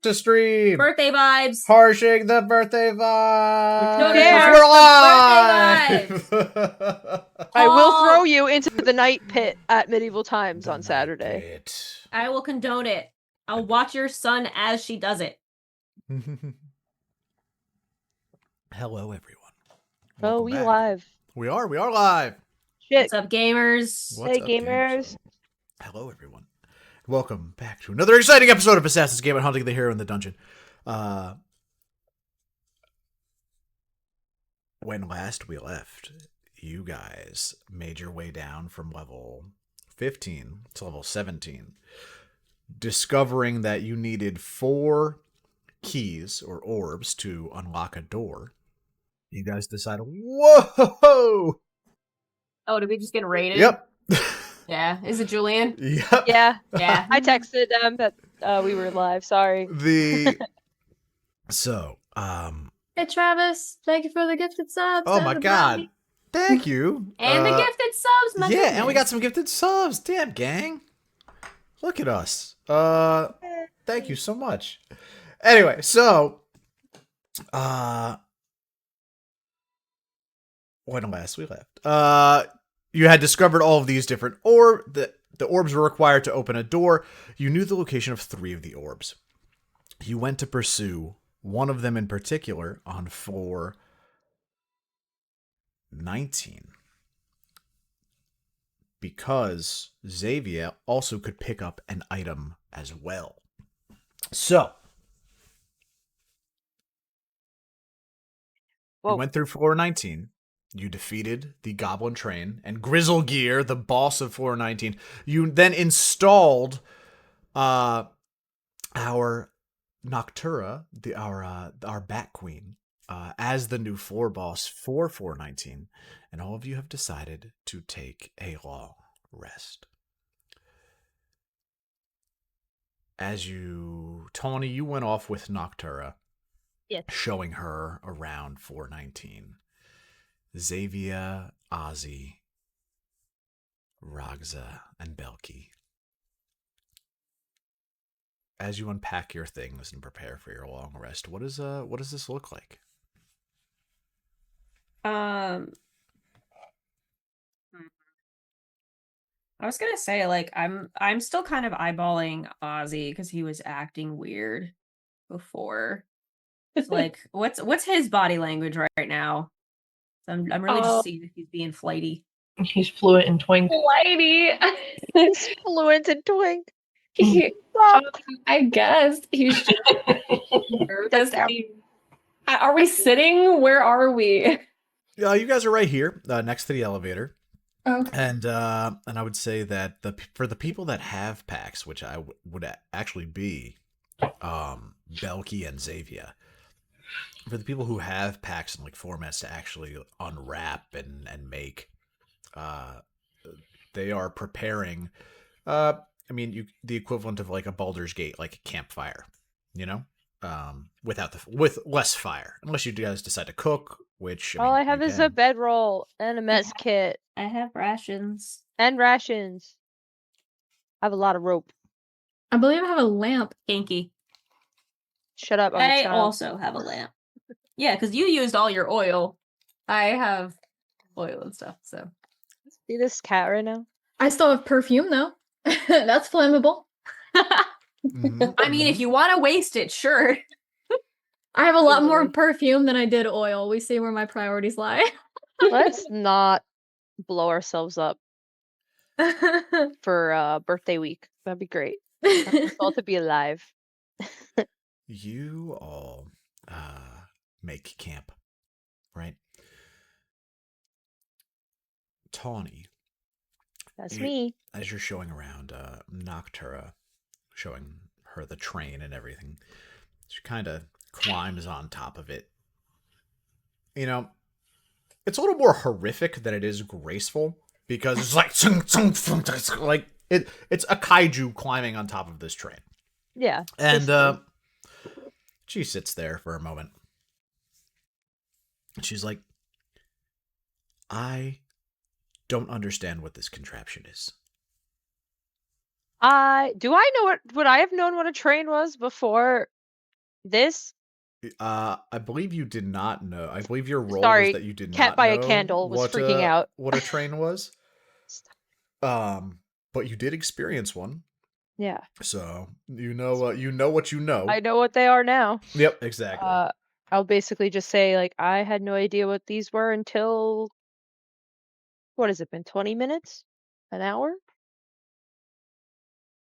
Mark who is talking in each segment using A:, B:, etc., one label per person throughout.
A: to stream.
B: Birthday vibes.
A: Harshing the birthday vibes.
B: No
C: dare.
A: We're live.
C: I will
B: Paul.
C: throw you into the night pit at medieval times
A: The
C: on Saturday.
A: night
B: I will condone it. I'll watch your son as she does it.
A: pit. Hello, everyone.
C: Oh,
A: Welcome
C: we
A: back.
C: live.
A: We are live.
C: Shit.
B: What's up, gamers?
A: What's
C: Hey,
A: up,
C: gamers.
A: Hello, everyone. Welcome back to another exciting episode of Assassin's Gambit Hunting the Hero in the Dungeon. When last we left, you guys made your way down from level 15 to level 17, discovering that you needed 4 keys or orbs to unlock a door. You guys decided, whoa!
B: Oh, did we just get raided?
A: Yep.
B: Yeah. Is it Julian?
A: Yep.
C: Yeah,
B: Yeah.
C: I texted them that we were live. Sorry.
A: So,
B: Hey, Travis. Thank you for the gifted subs.
A: oh my god. Thank you.
B: And the gifted subs, my
A: Yeah, and we got
B: goodness.
A: some gifted subs. Damn, gang. Look at us. Thank you so much. Anyway, so when last we left, you had discovered all of these different the orbs were required to open a door. You knew the location of 3 of the orbs. You went to pursue one of them in particular on floor 19. Because Xavia also could pick up an item as well. So,
C: Whoa.
A: you went through floor 19. You defeated the Goblin Train and Grizzlegear, the boss of floor 19. You then installed our Noctura, our Bat Queen, as the new floor boss for floor 19. And all of you have decided to take a long rest. Tawny, you went off with Noctura.
C: Yes.
A: Showing her around 419. Xavia, Ozzy, Ragzah, and Belki. As you unpack your things and prepare for your long rest, what does this look like?
B: I was gonna say, like, I'm still kind of eyeballing Ozzy because he was acting weird before. So, like, what's his body language right now? I'm really just seeing if he's being flighty.
D: He's fluent in twink.
E: Flighty.
C: He's fluent in twink.
E: I guess he's just. Are we sitting? Where are we?
A: You guys are right here, next to the elevator.
E: Okay.
A: And I would say that for the people that have packs, which I would actually be, Belki and Xavia. For the people who have packs and like formats to actually unwrap and make, they are preparing. The equivalent of like a Baldur's Gate, like a campfire, with less fire, unless you guys decide to cook. Which
C: All I have is a bedroll and a mess kit
B: I have rations.
C: and rations. I have a lot of rope.
E: I believe I have a lamp.
B: Kinky.
C: Shut up. I'm a
B: I
C: child.
B: also have a lamp. Yeah, because you used all your oil. I have oil and stuff, so.
C: See this cat right now?
E: I still have perfume though. That's flammable.
B: I mean, if you want to waste it, sure.
E: I have a lot more
C: Totally.
E: perfume than I did oil. We see where my priorities lie.
C: Let's not blow ourselves up for birthday week. That'd be great. It's all to be alive.
A: You all make camp, right? Tawny,
C: That's me.
A: as you're showing around Noctura, showing her the train and everything, she kind of climbs on top of it. It's a little more horrific than it is graceful, because it's like it's a kaiju climbing on top of this train.
C: Yeah.
A: And she sits there for a moment. She's like, I don't understand what this contraption is.
C: Do I know would I have known what a train was before This?
A: I believe you did not know. I believe your role was
C: Sorry,
A: that you did
C: can't
A: not
C: buy a
A: know
C: candle, was freaking out.
A: what a train was. But you did experience one,
C: Yeah.
A: so you know what you know.
C: I know what they are now.
A: Yep, exactly.
C: I'll basically just say, like, I had no idea what these were until, what has it been, 20 minutes? An hour?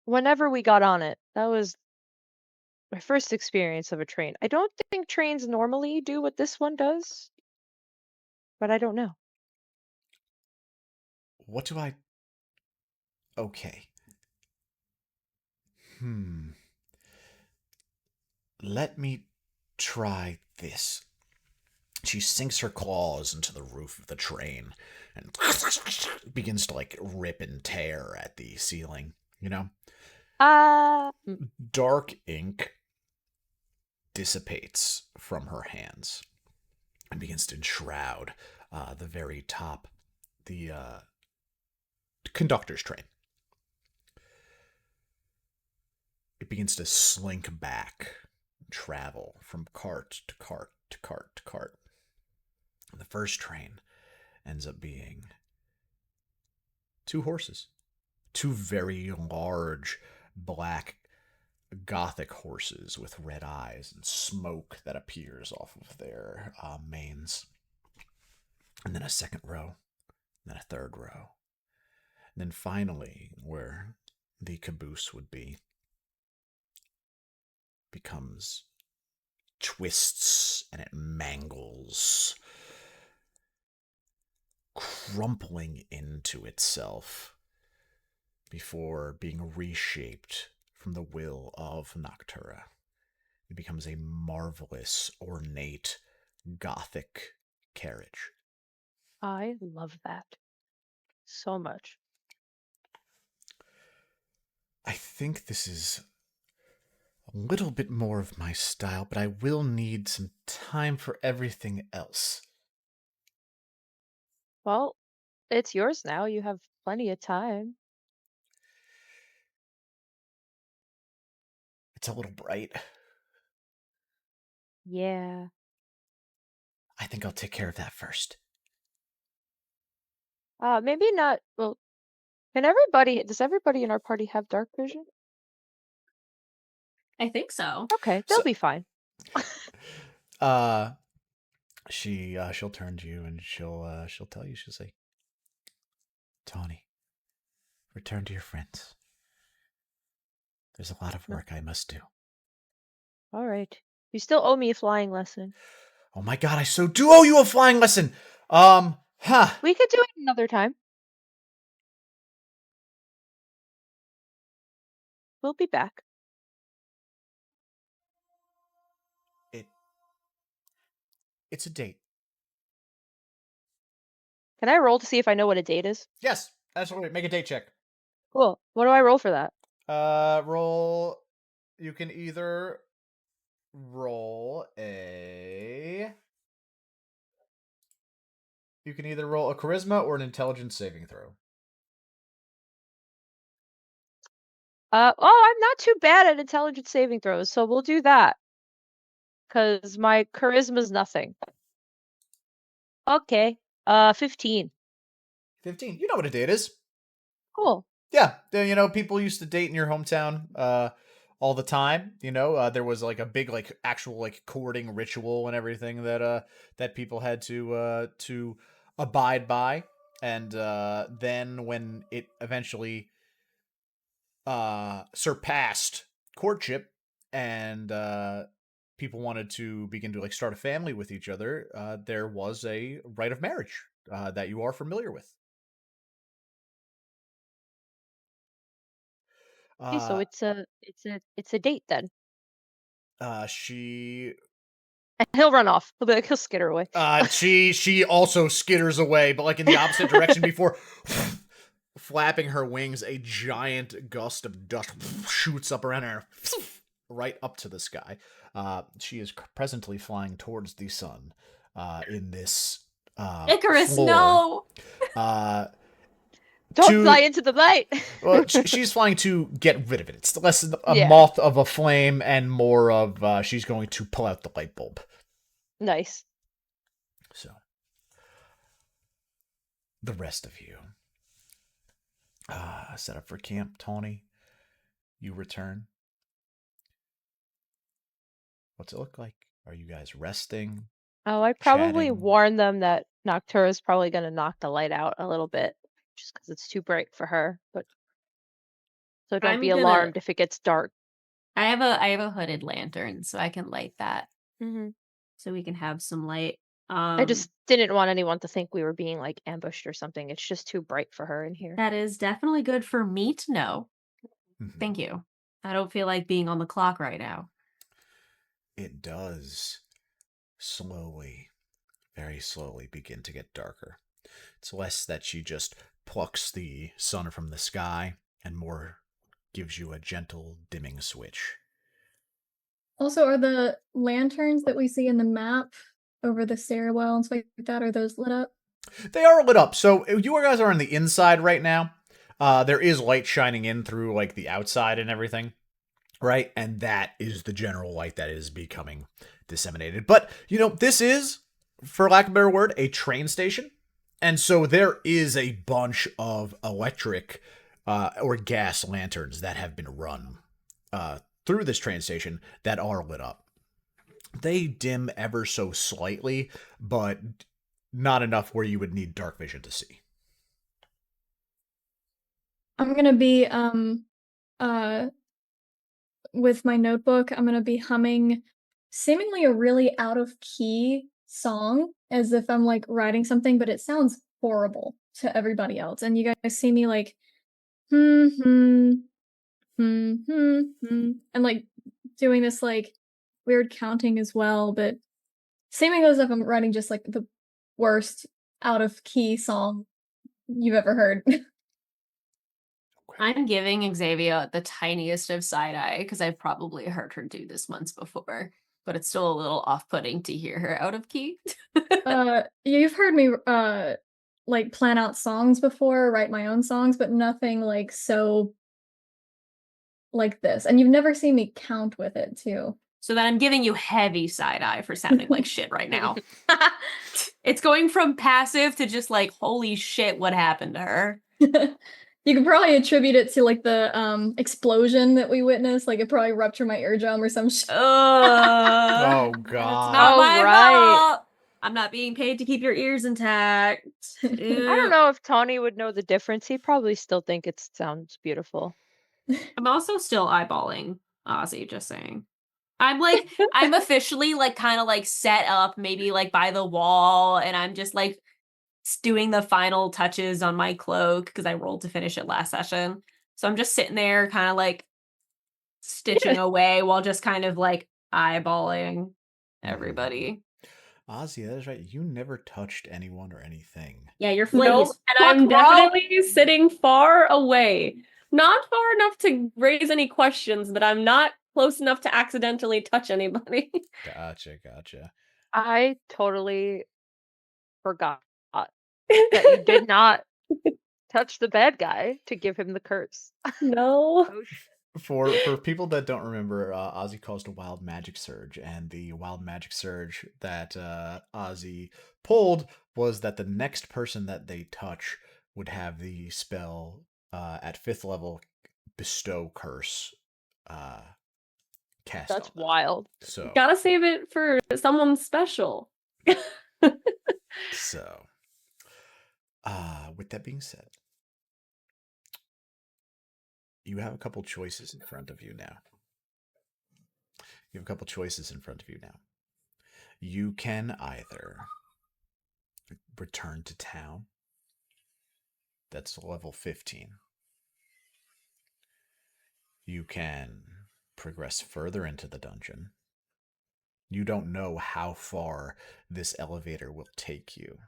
C: Whenever we got on it. That was my first experience of a train. I don't think trains normally do what this one does, but I don't know.
A: What do I... Okay. Let me try this. She sinks her claws into the roof of the train and begins to, like, rip and tear at the ceiling, you know? Dark ink dissipates from her hands and begins to enshroud the very top, the conductor's train. It begins to slink back and travel from cart to cart to cart to cart. The first train ends up being 2 horses. 2 very large, black, gothic horses with red eyes and smoke that appears off of their manes. And then a second row, and then a third row. And then finally, where the caboose would be, becomes twists and it mangles, crumpling into itself before being reshaped from the will of Noctura. It becomes a marvelous, ornate, gothic carriage.
C: I love that so much.
A: I think this is a little bit more of my style, but I will need some time for everything else.
C: Well, it's yours now. You have plenty of time.
A: It's a little bright.
C: Yeah.
A: I think I'll take care of that first.
C: Maybe not. Well, does everybody in our party have dark vision?
B: I think so.
C: Okay, they'll be fine.
A: She'll turn to you and she'll tell you, she'll say, Tawny, return to your friends. There's a lot of work I must do.
C: All right. You still owe me a flying lesson.
A: Oh my god, I so do owe you a flying lesson!
C: We could do it another time. We'll be back.
A: It's a date.
C: Can I roll to see if I know what a date is?
A: Yes, absolutely. Make a date check.
C: Cool. What do I roll for that?
A: Roll. You can either roll a. You can either roll a charisma or an intelligence saving throw.
C: I'm not too bad at intelligence saving throws, so we'll do that. Because my charisma's nothing. Okay. 15.
A: 15. You know what a date is.
C: Cool.
A: Yeah, you know, people used to date in your hometown all the time. You know, there was like a big, like, actual, like, courting ritual and everything that people had to abide by. And then when it eventually surpassed courtship and people wanted to begin to, like, start a family with each other, there was a rite of marriage that you are familiar with.
C: Okay, so it's a date then.
A: She
C: And he'll run off. He'll skitter away.
A: she also skitters away, but, like, in the opposite direction before flapping her wings, a giant gust of dust shoots up around her, right up to the sky. She is presently flying towards the sun in this
B: Icarus,
A: floor.
B: no!
C: Don't fly into the light.
A: Well, she's flying to get rid of it. It's less a
C: Yeah.
A: moth of a flame and more of she's going to pull out the light bulb.
C: Nice.
A: So, the rest of you set up for camp. Tawny, you return. What's it look like? Are you guys resting?
C: Oh, I probably
A: Chatting.
C: warned them that Noctura is probably going to knock the light out a little bit, just because it's too bright for her. But so don't
B: I'm
C: be
B: gonna-
C: alarmed if it gets dark.
B: I have a hooded lantern, so I can light that,
C: Mm-hmm.
B: so we can have some light.
C: I just didn't want anyone to think we were being like ambushed or something. It's just too bright for her in here.
B: That is definitely good for me to know.
A: Mhm.
B: Thank you. I don't feel like being on the clock right now.
A: It does slowly, very slowly begin to get darker. It's less that she just plucks the sun from the sky and more gives you a gentle dimming switch.
E: Also, are the lanterns that we see in the map over the stairwell and stuff like that, are those lit up?
A: They are lit up. So you guys are on the inside right now. There is light shining in through like the outside and everything, right? And that is the general light that is becoming disseminated. But, you know, this is, for lack of a better word, a train station. And so there is a bunch of electric or gas lanterns that have been run through this train station that are lit up. They dim ever so slightly, but not enough where you would need dark vision to see.
E: I'm gonna be with my notebook, I'm gonna be humming seemingly a really out of key song as if I'm like writing something, but it sounds horrible to everybody else. And you guys see me like and like doing this like weird counting as well, but seeming as if I'm writing just like the worst out of key song you've ever heard.
B: I'm giving Xavia the tiniest of side eye because I've probably heard her do this once before, but it's still a little off-putting to hear her out of key.
E: You've heard me like plan out songs before, write my own songs, but nothing like so like this. And you've never seen me count with it too.
B: So then I'm giving you heavy side eye for sounding like shit right now. It's going from passive to just like, holy shit, what happened to her?
E: You could probably attribute it to like the explosion that we witnessed. Like it probably ruptured my eardrum or some shit.
A: Oh,
B: That's
A: God.
B: not
C: Oh,
B: my
C: right.
B: fault. I'm not being paid to keep your ears intact.
C: I don't know if Tawny would know the difference. He'd probably still think it sounds beautiful.
B: I'm also still eyeballing Ozzy, just saying. I'm like, I'm officially like kind of like set up maybe like by the wall, and I'm just like doing the final touches on my cloak because I rolled to finish it last session. So I'm just sitting there kind of like stitching away while just kind of like eyeballing everybody.
A: Ozzy, that is right. You never touched anyone or anything.
B: Yeah, your flag
D: No,
B: is
D: and I'm
B: fuck, bro.
D: definitely sitting far away. Not far enough to raise any questions, but I'm not close enough to accidentally touch anybody.
A: Gotcha.
C: I totally forgot that you did not touch the bad guy to give him the curse.
D: No.
C: Oh, shit.
A: For people that don't remember, Ozzy caused a wild magic surge, and the wild magic surge that Ozzy pulled was that the next person that they touch would have the spell at 5th level bestow curse cast.
C: That's
A: on them.
C: wild.
A: So
D: Gotta save it for someone special.
A: So, with that being said, you have a couple choices in front of you now. You can either return to town. That's level 15. You can progress further into the dungeon. You don't know how far this elevator will take you.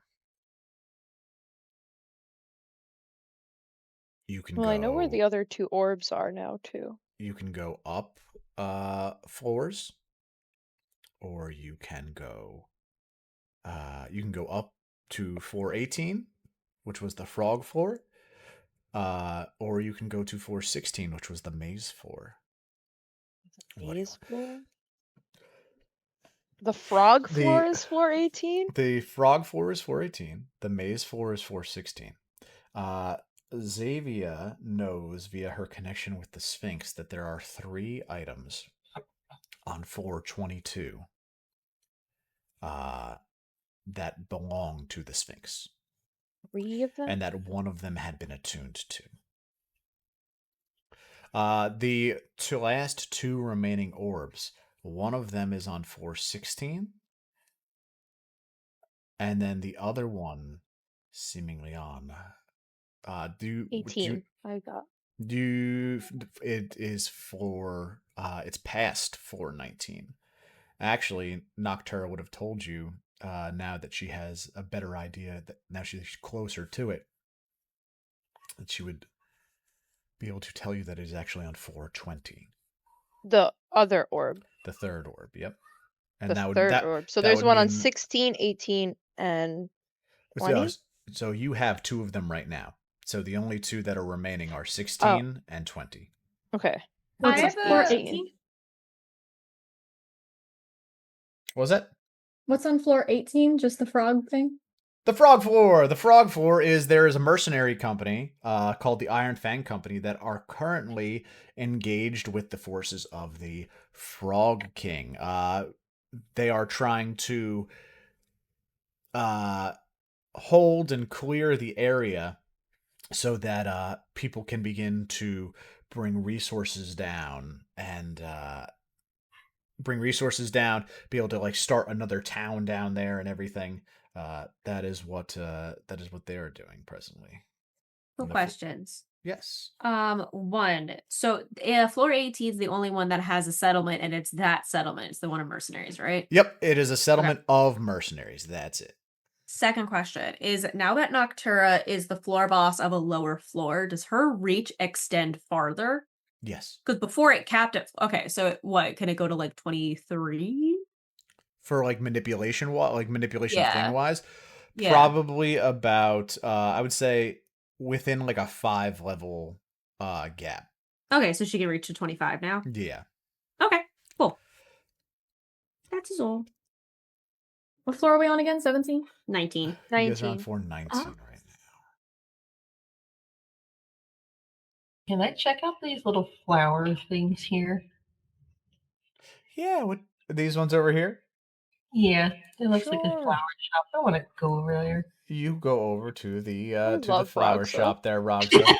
A: You can
C: Well,
A: go.
C: I know where the other two orbs are now, too.
A: You can go up floors, or you can go up to floor 18, which was the frog floor, or you can go to floor 16, which was the maze floor. What do you
C: Maze
A: want?
C: floor? The frog floor
A: The-
C: is floor 18?
A: The frog floor is 418. The maze floor is 416. Xavia knows via her connection with the Sphinx that there are 3 items on floor 22 that belong to the Sphinx.
C: 3 of them?
A: And that one of them had been attuned to. The last 2 remaining orbs, one of them is on floor 16, and then the other one seemingly on
C: 18. I got.
A: it is floor it's past floor 19. Actually, Noctura would have told you now that she has a better idea, that now she's closer to it, that she would be able to tell you that it is actually on floor 20.
C: The other orb.
A: The third orb, yep. And
C: The
A: that would
C: third orb. So
A: that
C: there's
A: would
C: one on
A: mean-
C: 16, 18, and
A: So,
C: 20?
A: so you have 2 of them right now. So the only 2 that are remaining are 16 and 20.
C: Okay.
E: What's
B: I
E: on
B: have
E: floor
B: a-
E: 18?
A: What was that?
E: What's on floor 18? Just the frog thing?
A: The frog floor. The frog floor is there is a mercenary company called the Iron Fang Company that are currently engaged with the forces of the Frog King. They are trying to hold and clear the area so that people can begin to bring resources down and be able to like start another town down there and everything. That is what they are doing presently.
B: Cool questions.
A: Yes.
B: One. So floor 18 is the only one that has a settlement, and it's that settlement. It's the one of mercenaries, right?
A: Yep, it is a settlement of mercenaries. That's it.
B: Second question is, now that Noctura is the floor boss of a lower floor, does her reach extend farther?
A: Yes.
B: Because before it capped at, okay, so what, can it go to like 23?
A: For like manipulation
B: Yeah.
A: thing wise,
B: Yeah.
A: probably about I would say within like a 5 level gap.
B: Okay, so she can reach to 25 now?
A: Yeah.
B: Okay, cool. That's his all.
E: What floor are we on again? 17?
B: 19.
A: You guys are on
C: 19.
A: floor 19
E: Oh.
A: right now.
F: Can I check out these little flower things here?
A: Yeah, what these ones over here?
F: Yeah, it looks like a
C: Sure.
F: flower shop. I want to go over there.
A: You go over to the
C: love
A: flower
C: Ragzah.
A: shop there, Ragzah.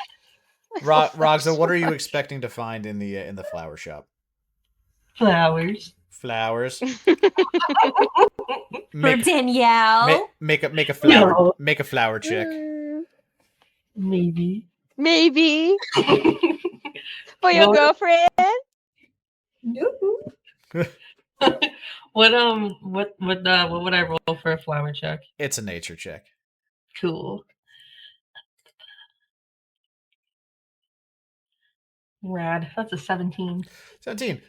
A: Ragzah, what are you expecting to find in the flower shop?
F: Flowers.
A: Flowers.
B: For Danielle.
A: Make a flower
F: No.
A: make a flower check.
F: Maybe.
C: Maybe. For your
F: Well-
C: girlfriend?
F: No. What would I roll for a flower check?
A: It's a nature check.
F: Cool. Rad. That's a 17.
A: 17.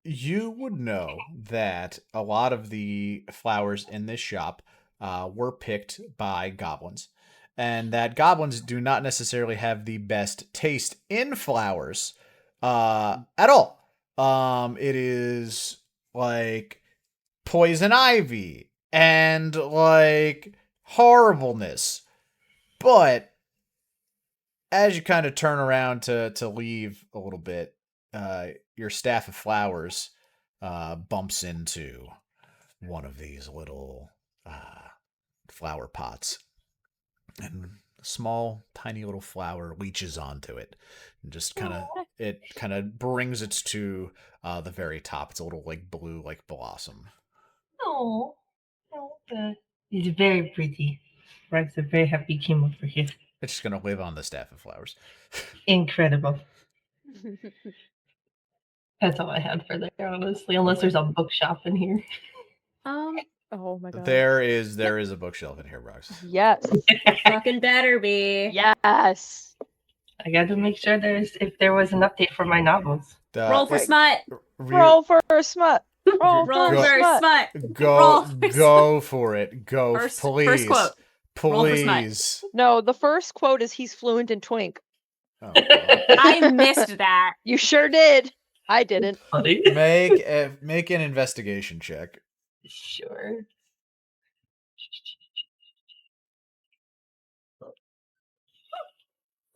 A: You would know that a lot of the flowers in this shop were picked by goblins, and that goblins do not necessarily have the best taste in flowers at all. It is like poison ivy and like horribleness. But as you kind of turn around to leave a little bit, your staff of flowers bumps into one of these little flower pots, and a small, tiny little flower leaches onto it, and just kind of brings it to the very top. It's a little like blue, like blossom.
F: Oh, it's very pretty. Ragzah very happy came over here.
A: It's just gonna live on the staff of flowers.
F: Incredible. That's all I had for there, honestly. Unless there's a bookshop in here.
C: Oh my god.
A: There is a bookshelf in here, Rox.
C: Yes.
B: Fucking better be.
C: Yes.
F: I got to make sure if there was an update for my novels.
B: Roll for
C: Okay.
B: smut.
C: Roll for a smut. Roll
B: Roll
C: for
B: for
C: a smut.
B: smut.
A: Go
B: Roll for
A: go for it. Go,
B: First
A: please.
B: quote. Roll for smite.
A: Please.
C: No, the first quote is he's fluent in twink.
A: Oh, God.
B: I missed that.
C: You sure did. I didn't.
F: Funny.
A: Make an investigation check.
F: Sure.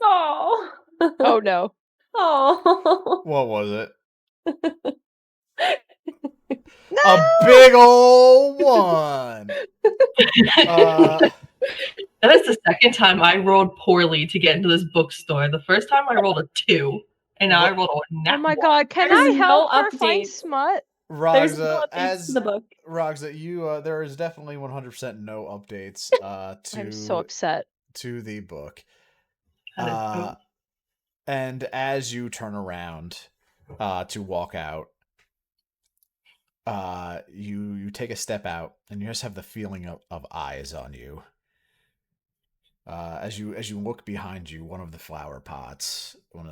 D: Oh.
C: Oh no.
D: Oh.
A: What was it?
C: No!
A: A big ol' 1.
F: That is the second time I rolled poorly to get into this bookstore. The first time I rolled a 2, and now I rolled a nat
C: Oh my
F: 1.
C: god, can
D: There's
C: I help
D: no
C: her find
D: updates.
C: smut?
D: There's no
A: Ragzah,
D: updates
A: as
D: to the book.
A: Ragzah, you there is definitely 100% no updates
C: I'm so upset.
A: to the book.
F: That is so-
A: And as you turn around to walk out, you take a step out and you just have the feeling of eyes on you. As you look behind you, one of the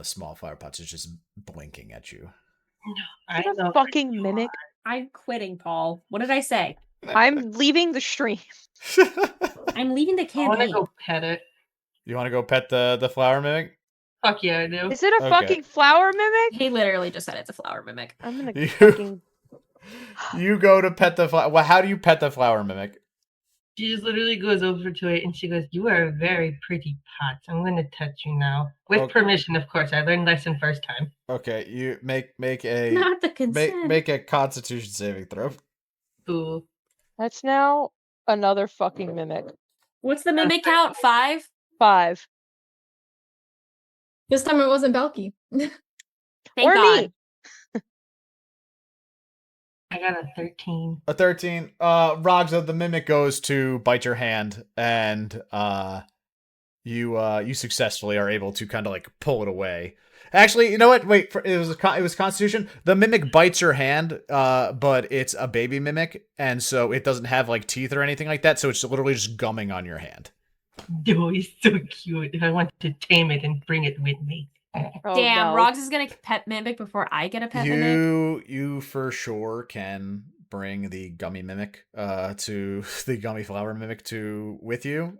A: small flower pots is just blinking at you.
F: I
C: Is it a
F: know.
C: fucking mimic?
B: I'm quitting, Paul. What did I say?
C: I'm leaving the stream.
B: I'm leaving the
F: I want to
B: campaign.
F: go pet it.
A: You want to go pet the flower mimic?
F: Fuck yeah, I do.
C: Is it a
A: Okay.
C: fucking flower mimic?
B: He literally just said it's a flower mimic.
C: I'm gonna
A: You-
C: fucking.
A: You go to pet the flower. Well, how do you pet the flower mimic?
F: She just literally goes over to it and she goes, "You are a very pretty pot. I'm going to touch you now." With
A: Okay.
F: permission, of course. I learned lesson first time.
A: Okay, you make a
B: Not the consent.
A: make a Constitution saving throw.
F: Boo.
C: That's now another fucking mimic.
B: What's the mimic count? 5?
C: 5.
E: This time it wasn't Belki.
B: Thank
C: Or
B: God.
C: me.
F: I got a 13.
A: A 13. Ragzah, the mimic goes to bite your hand, and you successfully are able to kind of like pull it away. Actually, you know what? Wait, it was Constitution. The mimic bites your hand, but it's a baby mimic, and so it doesn't have like teeth or anything like that. So it's literally just gumming on your hand.
F: Oh, he's so cute. I want to tame it and bring it with me.
C: Oh,
B: Damn,
C: no.
B: Roggs is gonna pet mimic before I get a pet mimic.
A: You for sure can bring the gummy mimic to the gummy flower mimic with you.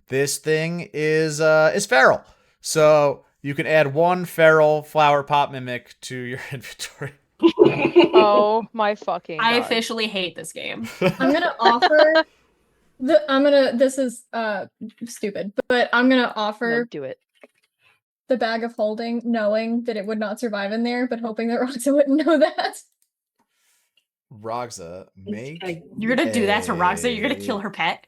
A: This thing is feral, so you can add 1 feral flower pot mimic to your inventory.
C: Oh my fucking
B: I
C: God.
B: officially hate this game.
E: I'm gonna offer this is stupid, but I'm gonna
C: No,
E: offer
C: do it.
E: the bag of holding, knowing that it would not survive in there, but hoping that Roxa wouldn't know that.
A: Ragzah, make
B: You're gonna do that to Ragzah? You're gonna kill her pet?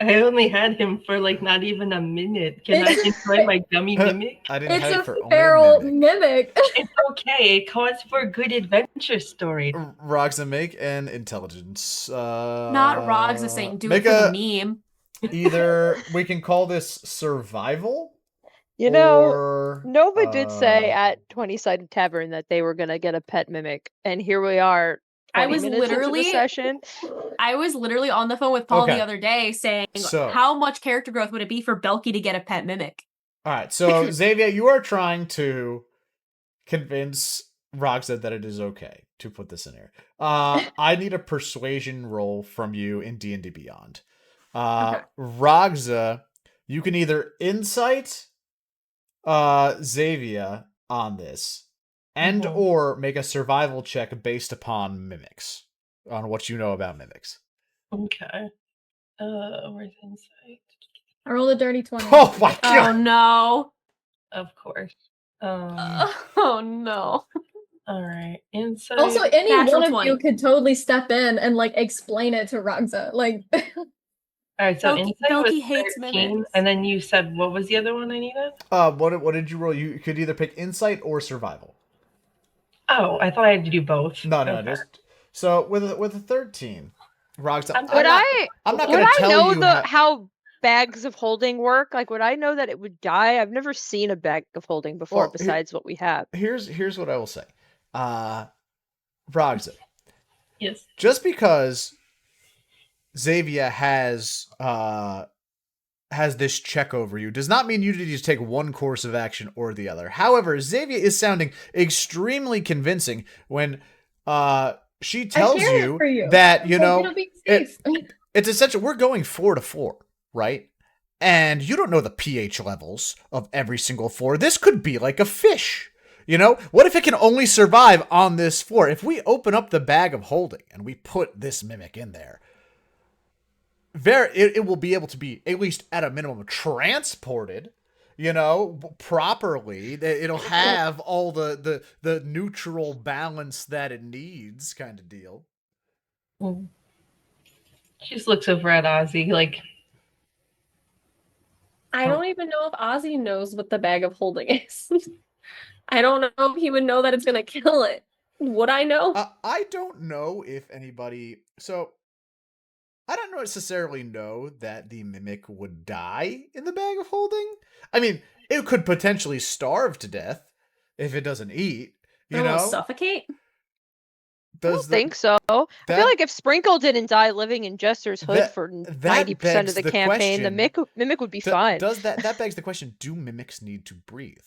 F: I only had him for like not even a minute. Can I enjoy my gummy mimic?
A: I didn't have it
E: It's
A: for
E: a
A: only
E: feral
A: mimic.
E: mimic.
F: It's okay. It calls for a good adventure story.
A: Ragzah, make an intelligence.
B: Not Roggs saying do it
A: make
B: for the meme.
A: Either we can call this survival.
C: You know,
A: or,
C: Nova did say
A: uh,
C: at 20-sided tavern that they were gonna get a pet mimic, and here we are.
B: I
C: 20
B: was
C: minutes into the
B: literally
C: session.
B: I was literally on the phone with Paul
A: Okay.
B: the other day saying,
A: So-
B: how much character growth would it be for Belki to get a pet mimic?
A: All right, so Xavia, you are trying to convince Ragzah that it is okay to put this in here. I need a persuasion roll from you in D&D Beyond.
B: Okay.
A: Ragzah, you can either insight Xavia on this, and
F: Mhm.
A: or make a survival check based upon mimics, on what you know about mimics.
F: Okay. Where's insight?
E: I rolled a dirty 20.
A: Oh my
B: Oh
A: god!
B: no.
F: Of course.
B: Oh no.
F: All right. Insight.
E: Also, any
B: Natural
E: one of
B: 20.
E: you could totally step in and like explain it to Ragzah. Like,
F: all right. So
B: Belki-
F: insight was
B: Belki hates
F: 13,
B: mimics.
F: and then you said what was the other one I needed?
A: What did you roll? You could either pick insight or survival.
F: Oh, I thought I had to do both.
A: No,
F: Okay.
A: just so with a 13, Ragzah.
F: I'm
C: Would
A: I'm not
C: would
A: gonna
C: I
A: tell
C: know
A: you
C: how bags of holding work? Like, would I know that it would die? I've never seen a bag of holding before,
A: Well,
C: besides what we have.
A: Here's what I will say. Ragzah,
F: Yes.
A: just because Xavia has this check over you does not mean you need to take one course of action or the other. However, Xavia is sounding extremely convincing when she tells
E: I care
A: you
E: for you.
A: that
E: It's like, it'll be safe.
A: it's essential. We're going 4 to 4. right? And you don't know the pH levels of every single floor. This could be like a fish. You know, what if it can only survive on this floor? If we open up the bag of holding and we put this mimic in there, it will be able to be, at least at a minimum, transported, you know, properly. It'll have all the neutral balance that it needs, kind of deal.
F: She just looks over at Ozzy like,
D: I don't even know if Ozzy knows what the bag of holding is. I don't know if he would know that it's gonna kill it. Would I know?
A: I don't know if anybody. So I don't necessarily know that the mimic would die in the bag of holding. I mean, it could potentially starve to death if it doesn't eat. You
B: Or will
A: know,
B: suffocate?
C: I don't think so. I feel like if Sprinkle didn't die living in Jester's hood for 90% of the campaign, the mimic would be fine.
A: Does that begs the question, do mimics need to breathe?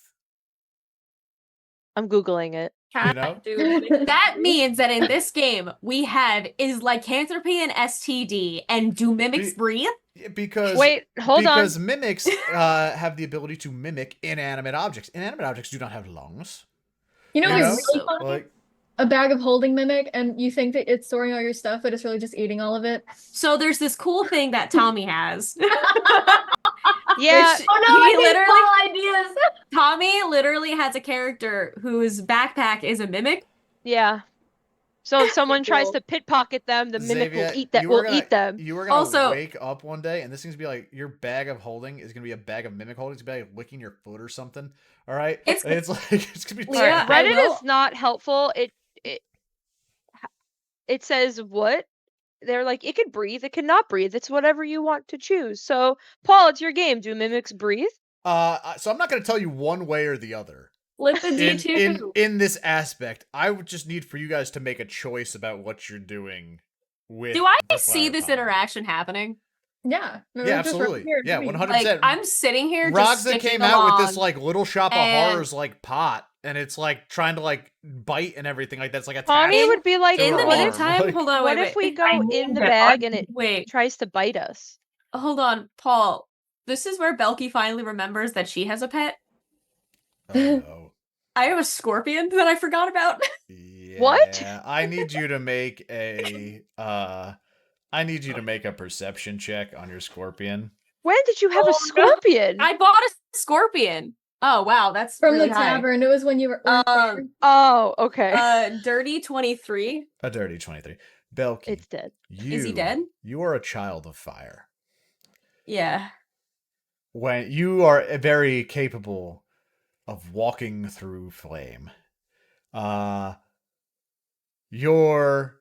C: I'm Googling it.
A: You know?
B: That means that in this game, we have, is lycanthropy an STD, and do mimics breathe?
A: Because
C: Wait, hold on.
A: Because mimics have the ability to mimic inanimate objects. Inanimate objects do not have lungs.
E: You know,
A: You
E: it's
A: know?
E: really funny.
A: Like,
E: A bag of holding mimic, and you think that it's storing all your stuff, but it's really just eating all of it.
B: So there's this cool thing that Tommy has.
C: Yeah.
B: Which
E: Oh no, ideas.
B: Tommy literally has a character whose backpack is a mimic.
C: Yeah. So if someone tries to pickpocket them, the mimic
A: Xavia,
C: will eat that. Will eat them.
A: You were gonna
B: Also-
A: wake up one day, and this thing's gonna be like your bag of holding is gonna be a bag of mimic holding. It's gonna be like licking your foot or something. All right,
B: It's-
A: it's like it's gonna be.
B: Yeah,
A: terrible.
C: Reddit
B: I will-
C: is not helpful. It says what? They're like, it could breathe, it cannot breathe. It's whatever you want to choose. So, Paul, it's your game. Do mimics breathe?
A: So I'm not gonna tell you one way or the other.
D: Flip the D2.
A: In this aspect, I would just need for you guys to make a choice about what you're doing with.
B: Do I
A: the
B: see
A: flower
B: this
A: pot.
B: interaction happening?
E: Yeah.
A: Yeah, absolutely. Yeah, 100%.
B: Like, I'm sitting here just
A: Ragzah
B: sticking
A: came out with this
B: along,
A: like Little Shop of
B: and-
A: Horrors like pot, and it's like trying to like bite and everything like that's like a.
C: Tommy would be like,
B: In the
C: what if,
B: meantime,
A: Like-
B: hold on,
C: what
B: wait,
C: if
B: wait.
C: we go
F: I
C: in
F: mean
C: the
F: that
C: bag and it
B: Wait,
C: tries to bite us?
B: hold on, Paul. This is where Belki finally remembers that she has a pet.
A: Oh, no.
B: I have a scorpion that I forgot about.
A: Yeah,
C: What?
A: I need you to make a I need you to make a perception check on your scorpion.
C: When did you have
B: Oh,
C: a scorpion?
B: I bought a scorpion. Oh wow, that's
E: From
B: really
E: the
B: high.
E: tavern. It was when you were
C: Oh, okay.
B: Dirty 23.
A: A dirty 23. Belki,
C: It's dead.
B: Is he dead?
A: You are a child of fire.
B: Yeah.
A: When you are very capable of walking through flame. Your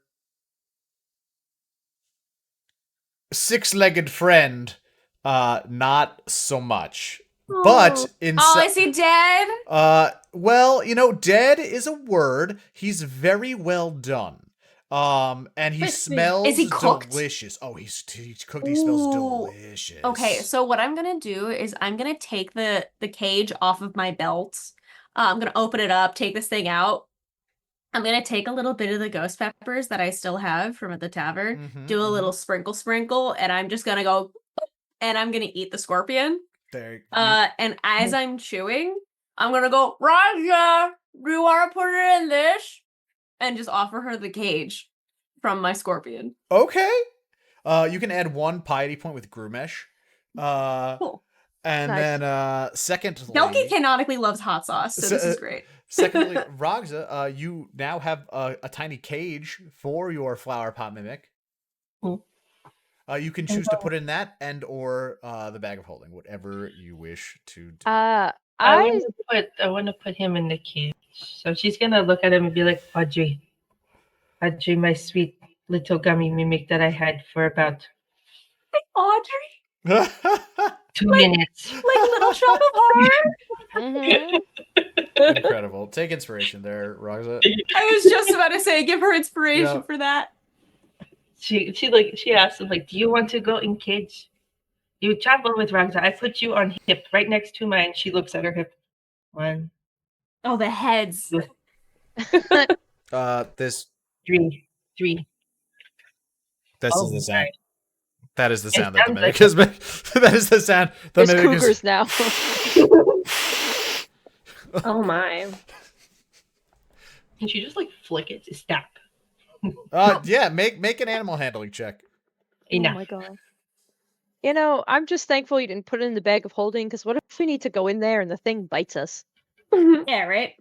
A: six-legged friend, not so much. But in
B: Oh, is he dead?
A: well, you know, dead is a word. He's very well done. And he
E: Crispy.
A: smells
B: Is he cooked?
A: delicious. Oh, he's cooked. He smells
B: Ooh.
A: delicious.
B: Okay, so what I'm gonna do is I'm gonna take the cage off of my belt. I'm gonna open it up, take this thing out. I'm gonna take a little bit of the ghost peppers that I still have from at the tavern,
A: Mhm,
B: do a
A: mhm.
B: little sprinkle, and I'm just gonna go, and I'm gonna eat the scorpion.
A: There,
B: And as I'm chewing, I'm gonna go, Ragzah, do you want to put it in this? And just offer her the cage from my scorpion.
A: okay. You can add one piety point with Grumesh.
B: Cool.
A: And
C: Nice.
A: then secondly,
B: Belki canonically loves hot sauce, so
A: So,
B: this is great.
A: secondly, Ragzah, you now have a tiny cage for your flower pot mimic.
F: Cool.
A: You can choose to put in that and or the bag of holding, whatever you wish to do.
F: I want to put him in the cage. So she's gonna look at him and be like, Audrey, my sweet little gummy mimic that I had for about
B: Audrey,
F: 2 minutes.
B: like Little Shop of Horror.
C: Mhm.
A: Incredible. Take inspiration there, Ragzah.
B: I was just about to say, give her inspiration
A: Yeah.
B: for that.
F: She asked him like, do you want to go in cage? You travel with Ragzah. I put you on hip right next to mine. She looks at her hip. 1,
B: Oh, the heads.
A: This
F: 3.
A: this
F: Oh,
A: is the sound.
F: sorry.
A: That is the
F: It
A: sound that the
F: sounds
A: mimic
F: like
A: is making. That is the sound the
C: There's
A: mimic
C: cougars
A: is.
C: now.
D: Oh my.
F: Can she just like flick it to stop?
A: Yeah, make an animal handling check.
C: Oh
F: Enough.
C: my god. You know, I'm just thankful you didn't put it in the bag of holding, because what if we need to go in there and the thing bites us?
B: Yeah, right.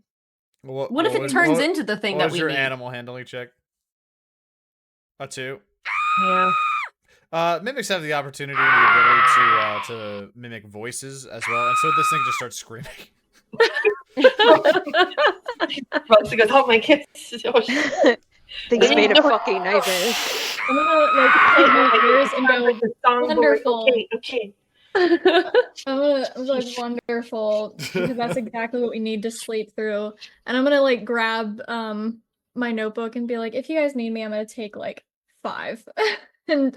B: What if it
A: was-
B: turns
A: what-
B: into the thing
A: what
B: that
A: was
B: we
A: your
B: need?
A: animal handling check? A 2.
F: Yeah.
A: Mimics have the opportunity and the ability to mimic voices as well, and so this thing just starts screaming.
F: Roxy goes, "Oh my kids!" Oh, shit.
C: Things
F: Yeah.
C: made a fucking nightmare.
E: I'm gonna like plug my ears and
F: Sounds
E: go,
F: like the song, but like,
E: wonderful.
F: okay.
E: I'm like wonderful because that's exactly what we need to sleep through. And I'm gonna like grab my notebook and be like, if you guys need me, I'm gonna take like 5. and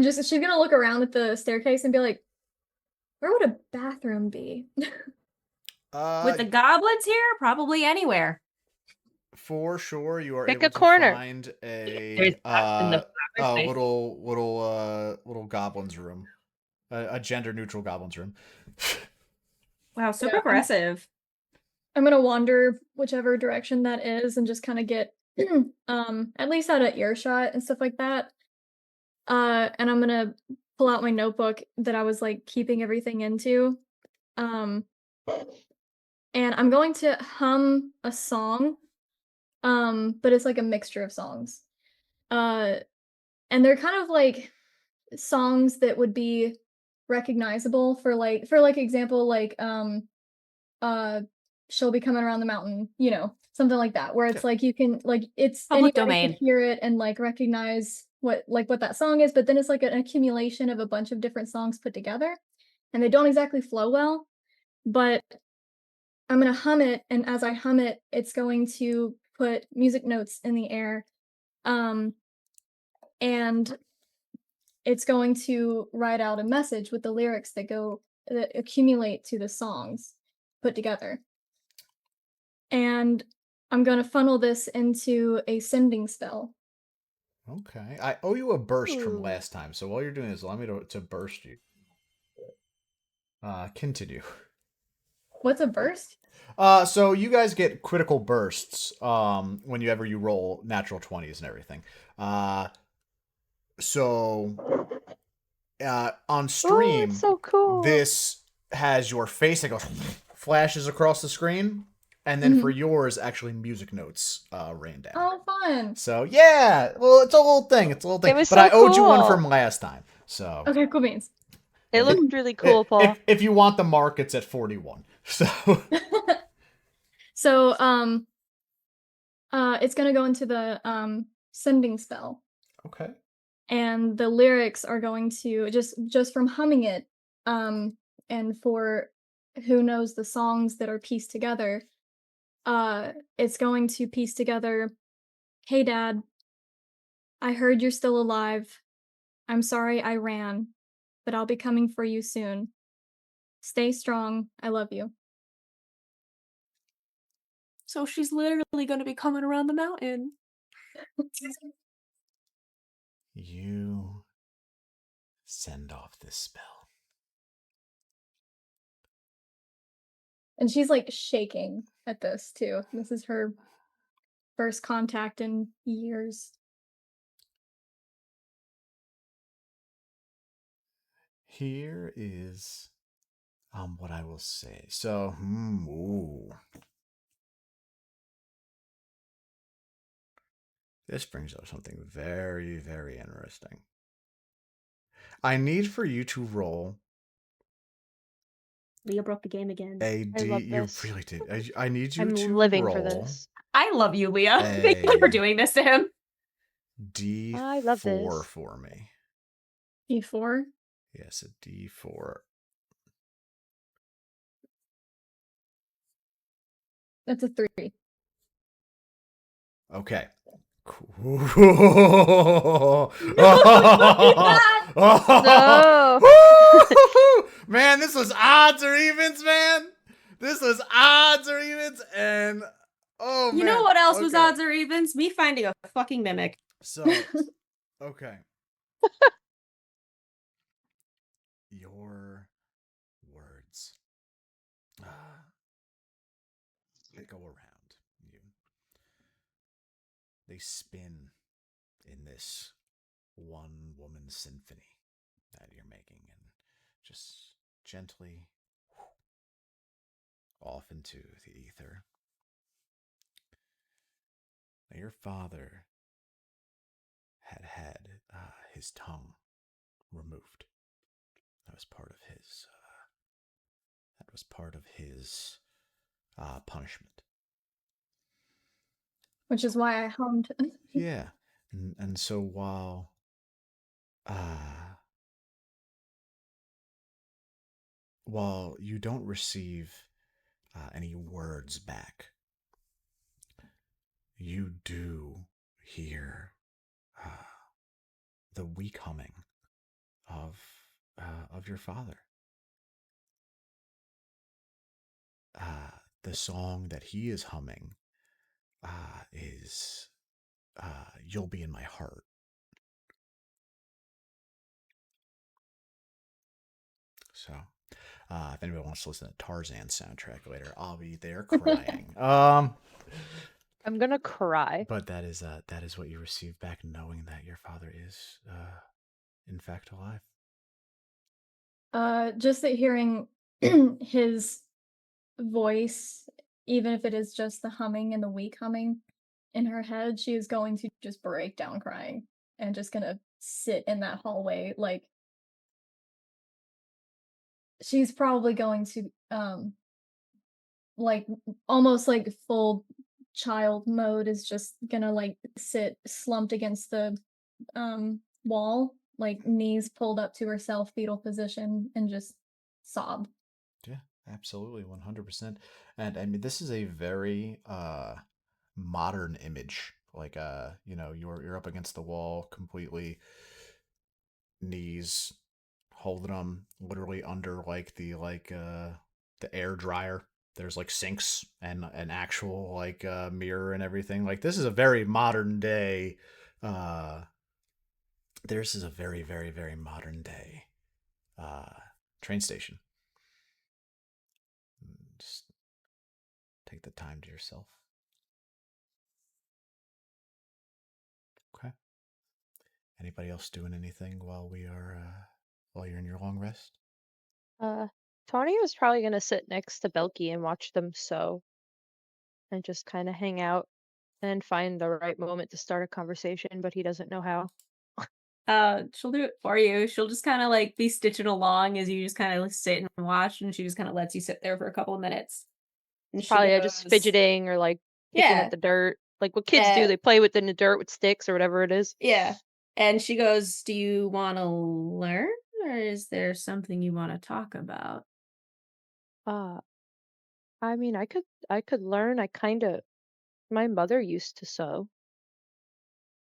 E: just she's gonna look around at the staircase and be like, where would a bathroom be?
B: With the goblins here, probably anywhere.
A: For sure, you are
C: Pick
A: able
C: a corner.
A: to find
F: There's
A: a
F: that in the flowers, nice.
A: little goblins room, a gender neutral goblins room.
B: Wow, so
E: Yeah,
B: progressive.
E: I'm gonna wander whichever direction that is and just kind of get at least out of earshot and stuff like that. And I'm gonna pull out my notebook that I was like keeping everything into. And I'm going to hum a song. But it's like a mixture of songs. And they're kind of like songs that would be recognizable for example, like she'll be coming around the mountain, something like that, where it's like you can like it's
B: Public
E: anybody
B: domain.
E: can hear it and like recognize what that song is, but then it's like an accumulation of a bunch of different songs put together, and they don't exactly flow well. But I'm gonna hum it, and as I hum it, it's going to put music notes in the air, and it's going to write out a message with the lyrics that accumulate to the songs put together. And I'm gonna funnel this into a sending spell.
A: Okay, I owe you a burst from
C: Ooh.
A: last time, so while you're doing this, allow me to burst you. Continue.
E: What's a burst?
A: So you guys get critical bursts whenever you roll natural 20s and everything. On
C: Oh,
A: stream,
C: it's so cool.
A: this has your face that goes flashes across the screen, and then for yours, actually music notes rain down.
E: Oh, fun.
A: So yeah, well, it's a little thing. It's a little thing.
C: It was
A: but
C: so
A: I owed you one
C: cool.
A: from last time. So
E: Okay, cool beans.
C: It looked really cool, Paul.
A: If you want the mark, it's at 41. So
E: So it's gonna go into the sending spell.
A: okay.
E: And the lyrics are going to just from humming it, and for who knows the songs that are pieced together, it's going to piece together, hey dad, I heard you're still alive. I'm sorry I ran, but I'll be coming for you soon. Stay strong. I love you.
B: So she's literally going to be coming around the mountain.
A: You send off this spell.
E: And she's like shaking at this too. This is her first contact in years.
A: Here is what I will say. So, ooh. This brings up something very, very interesting. I need for you to roll
D: Leah broke the game again.
A: a
C: I
A: D.
C: love
A: You
C: this.
A: really did. I need you
C: I'm
A: to
C: living
A: roll
C: for this.
B: I love you, Leah. Thank you for doing this to him.
A: D4
C: I love this.
A: for me.
E: E4.
A: Yes, a D4.
E: That's a 3.
A: Okay. Cool.
C: No.
A: Man, this was odds or evens, man. This was odds or evens, and oh man.
B: You know what else was
A: Okay.
B: odds or evens? Me finding a fucking mimic.
A: So, okay. they spin in this one-woman symphony that you're making, and just gently off into the ether. Now, your father had his tongue removed. That was part of his. That was part of his punishment.
E: Which is why I hummed.
A: Yeah, and so while you don't receive any words back, you do hear the weak humming of your father. The song that he is humming is "You'll Be in My Heart." So, if anybody wants to listen to Tarzan's soundtrack later, I'll be there crying.
C: I'm gonna cry.
A: But that is what you receive back, knowing that your father is in fact alive.
E: Just that hearing his voice, even if it is just the humming and the weak humming in her head, she is going to just break down crying and just gonna sit in that hallway. Like, she's probably going to, like, almost like full child mode, is just gonna, like, sit slumped against the wall, like knees pulled up to herself, fetal position, and just sob.
A: Yeah, absolutely, 100%. And I mean, this is a very modern image. Like, you're up against the wall completely, knees holding them literally under the air dryer. There's like sinks and an actual mirror and everything. Like, this is a very modern day. This is a very, very, very modern day train station. Just take the time to yourself. Okay. Anybody else doing anything while you're in your long rest?
C: Tawny was probably gonna sit next to Belki and watch them sew and just kind of hang out and find the right moment to start a conversation, but he doesn't know how.
B: She'll do it for you. She'll just kind of like be stitching along as you just kind of sit and watch, and she just kind of lets you sit there for a couple of minutes. And she
C: Probably just
B: goes,
C: fidgeting or like picking
B: yeah,
C: at the dirt, like what kids do. They play within the dirt with sticks or whatever it is.
B: yeah. And she goes, "Do you want to learn, or is there something you want to talk about?"
C: I mean, I could learn. My mother used to sew.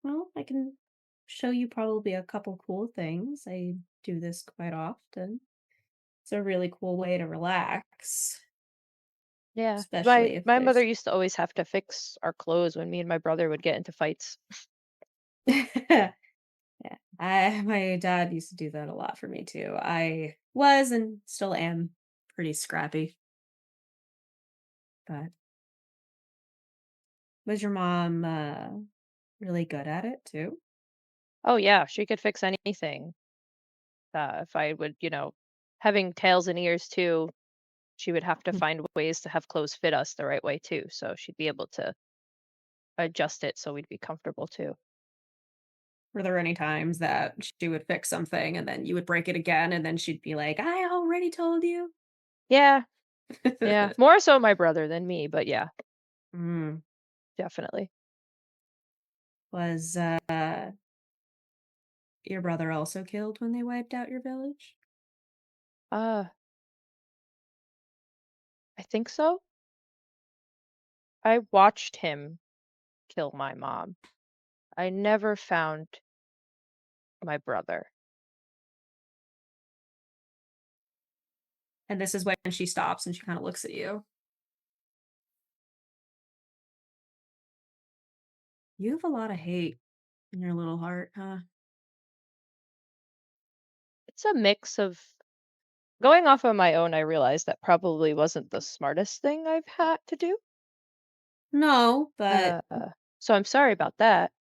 B: Well, I can show you probably a couple cool things. I do this quite often. It's a really cool way to relax,
C: Yeah,
B: especially if
C: my mother
B: there's
C: used to always have to fix our clothes when me and my brother would get into fights.
B: yeah. My dad used to do that a lot for me too. I was and still am pretty scrappy. But was your mom really good at it too?
C: Oh yeah, she could fix anything. If I would, having tails and ears too, she would have to find ways to have clothes fit us the right way too. So she'd be able to adjust it so we'd be comfortable too.
B: Were there any times that she would fix something and then you would break it again and then she'd be like, "I already told you"?
C: Yeah, yeah. More so my brother than me, but yeah,
B: Mm.
C: definitely.
B: Was your brother also killed when they wiped out your village?
C: Uh, I think so. I watched him kill my mom. I never found my brother.
B: And this is when she stops and she kind of looks at you. You have a lot of hate in your little heart, huh?
C: It's a mix of going off on my own. I realized that probably wasn't the smartest thing I've had to do.
B: No, but
C: So I'm sorry about that,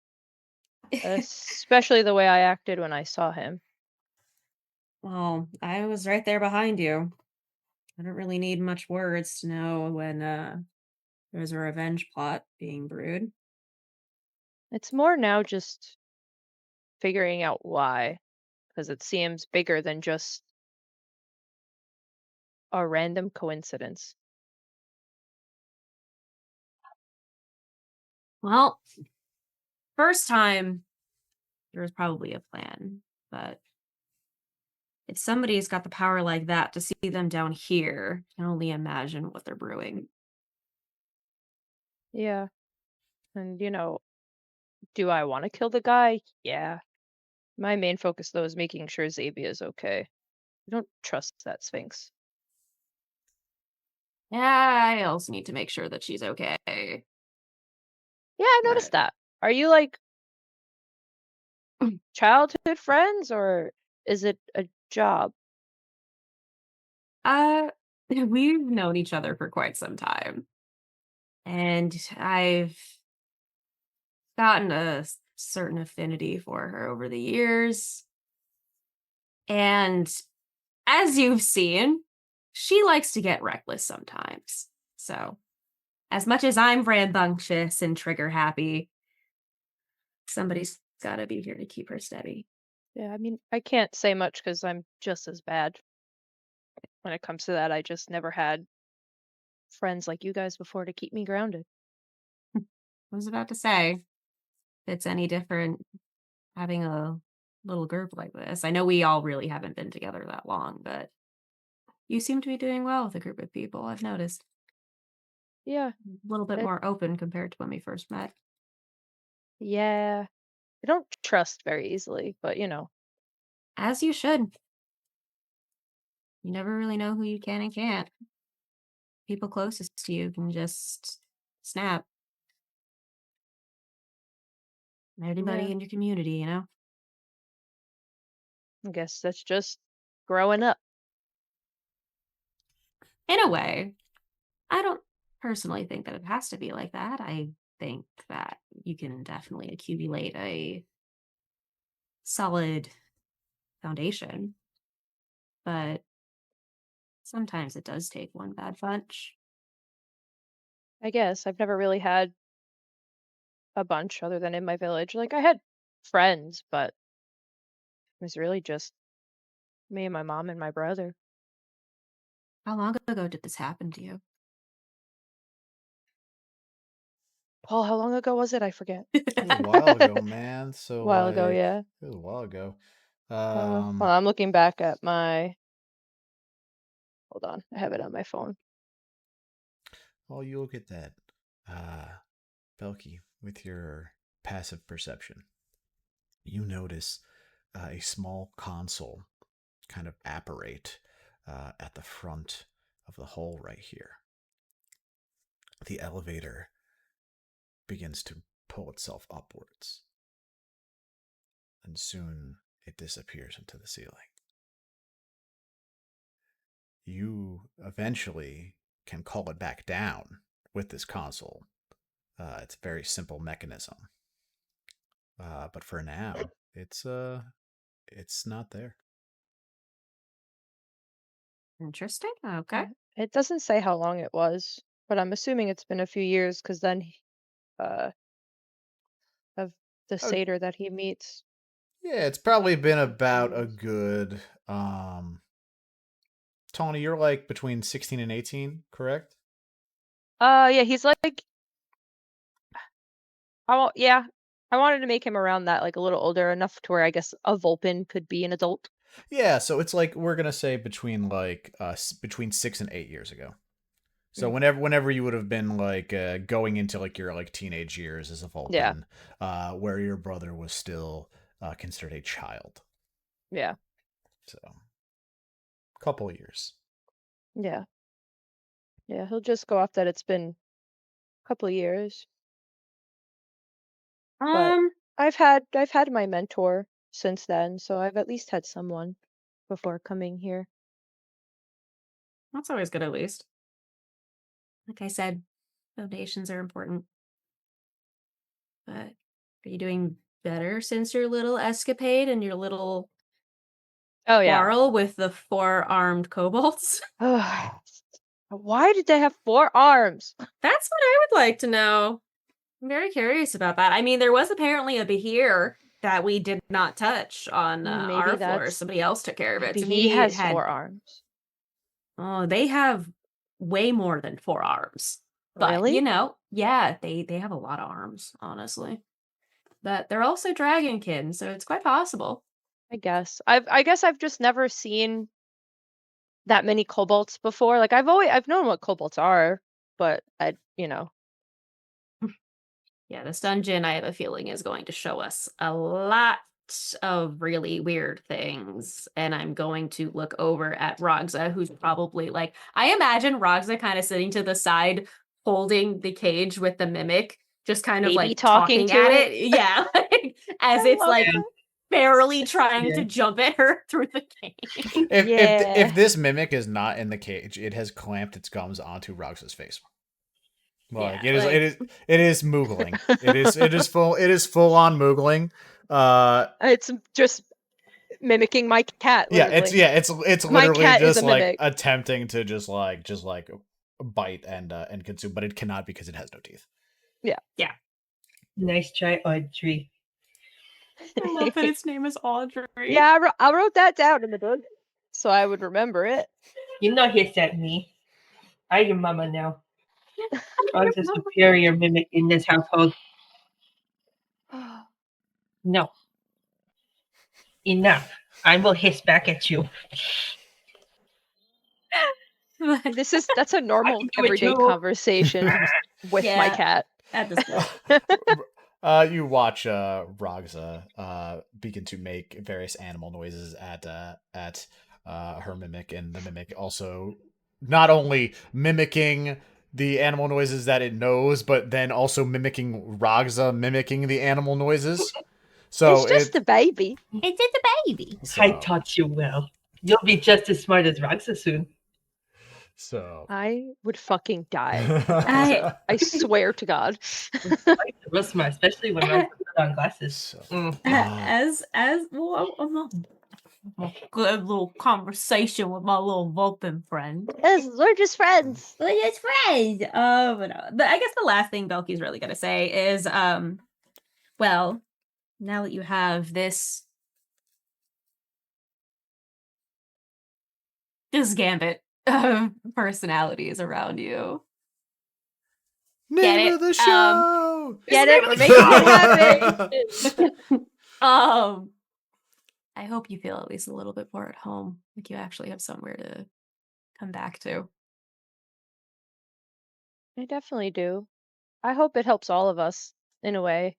C: especially the way I acted when I saw him.
B: Well, I was right there behind you. I don't really need much words to know when there's a revenge plot being brewed.
C: It's more now just figuring out why, because it seems bigger than just a random coincidence.
B: Well, first time there was probably a plan, but if somebody's got the power like that to see them down here, I can only imagine what they're brewing.
C: Yeah. And, do I want to kill the guy? Yeah. My main focus, though, is making sure Xavia is okay. I don't trust that Sphinx.
B: Yeah, I also need to make sure that she's okay.
C: Yeah, I noticed
B: But
C: that. Are you like childhood friends or is it a job?
B: uh we've known each other for quite some time. And I've gotten a certain affinity for her over the years. And as you've seen, she likes to get reckless sometimes. So, as much as I'm rambunctious and trigger happy, somebody's got to be here to keep her steady.
C: Yeah, I mean, I can't say much because I'm just as bad when it comes to that. I just never had friends like you guys before to keep me grounded.
B: I was about to say, if it's any different having a little group like this. I know we all really haven't been together that long, but you seem to be doing well with a group of people, I've noticed.
C: Yeah,
B: A little bit
C: it,
B: more open compared to when we first met.
C: yeah. I don't trust very easily, but
B: As you should. You never really know who you can and can't. People closest to you can just snap.
C: yeah,
B: Everybody in your community, you know?
C: I guess that's just growing up.
B: In a way, I don't personally think that it has to be like that. I think that you can definitely accumulate a solid foundation, but sometimes it does take one bad punch.
C: I guess I've never really had a bunch other than in my village. Like I had friends, but it was really just me and my mom and my brother.
B: How long ago did this happen to you?
C: Paul, how long ago was it? I forget.
A: It was a while ago, man.
C: A
A: So
C: while ago,
A: like
C: yeah.
A: it was a while ago.
C: Well, I'm looking back at my. Hold on, I have it on my phone.
A: While you look at that, Belki, with your passive perception, you notice a small console kind of apparate at the front of the hole right here. The elevator begins to pull itself upwards, and soon it disappears into the ceiling. You eventually can call it back down with this console. It's a very simple mechanism, but for now, it's not there.
B: Interesting. Okay.
C: Yeah. It doesn't say how long it was, but I'm assuming it's been a few years because then uh of the
A: Oh,
C: satyr that he meets.
A: yeah, it's probably been about a good Tawny, you're like between 16 and 18, correct?
C: Yeah, he's like yeah. I wanted to make him around that, like a little older enough to where I guess a Vulpin could be an adult.
A: Yeah, so it's like we're gonna say between between 6 and 8 years ago. So
C: Mm.
A: whenever you would have been like going into like your like teenage years as a
C: Yeah,
A: Vulpin, where your brother was still considered a child.
C: yeah,
A: So couple years.
C: yeah, yeah. He'll just go off that it's been a couple of years, but
B: Um,
C: I've had my mentor since then, so I've at least had someone before coming here.
B: that's always good at least. Like I said, foundations are important. But are you doing better since your little escapade and your little
C: Oh yeah.
B: quarrel with the 4-armed kobolds?
C: Why did they have 4 arms?
B: That's what I would like to know. I'm very curious about that. I mean, there was apparently a Behir that we did not touch on
C: Maybe
B: our floor.
C: that's-
B: Somebody else took care of it.
C: Maybe
B: So
C: he has
B: had
C: 4 arms.
B: Oh, they have way more than 4 arms. But
C: Really?
B: yeah, they have a lot of arms, honestly. But they're also dragonkin, so it's quite possible.
C: I guess. I guess I've just never seen that many kobolds before. Like I've known what kobolds are, but
B: Yeah, this dungeon, I have a feeling, is going to show us a lot of really weird things. And I'm going to look over at Ragzah, who's probably like, I imagine Ragzah kind of sitting to the side, holding the cage with the mimic, just kind of
C: Maybe
B: like
C: talking
B: talking
C: to
B: at
C: it.
B: it. Yeah, like, as
C: I
B: it's
C: love
B: like
C: that.
B: barely trying
F: Yeah.
B: to jump at her through the cage.
A: If
C: Yeah.
A: this mimic is not in the cage, it has clamped its gums onto Ragzah's face. Like
B: Yeah,
A: it is moogling. it is full on moogling.
C: It's just mimicking my cat. Literally.
A: It's
C: My
A: literally
C: cat is
A: just
C: a
A: like
C: mimic.
A: attempting to just like bite and consume, but it cannot because it has no teeth.
F: Nice try, Audrey.
B: I love that its name is Audrey.
C: Yeah, I wrote that down in the book, so I would remember it.
F: You know hiss at me. I'm your mama now. Dog's a superior mimic in this household. No. Enough. I will hiss back at you.
C: That's a normal
F: do it
C: everyday
F: too.
C: conversation with my
B: Yeah.
C: cat.
B: At this point.
A: You watch Ragzah begin to make various animal noises at her mimic, and the mimic also not only mimicking the animal noises that it knows, but then also mimicking Ragzah mimicking the animal noises. So
C: It's just a baby.
B: It's a baby.
A: so,
F: I taught you well. You'll be just as smart as Ragzah soon.
A: so
C: I would fucking die.
B: I-
C: I swear to God.
F: Real smart, especially when Ragzah put on glasses.
A: So,
B: As well, I'm a good little conversation with my little Vulpin friend.
C: Yes, we're just friends.
B: We're just friends. But I guess the last thing Belki's really gonna say is, well, now that you have this Gambit of personalities around you,
A: name
B: it?
A: of the show.
C: Get it? We're making it happen.
B: I hope you feel at least a little bit more at home, like you actually have somewhere to come back to.
C: I definitely do. I hope it helps all of us in a way.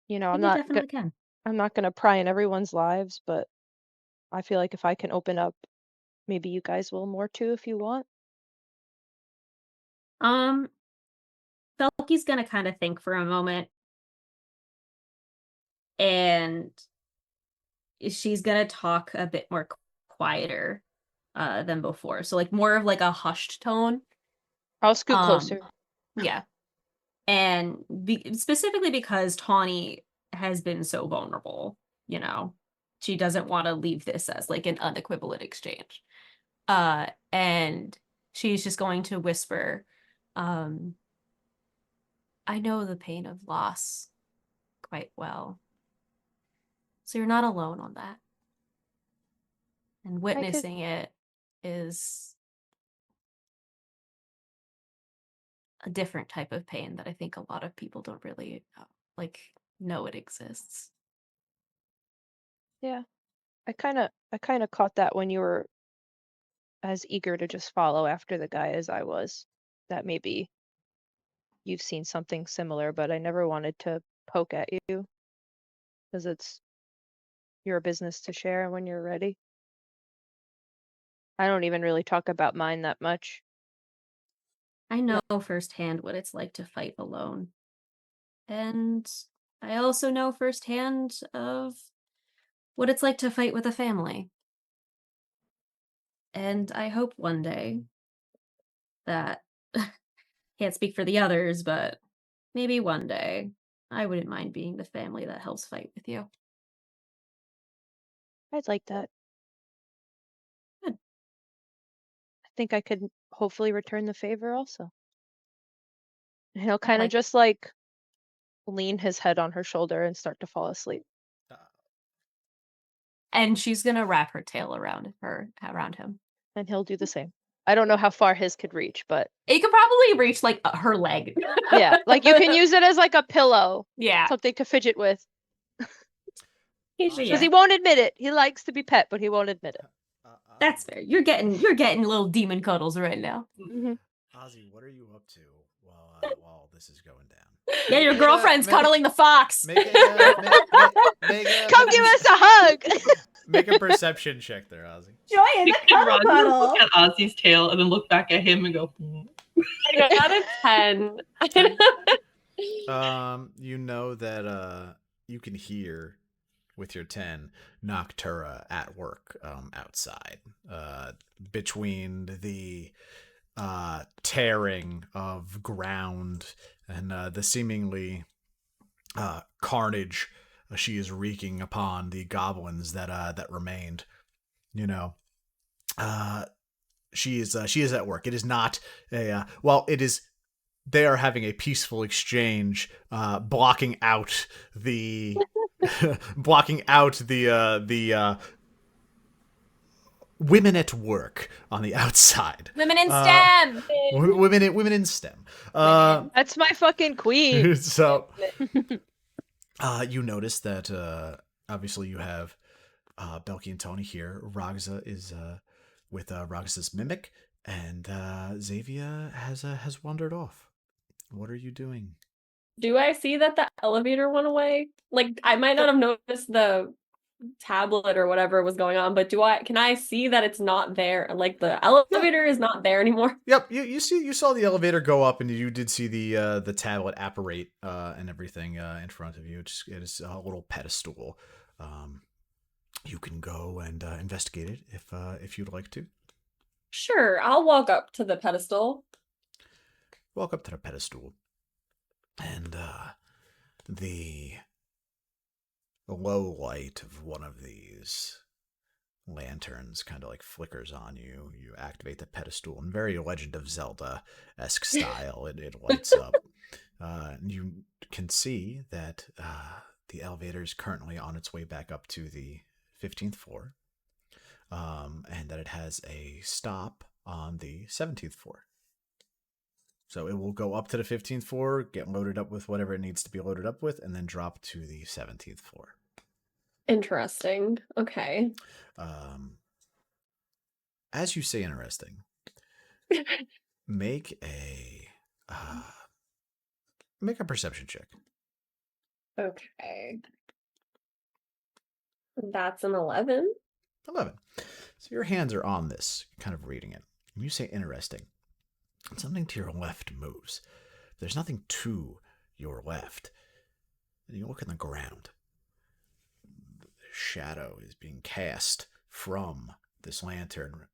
C: You know, I'm
B: You
C: not
B: definitely can.
C: I'm not gonna pry in everyone's lives, but I feel like if I can open up, maybe you guys will more too if you want.
B: Belki's gonna kind of think for a moment, and she's gonna talk a bit more quieter than before. So like more of like a hushed tone.
C: I'll scoot closer.
B: Yeah. And specifically because Tawny has been so vulnerable, she doesn't want to leave this as like an unequivalent exchange. And she's just going to whisper, I know the pain of loss quite well. So you're not alone on that. And witnessing it is a different type of pain that I think a lot of people don't really know it exists.
C: Yeah. I kind of caught that when you were as eager to just follow after the guy as I was. That maybe you've seen something similar, but I never wanted to poke at you because it's your business to share when you're ready. I don't even really talk about mine that much.
B: I know firsthand what it's like to fight alone. And I also know firsthand of what it's like to fight with a family. And I hope one day that, can't speak for the others, but Maybe one day. I wouldn't mind being the family that helps fight with you.
C: I'd like that.
B: Good.
C: I think I could hopefully return the favor also. And he'll
B: I
C: kind of
B: like-
C: just like lean his head on her shoulder and start to fall asleep.
B: And she's gonna wrap her tail around him.
C: And he'll do the same. I don't know how far his could reach, but
B: It could probably reach like her leg.
C: yeah, like you can use it as like a pillow,
B: Yeah.
C: something to fidget with.
B: Because
C: Because he won't admit it. He likes to be pet, but he won't admit it.
B: That's fair. You're getting little demon cuddles right now.
C: Mhm.
A: Ozzy, what are you up to while this is going down?
B: Yeah, your girlfriend's cuddling the fox.
A: Make a,
C: Come give us a hug.
A: Make a perception check there, Ozzy.
B: Joy in the cuddle
F: Roger
B: cuddle.
F: look at Ozzy's tail and then look back at him and go,
D: I got a 10.
A: You know that you can hear with your 10 Noctura at work outside, between the tearing of ground and the seemingly carnage she is wreaking upon the goblins that remained. You know, she is at work. It is not a it is. They are having a peaceful exchange, blocking out the women at work on the outside.
B: Women in STEM.
A: Women in STEM.
C: That's my fucking queen.
A: So, you notice that obviously you have Belki and Tawny here. Ragzah is with Ragzah's mimic, and Xavia has wandered off. What are you doing?
D: Do I see that the elevator went away? Like, I might not have noticed the tablet or whatever was going on, but can I see that it's not there? Like, the elevator is not there anymore.
A: Yep, you saw the elevator go up, and you did see the tablet apparate and everything in front of you. It is a little pedestal. You can go and investigate it if you'd like to.
D: Sure, I'll walk up to the pedestal.
A: Walk up to the pedestal, and the low light of one of these lanterns kind of like flickers on you. You activate the pedestal in very Legend of Zelda-esque style. It lights up. You can see that the elevator is currently on its way back up to the 15th floor, and that it has a stop on the 17th floor. So it will go up to the 15th floor, get loaded up with whatever it needs to be loaded up with, and then drop to the 17th floor.
D: Interesting. Okay.
A: As you say, interesting. Make a perception check.
D: Okay. That's an 11.
A: 11. So your hands are on this, kind of reading it. When you say interesting, something to your left moves. There's nothing to your left. And you look in the ground. The shadow is being cast from this lantern.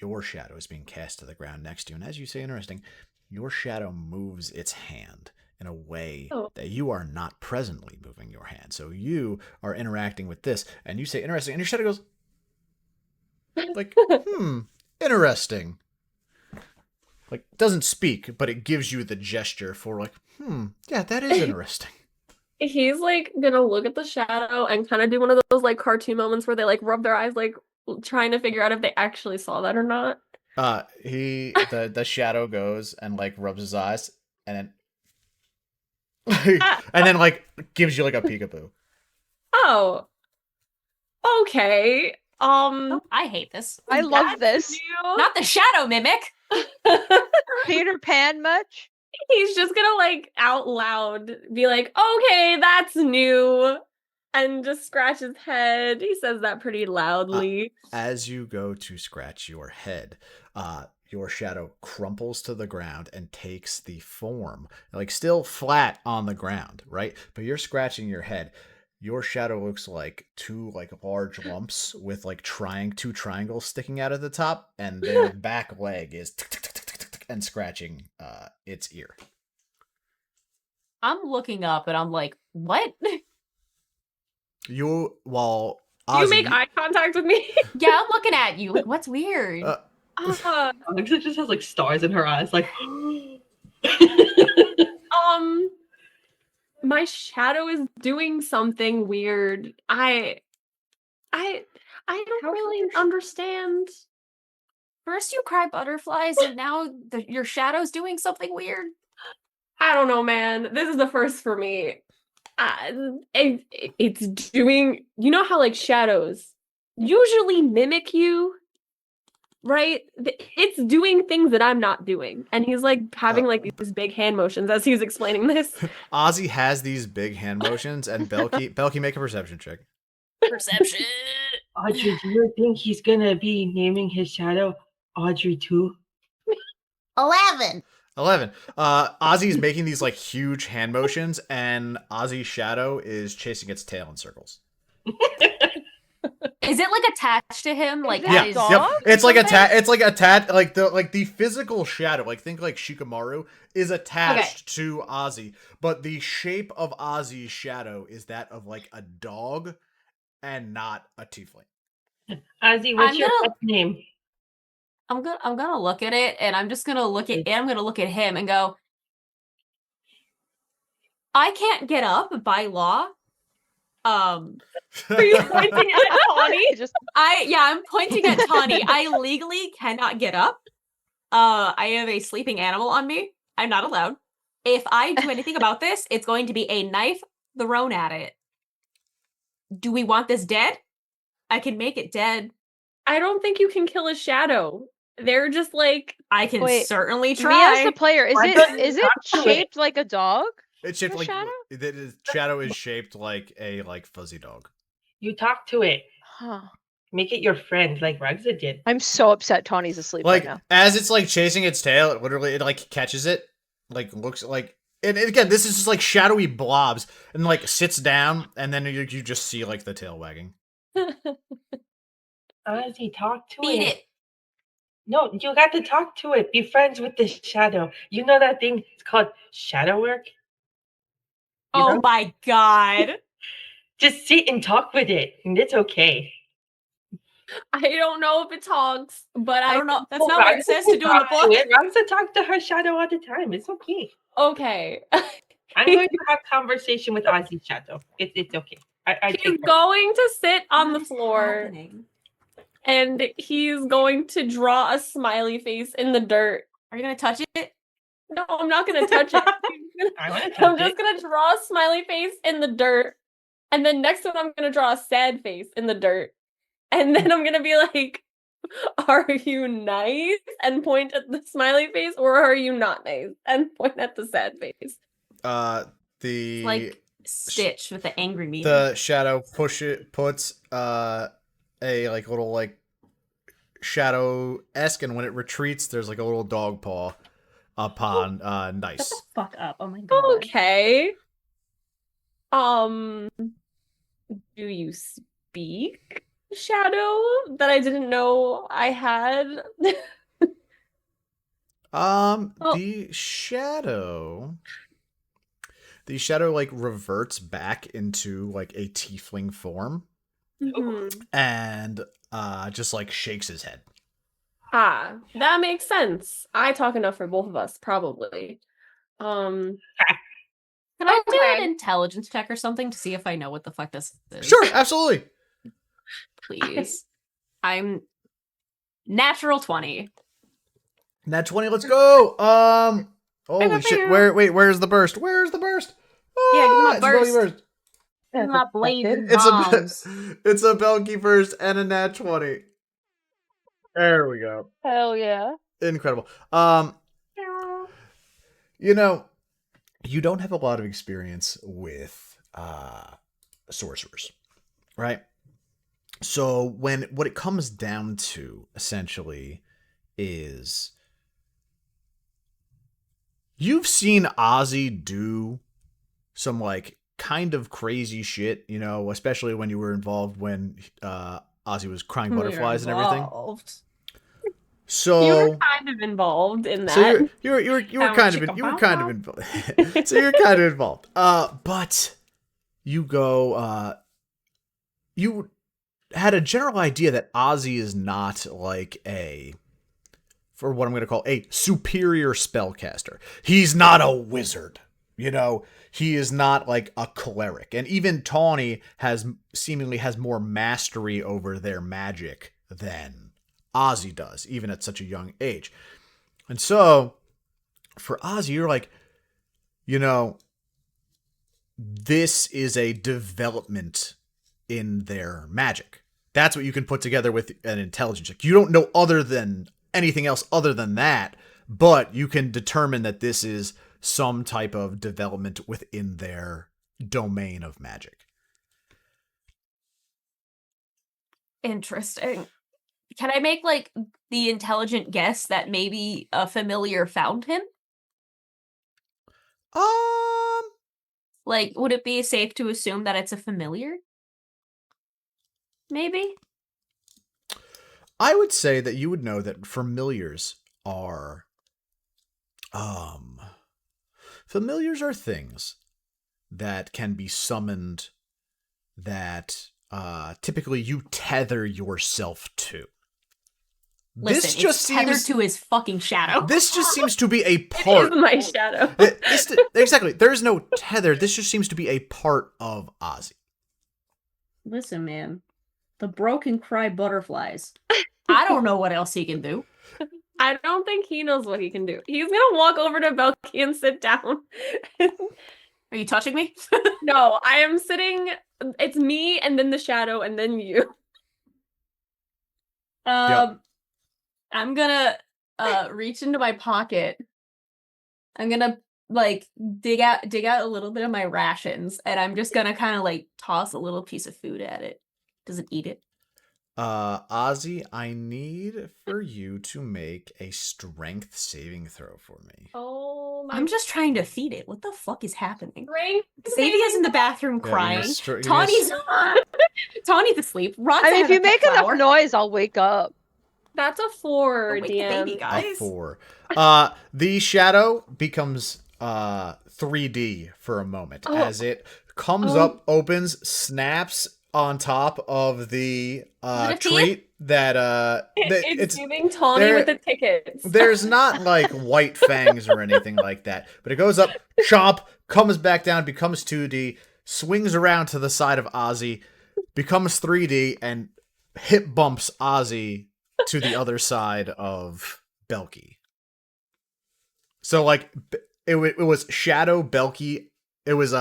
A: Your shadow is being cast to the ground next to you. And as you say interesting, your shadow moves its hand in a way that you are not presently moving your hand. So you are interacting with this, and you say interesting, and your shadow goes like, interesting. Like, doesn't speak, but it gives you the gesture for like, yeah, that is interesting.
D: He's like gonna look at the shadow and kind of do one of those like cartoon moments where they like rub their eyes, like trying to figure out if they actually saw that or not.
A: The shadow goes and like rubs his eyes and then and then like gives you like a peekaboo.
D: Oh. Okay.
B: I hate this.
C: I love this.
B: Not the shadow mimic.
C: Peter Pan much?
D: He's just gonna like out loud be like, okay, that's new, and just scratch his head. He says that pretty loudly.
A: As you go to scratch your head, your shadow crumples to the ground and takes the form, like still flat on the ground, right? But you're scratching your head. Your shadow looks like two like large lumps with like two triangles sticking out of the top, and their back leg is and scratching its ear.
B: I'm looking up and I'm like, what?
A: You while
D: Do you
A: Ozzy,
D: make eye contact with me?
B: Yeah, I'm looking at you. Like, what's weird?
F: Alexa just has like stars in her eyes, like.
D: My shadow is doing something weird. I don't really understand.
B: First you cry butterflies, and now your shadow's doing something weird.
D: I don't know, man. This is the first for me. It's doing. You know how like shadows usually mimic you, right? It's doing things that I'm not doing, and he's like having like these big hand motions as he's explaining this.
A: Ozzy has these big hand motions, and Belki, make a perception check.
B: Perception.
F: Audrey, do you think he's gonna be naming his shadow Audrey too?
B: 11.
A: 11. Ozzy's making these like huge hand motions, and Ozzy's shadow is chasing its tail in circles.
B: Is it like attached to him? Like
C: Is it
A: Yeah,
C: a
B: his-
C: dog?
A: yep. It's like
B: something?
A: it's like attached, like the physical shadow. Like think like Shikamaru is attached to Ozzy, but the shape of Ozzy's shadow is that of like a dog, and not a tiefling.
F: Ozzy, what's
B: I'm
F: your
B: gonna-
F: pet name?
B: I'm gonna look at it, and I'm just gonna look at I'm gonna look at him and go, I can't get up by law.
D: Are you pointing at Tawny?
B: I'm pointing at Tawny. I legally cannot get up. I have a sleeping animal on me. I'm not allowed. If I do anything about this, it's going to be a knife thrown at it. Do we want this dead? I can make it dead.
D: I don't think you can kill a shadow. They're just like
B: I can
C: Wait,
B: certainly
C: Me
B: try.
C: as the player, is
F: Why
C: it
F: don't you
C: is it
F: talk to it?
C: shaped like a dog?
A: It's shaped
C: The
A: like
C: shadow?
A: shadow is shaped like a fuzzy dog.
F: You talk to it.
C: Huh.
F: Make it your friend, like Ragzah did.
C: I'm so upset Tawny's asleep
A: Like
C: right now.
A: as it's like chasing its tail, it literally like catches it, like looks like. And again, this is just like shadowy blobs, and like sits down, and then you just see like the tail wagging.
F: Ozzy, talk to
B: Beat
F: it.
B: it.
F: No, you got to talk to it. Be friends with the shadow. You know that thing? It's called shadow work. You
B: Oh
F: know?
B: my god.
F: Just sit and talk with it, and it's okay.
D: I don't know if it talks, but
B: I don't know. That's
F: Oh,
B: not what it says to do in the book.
F: Ragzah talks to her shadow all the time. It's okay.
D: Okay.
F: I'm going to have conversation with Ozzy's shadow. It's okay. I
D: He's
F: take that.
D: going to sit on
B: What
D: the
B: is
D: floor
B: happening?
D: and he's going to draw a smiley face in the dirt.
B: Are you gonna touch it?
D: No, I'm not going to touch it.
F: I want to
D: I'm
F: touch
D: just
F: it.
D: going to draw a smiley face in the dirt. And then next one, I'm going to draw a sad face in the dirt. And then I'm going to be like, are you nice? And point at the smiley face, or are you not nice? And point at the sad face.
A: The
B: Like Stitch with the angry meter.
A: the shadow puts a like little like shadow-esque, and when it retreats, there's like a little dog paw upon
B: Shut
A: nice.
B: the fuck up. Oh my god.
D: Okay. Do you speak, Shadow? That I didn't know I had.
B: Oh.
A: The shadow like reverts back into like a tiefling form,
D: Mhm.
A: and just like shakes his head.
D: Ah, that makes sense. I talk enough for both of us, probably.
B: Can I do
D: Okay.
B: an intelligence check or something to see if I know what the fuck this is?
A: Sure, absolutely.
B: Please. I'm natural 20.
A: Nat 20, let's go. Holy shit. Where's the burst? Where's the burst?
B: Yeah, give me my
A: It's a Belki
B: burst.
C: As
B: My
C: expected.
B: blazing
A: It's
B: bombs.
A: it's a Belki burst and a nat 20. There we go.
C: Hell yeah.
A: Incredible. You know, you don't have a lot of experience with sorcerers, right? So what it comes down to essentially is you've seen Ozzy do some like kind of crazy shit, you know, especially when you were involved when Ozzy was crying butterflies and everything. So
D: You were kind of involved in that.
A: So you were
B: Bow
A: kind of
B: chicka
A: you were
B: bow
A: kind of
B: wow.
A: involved. So you're kind of involved. But you go. You had a general idea that Ozzy is not like for what I'm going to call a superior spellcaster. He's not a wizard. You know, he is not like a cleric. And even Tawny seemingly has more mastery over their magic than Ozzy does, even at such a young age. And so, for Ozzy, you're like, this is a development in their magic. That's what you can put together with an intelligence check. You don't know anything else other than that, but you can determine that this is some type of development within their domain of magic.
B: Interesting. Can I make like the intelligent guess that maybe a familiar found him? Like, would it be safe to assume that it's a familiar? Maybe?
A: I would say that you would know that familiars are things that can be summoned that typically you tether yourself to.
B: Listen,
A: This just
B: it's tethered
A: seems
B: to his fucking shadow.
A: This just seems to be a
D: It
A: part.
D: is my shadow.
A: Exactly. There's no tether. This just seems to be a part of Ozzy.
B: Listen, man. The broken cry butterflies. I don't know what else he can do.
D: I don't think he knows what he can do. He's gonna walk over to Belki and sit down.
B: Are you touching me?
D: No, I am sitting. It's me and then the shadow and then you.
A: Yep.
B: I'm gonna reach into my pocket. I'm gonna like dig out a little bit of my rations, and I'm just gonna kind of like toss a little piece of food at it. Does it eat it?
A: Ozzy, I need for you to make a strength saving throw for me.
D: Oh my!
B: I'm just trying to feed it. What the fuck is happening?
D: Strength
B: Xavia's in the bathroom crying. Tawny's Tawny's asleep. Ragzah
C: I mean,
B: has
C: if you
B: a
C: make
B: pet
C: enough
B: flower.
C: noise, I'll wake up.
D: That's a 4,
B: Don't wake the baby,
D: DM.
B: guys.
A: A 4. The shadow becomes 3D for a moment as it comes up, opens, snaps on top of the treat that
D: It's giving Tawny with the tickets.
A: There's not like white fangs or anything like that, but it goes up, chomp, comes back down, becomes 2D, swings around to the side of Ozzy, becomes 3D, and hip bumps Ozzy to the other side of Belki. So like it was Shadow, Belki. It was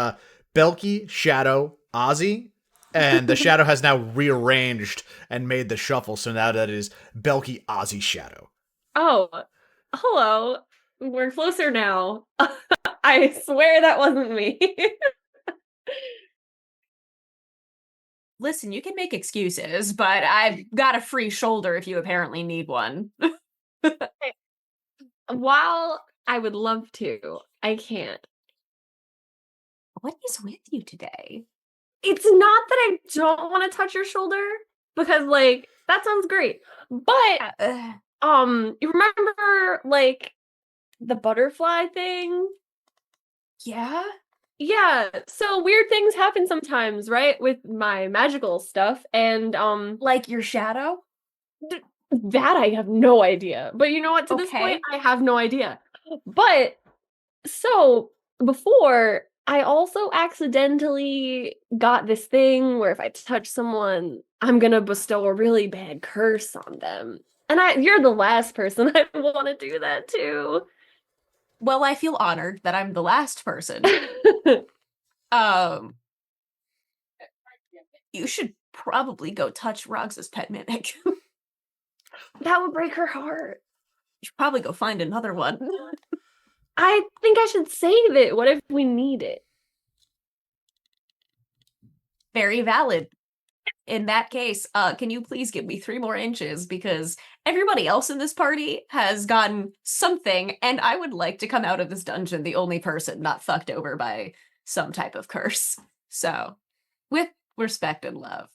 A: Belki, Shadow, Ozzy, and the Shadow has now rearranged and made the shuffle. So now that is Belki, Ozzy, Shadow.
D: Oh, hello. We're closer now. I swear that wasn't me.
B: Listen, you can make excuses, but I've got a free shoulder if you apparently need one.
D: While I would love to, I can't.
B: What is with you today?
D: It's not that I don't want to touch your shoulder because like that sounds great. But you remember like the butterfly thing?
B: Yeah?
D: Yeah, so weird things happen sometimes, right? With my magical stuff and
B: Like your shadow?
D: that I have no idea. But you know what? To this
B: Okay.
D: point, I have no idea. But so before, I also accidentally got this thing where if I touch someone, I'm gonna bestow a really bad curse on them. And you're the last person I want to do that to.
B: Well, I feel honored that I'm the last person. You should probably go touch Ragzah's pet mimic.
D: That would break her heart.
B: You should probably go find another one.
D: I think I should save it. What if we need it?
B: Very valid. In that case, can you please give me 3 more inches because everybody else in this party has gotten something, and I would like to come out of this dungeon the only person not fucked over by some type of curse. So, with respect and love.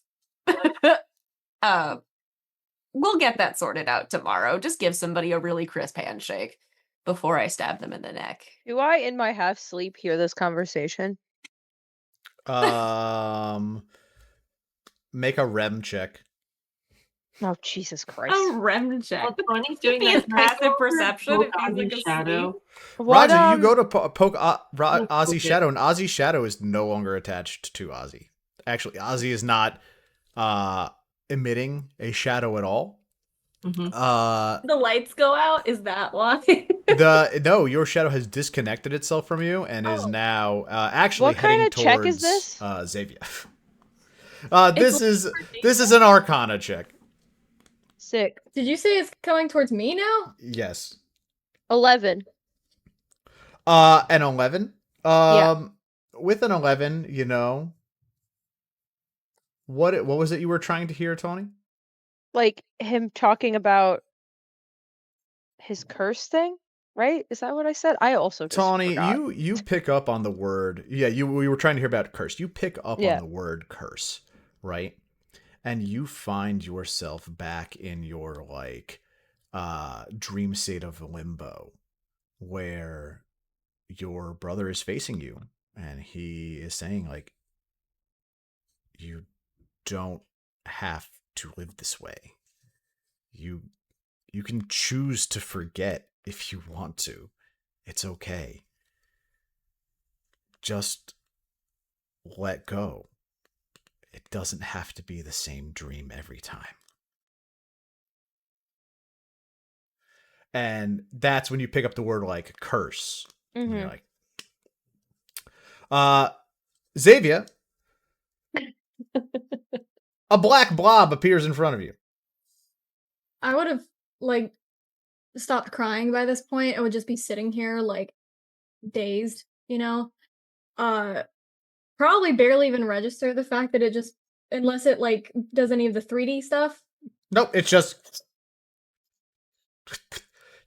B: we'll get that sorted out tomorrow. Just give somebody a really crisp handshake before I stab them in the neck.
C: Do I, in my half sleep, hear this conversation?
A: Make a rem check.
C: Oh, Jesus Christ.
B: A rem check.
F: Well, Tawny's
B: Could
F: doing
B: be
F: that.
B: his passive perception if he's
F: Ozzy
B: like asleep.
F: Shadow.
C: What,
A: Ragzah, you go to poke
F: Poke
A: Ozzy
F: it.
A: Shadow, and Ozzy Shadow is no longer attached to Ozzy. Actually, Ozzy is not emitting a shadow at all.
F: Mhm.
D: The lights go out. Is that why?
A: No, your shadow has disconnected itself from you and is now actually
C: What kind
A: heading
C: of check
A: towards
C: is this?
A: Xavia. This is an Arcana check.
C: Sick.
E: Did you say it's coming towards me now?
A: Yes.
C: 11.
A: An 11.
C: Yeah.
A: With an 11, you know, what was it you were trying to hear, Tawny?
C: Like him talking about his curse thing, right? Is that what I said? I also just
A: Tawny,
C: forgot.
A: you pick up on the word. Yeah, we were trying to hear about curse. You pick up
C: Yeah.
A: on the word curse, right? And you find yourself back in your like dream state of limbo where your brother is facing you and he is saying like, you don't have to live this way. You can choose to forget if you want to. It's okay. Just let go. It doesn't have to be the same dream every time. And that's when you pick up the word like curse. And you're like, Xavia, a black blob appears in front of you.
E: I would have like stopped crying by this point. I would just be sitting here like dazed, you know? Probably barely even register the fact that it just, unless it like does any of the 3D stuff.
A: Nope, it's just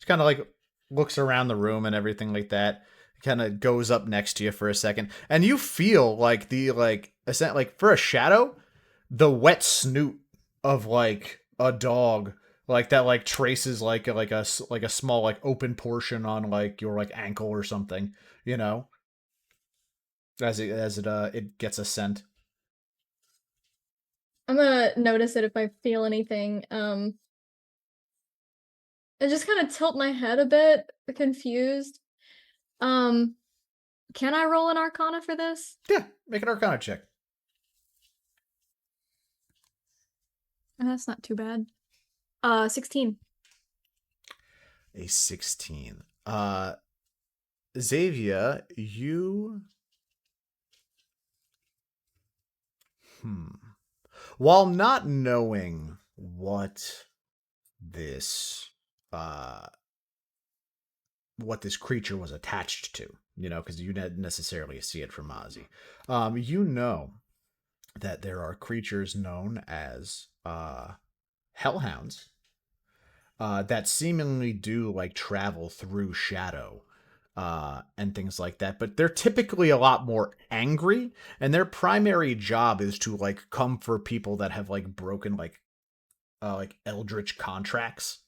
A: kind of like looks around the room and everything like that. Kind of goes up next to you for a second, and you feel like the like for a shadow, the wet snoot of like a dog like that like traces like a small like open portion on like your like ankle or something, you know, as it gets a scent.
E: I'm gonna notice it if I feel anything. I just kind of tilt my head a bit, confused. Can I roll an Arcana for this?
A: Yeah, make an Arcana check.
E: That's not too bad. 16.
A: A 16. Xavia, you while not knowing what this creature was attached to, you know, because you didn't necessarily see it from Ozzy. You know that there are creatures known as hellhounds that seemingly do like travel through shadow and things like that, but they're typically a lot more angry, and their primary job is to like come for people that have like broken like eldritch contracts,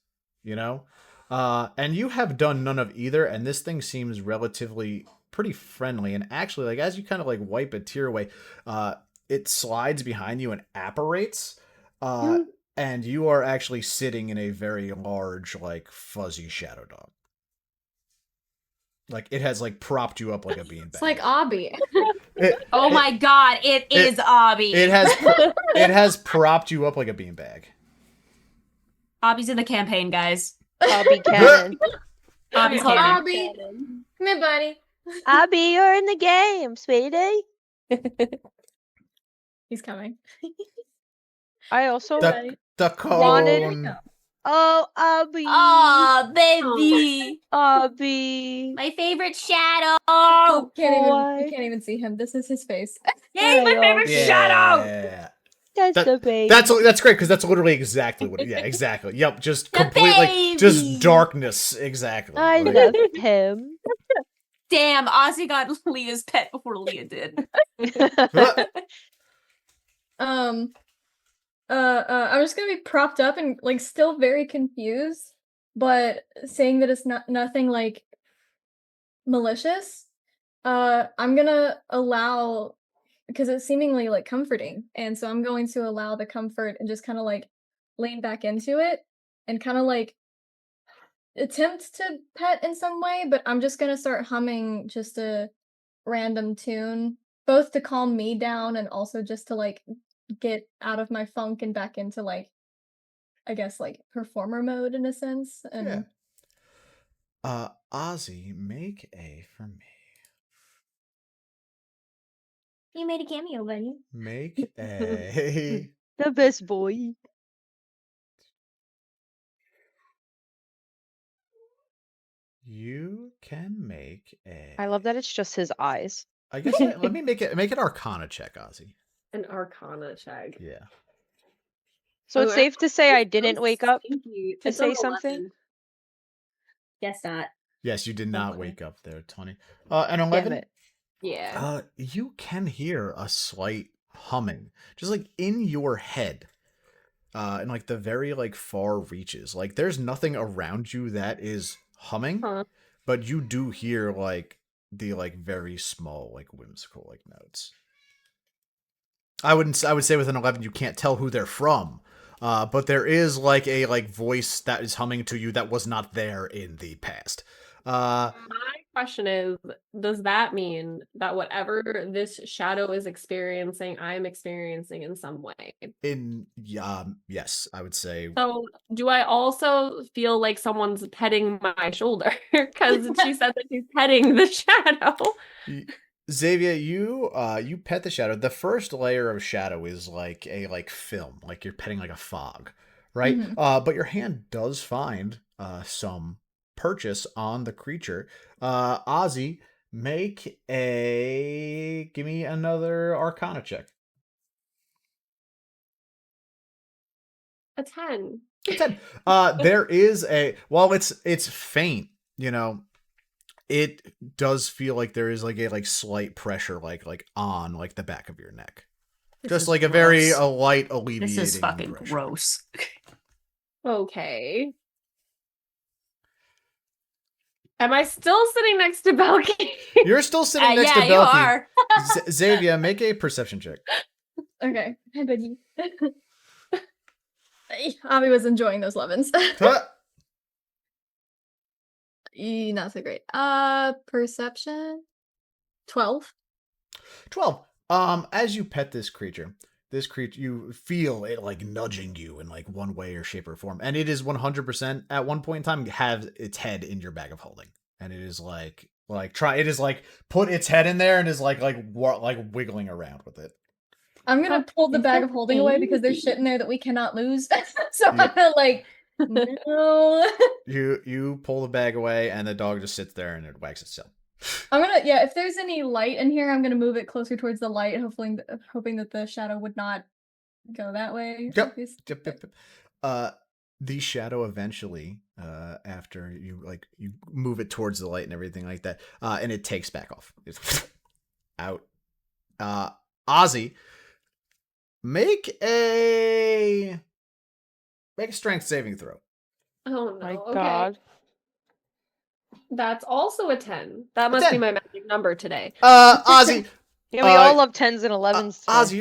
A: you know. And you have done none of either, and this thing seems relatively pretty friendly. And actually, like as you kind of like wipe a tear away, it slides behind you and apparates, and you are actually sitting in a very large, like fuzzy shadow dog. Like it has like propped you up like a beanbag.
E: It's like Obby.
B: Oh my god, it is Obby.
A: It has propped you up like a beanbag.
B: Obby's in the campaign, guys.
C: Obby cannon.
B: Obby's
E: Oh,
B: canon.
E: Obby. Come here, buddy.
C: Obby, you're in the game, sweetie.
E: He's coming.
C: I also
A: The cone.
C: wanted. Oh, Obby.
B: Oh, baby.
C: Obby.
B: My favorite shadow.
E: You
C: boy.
E: can't even see him. This is his face.
B: Yay, my favorite shadow.
A: Yeah.
C: That's the baby.
A: That's great because that's literally exactly what. Yeah, exactly. Yep, just
B: The
A: complete like just
B: baby.
A: darkness. Exactly.
C: I
A: Like,
C: love him.
B: Damn, Ozzy got Leah's pet before Leah did.
E: I'm just gonna be propped up and like still very confused, but saying that it's nothing like malicious. I'm gonna allow because it's seemingly like comforting, and so I'm going to allow the comfort and just kind of like lean back into it and kind of like attempt to pet in some way, but I'm just gonna start humming just a random tune, both to calm me down and also just to like get out of my funk and back into like I guess like performer mode in a sense. And
A: Ozzy, make a for me.
B: You made a cameo, buddy.
A: Make a.
C: The best boy.
A: You can make a.
C: I love that it's just his eyes.
A: I guess let me make an Arcana check, Ozzy.
D: An Arcana check.
A: Yeah.
C: So it's
D: Oh,
C: safe to say I
D: I'm
C: didn't wake up
D: stinky.
C: to
D: It's
C: say
D: an
C: something.
D: 11.
B: Guess not.
A: Yes, you did not
D: Okay.
A: wake up there, Tawny. An
C: Damn
A: 11.
C: it.
D: Yeah.
A: You can hear a slight humming, just like in your head, in like the very like far reaches. Like there's nothing around you that is humming,
D: Huh.
A: but you do hear like the like very small like whimsical like notes. I would say with an 11 you can't tell who they're from, but there is like a like voice that is humming to you that was not there in the past.
D: My question is, does that mean that whatever this shadow is experiencing, I'm experiencing in some way?
A: Yes, I would say.
D: So, do I also feel like someone's petting my shoulder? Because she said that she's petting the shadow.
A: Xavia, you pet the shadow. The first layer of shadow is like a like film, like you're petting like a fog, right?
E: Mhm.
A: But your hand does find some purchase on the creature. Ozzy, give me another Arcana check.
D: A 10.
A: A 10. There is while it's faint, you know, it does feel like there is like a like slight pressure like on like the back of your neck. Just like a very light alleviating
B: This is fucking
A: pressure.
B: gross.
D: Okay. Am I still sitting next to Belki?
A: You're still sitting next to
B: yeah,
A: Belki.
B: you are.
A: Xavia, make a perception check.
E: Okay. Hi, buddy. Abby was enjoying those 11s.
A: Huh?
E: Not so great. Perception 12.
A: 12. As you pet this creature, you feel it like nudging you in like one way or shape or form, and it is 100% at one point in time have its head in your bag of holding, and it is like put its head in there and is like wiggling around with it.
E: I'm gonna pull the bag of holding away because there's shit in there that we cannot lose. So I'm gonna like no.
A: You pull the bag away, and the dog just sits there and it wags its tail.
E: I'm gonna if there's any light in here, I'm gonna move it closer towards the light, hoping that the shadow would not go that way.
A: Yep. The shadow eventually, after you move it towards the light and everything like that, and it takes back off. It's out. Ozzy, make a strength saving throw.
D: Oh no.
C: My
D: Okay.
C: God.
D: That's also a 10. That must be
A: 10.
D: my magic number today.
A: Ozzy.
C: Yeah, we all love 10s and 11s.
A: Ozzy,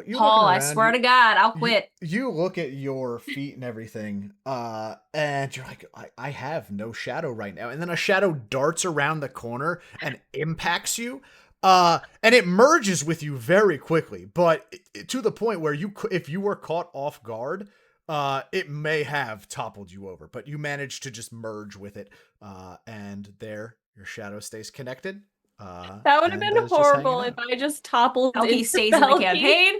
A: you're
B: Paul,
A: looking
B: I
A: around,
B: swear to God, I'll quit.
A: You look at your feet and everything, and you're like, I have no shadow right now. And then a shadow darts around the corner and impacts you, and it merges with you very quickly, but to the point where if you were caught off guard, it may have toppled you over, but you managed to just merge with it, and there, your shadow stays connected.
D: That would have been horrible if I just toppled
B: Belki
D: into
B: stays in the
D: Belki.
B: campaign.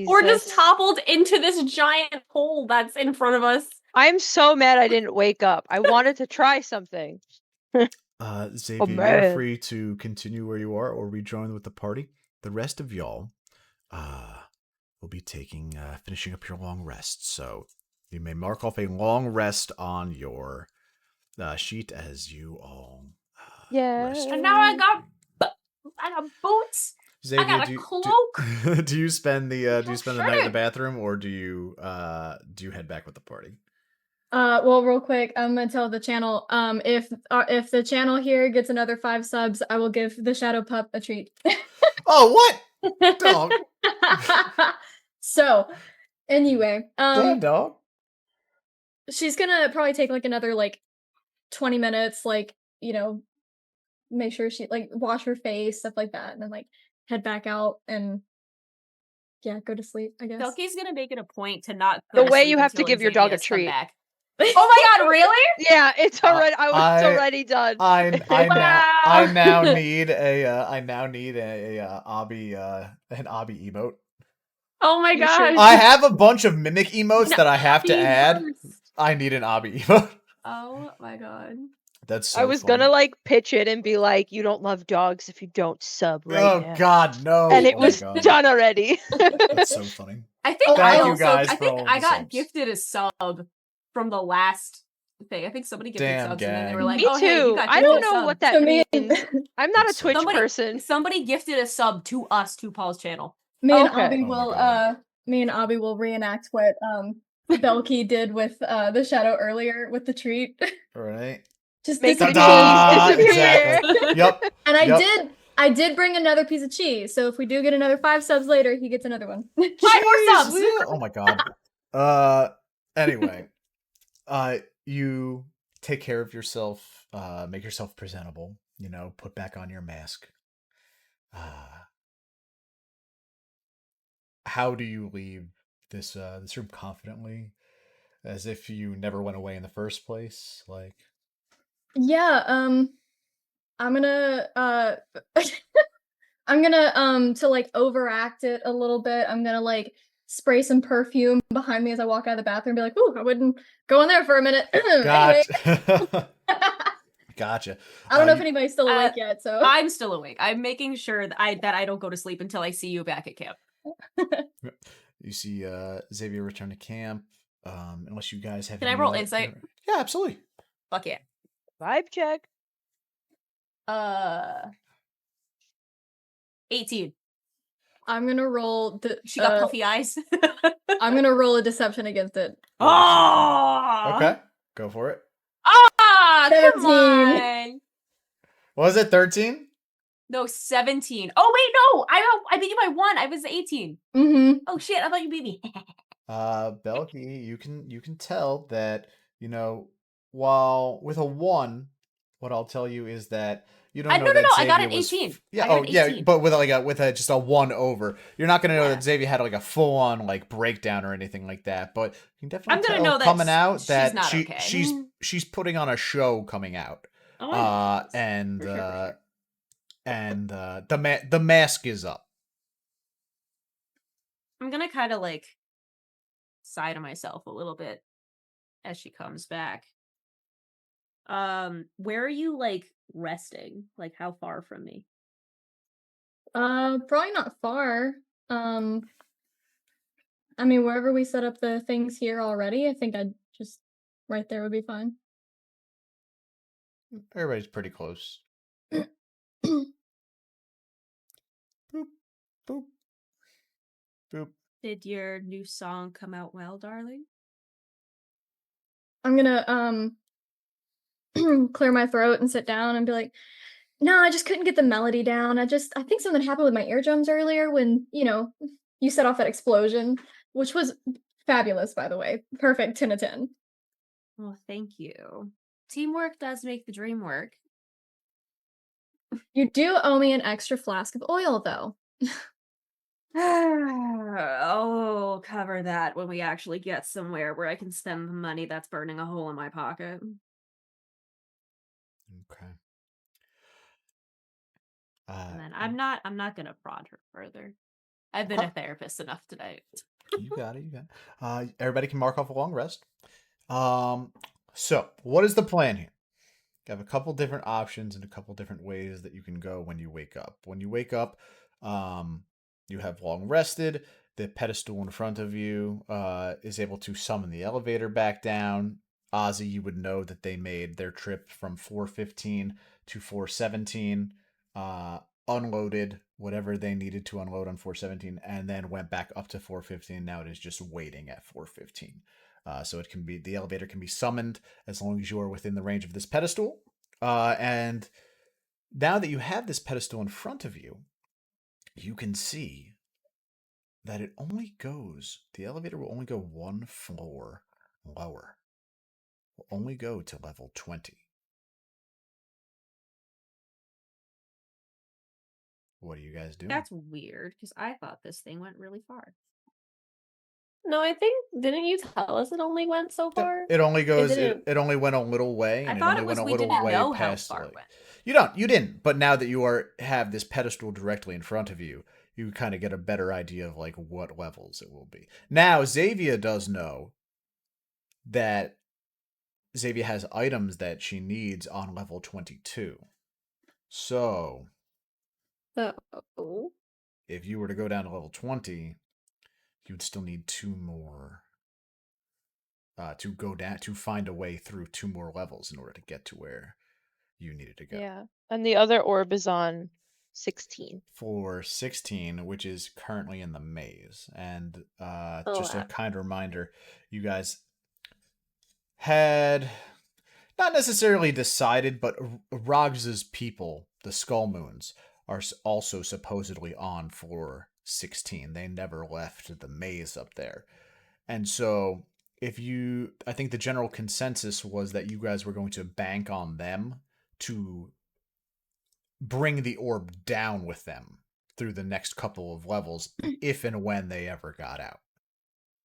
D: Or just
C: Jesus.
D: toppled into this giant hole that's in front of us.
C: I'm so mad I didn't wake up. I wanted to try something.
A: Xavia, you're
C: man.
A: free to continue where you are or rejoin with the party. The rest of y'all will be finishing up your long rest. So you may mark off a long rest on your sheet as you all
C: Yeah.
A: rest.
B: And now I got boots.
A: Xavier,
D: got a cloak.
A: do you spend the do you spend the night in the
D: Shredded.
A: bathroom, or do you head back with the party?
E: Well, real quick, I'm gonna tell the channel. If the channel here gets another 5 subs, I will give the Shadow Pup a treat.
A: Oh, what? Dog.
E: So, anyway,
A: Damn, dog.
E: she's gonna probably take like another like 20 minutes, like, you know, make sure she like wash her face, stuff like that, and then like head back out and yeah, go to sleep, I guess.
B: Belki's gonna make it a point to not go
C: The
B: to
C: way
B: sleep
C: you have to
B: until
C: give your
B: Xavier
C: dog a
B: has come
C: treat.
B: back. Oh my god, really?
C: Yeah, it's already. I was
A: I-
C: already done.
A: I now need a obby an obby emote.
D: Oh my
C: You
D: gosh.
C: should-
A: I have a bunch of mimic emotes
D: No,
A: that I have to
D: Obby
A: add.
D: first.
A: I need an obby emote.
B: Oh my god.
A: That's so
C: I was
A: funny.
C: gonna like pitch it and be like, "You don't love dogs if you don't sub right
A: Oh
C: now."
A: God, no!
C: And it
A: Oh my
C: was
A: God.
C: done already.
A: That's so funny.
B: I think
E: Oh,
B: I
A: thank you
B: also
A: guys
B: I
A: for
B: think
A: all
B: I
A: the
B: got
A: subs.
B: gifted a sub from the last thing. I think somebody gifted
A: Damn,
B: subs and then they were
A: gang.
B: like,
C: Me
B: "Oh hey, you
C: too.
B: got
C: I
B: gifted
C: don't
B: a
C: know
B: sub."
C: what that
E: So me
C: means. I'm not a
A: That's so
C: Twitch
A: funny.
C: person.
B: Somebody gifted a sub to us to Paul's channel.
E: Me and
C: Okay.
E: Abby
A: Oh my
E: will
A: God.
E: reenact what Belki did with the Shadow earlier with the treat.
A: All right.
E: Just
C: Make the
E: disappear.
C: cheese disappear.
A: Exactly. Yep.
E: And
A: Yep.
E: I did bring another piece of cheese, so if we do get another 5 subs later, he gets another one.
B: 5 more
A: Jeez,
B: subs.
A: Leah. Oh my God. Anyway, you take care of yourself. Make yourself presentable. You know, put back on your mask. How do you leave this this room confidently, as if you never went away in the first place? Like,
E: Yeah, I'm gonna I'm gonna to like overact it a little bit. I'm gonna like spray some perfume behind me as I walk out of the bathroom and be like, "Ooh, I wouldn't go in there for a minute." Anyway.
A: gotcha. Gotcha.
E: I don't know if anybody's still awake yet, so
B: I'm still awake. I'm making sure that I don't go to sleep until I see you back at camp.
A: You see Xavier return to camp. Unless you guys have
B: Can I
A: any
B: roll
A: other-
B: insight?
A: Yeah, absolutely.
B: Fuck yeah.
C: Vibe check.
B: 18.
E: I'm gonna roll the
B: She got puffy eyes.
E: I'm gonna roll a deception against it.
B: Oh.
A: Okay, go for it.
B: Ah, come
E: 17.
B: on.
A: What was it? 13?
B: No, 17. Oh wait, no. I beat you by 1. I was 18.
E: Mm-hmm.
B: Oh shit, I thought you beat me.
A: Belki, you can tell that, you know, while with a 1, what I'll tell you is that you don't know
B: no,
A: that
B: I got
A: Xavier
B: an
A: was
B: 18.
A: Yeah,
B: I got
A: oh
B: an
A: yeah,
B: 18.
A: but with a just a 1 over. You're not gonna know
B: Yeah.
A: that Xavier had like a full on like breakdown or anything like that. But you can definitely
B: I'm gonna
A: tell
B: know that
A: coming out
B: she's
A: that
B: not okay.
A: she's putting on a show coming out.
B: Oh, I know she is.
A: And
B: For sure.
A: and the mask is up.
B: I'm gonna kind of like sigh to myself a little bit as she comes back. Where are you like resting? Like how far from me?
E: Probably not far. I mean, wherever we set up the things here already, I think I'd just right there would be fine.
A: Everybody's pretty close. Boop, boop, boop.
B: Did your new song come out well, darling?
E: I'm gonna clear my throat and sit down and be like, no, I just couldn't get the melody down. I think something happened with my eardrums earlier when, you know, you set off that explosion, which was fabulous, by the way. Perfect 10 of 10.
B: Well, thank you. Teamwork does make the dream work.
E: You do owe me an extra flask of oil, though.
B: I'll cover that when we actually get somewhere where I can spend the money that's burning a hole in my pocket.
A: Okay.
B: And then I'm not gonna prod her further. I've been a therapist enough tonight.
A: You got it. You got it. Everybody can mark off a long rest. So what is the plan here? You have a couple different options and a couple different ways that you can go when you wake up. When you wake up, you have long rested. The pedestal in front of you is able to summon the elevator back down. Ozzy, you would know that they made their trip from 415 to 417. unloaded whatever they needed to unload on 417, and then went back up to 415. Now it is just waiting at 415. So it can be, the elevator can be summoned as long as you are within the range of this pedestal. And now that you have this pedestal in front of you, you can see that it only goes, the elevator will only go one floor lower. Will only go to level 20. What are you guys doing?
B: That's weird because I thought this thing went really far.
D: No, I think, didn't you tell us it only went so far?
A: It only goes.
D: didn't-
A: It only went a little way,
B: I
A: and it
B: thought
A: only
B: it was
A: went a
B: we
A: little
B: didn't
A: way
B: know how
A: past.
B: far
A: Like,
B: it went.
A: you didn't. But now that you have this pedestal directly in front of you, you kind of get a better idea of like what levels it will be. Now, Xavia does know that Xavia has items that she needs on level 22. So,
D: Oh.
A: if you were to go down to level 20, you would still need 2 more to go down, to find a way through 2 more levels in order to get to where you needed to go.
C: Yeah. And the other orb is on 16.
A: For 16, which is currently in the maze. And just a kind reminder, you guys had not necessarily decided, but Ragzah's people, the Skull Moons, are also supposedly on floor 16. They never left the maze up there. And so, I think the general consensus was that you guys were going to bank on them to bring the orb down with them through the next couple of levels, if and when they ever got out.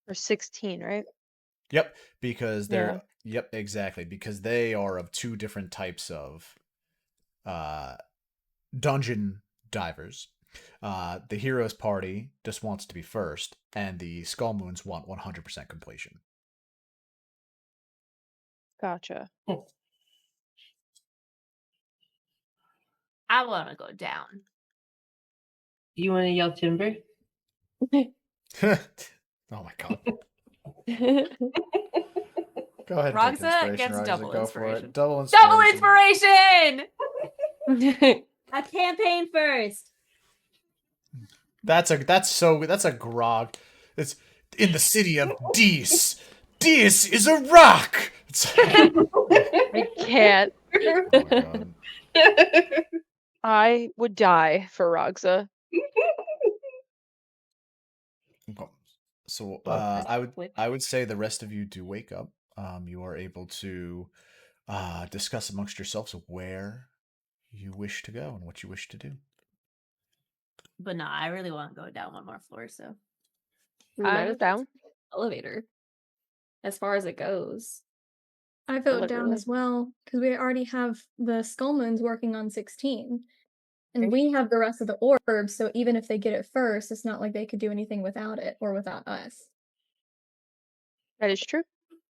C: Or 16, right?
A: Yep, because they're yep, exactly, because they are of 2 different types of dungeon divers. The Heroes Party just wants to be first, and the Skull Moons want 100% completion.
C: Gotcha.
B: I want to go down.
F: You want to yell timber?
A: Oh my god. Go ahead and take
B: Ragzah
A: inspiration,
B: gets
A: Ragzah.
B: double
A: Go for
B: inspiration.
A: it. Double inspiration.
B: Double inspiration! A campaign first.
A: That's a grog. It's in the city of Dis. Dis is a rock.
C: I can't.
A: Oh my god.
C: I would die for Ragzah.
A: So I would say the rest of you do wake up. You are able to discuss amongst yourselves where you wish to go and what you wish to do.
B: But nah, I really want to go down one more floor, so.
C: I'm down.
D: Elevator. As far as it goes.
E: I vote down
D: Literally.
E: as well, because we already have the Skull Moons working on 16. And we have the rest of the orbs, so even if they get it first, it's not like they could do anything without it or without us.
C: That is true.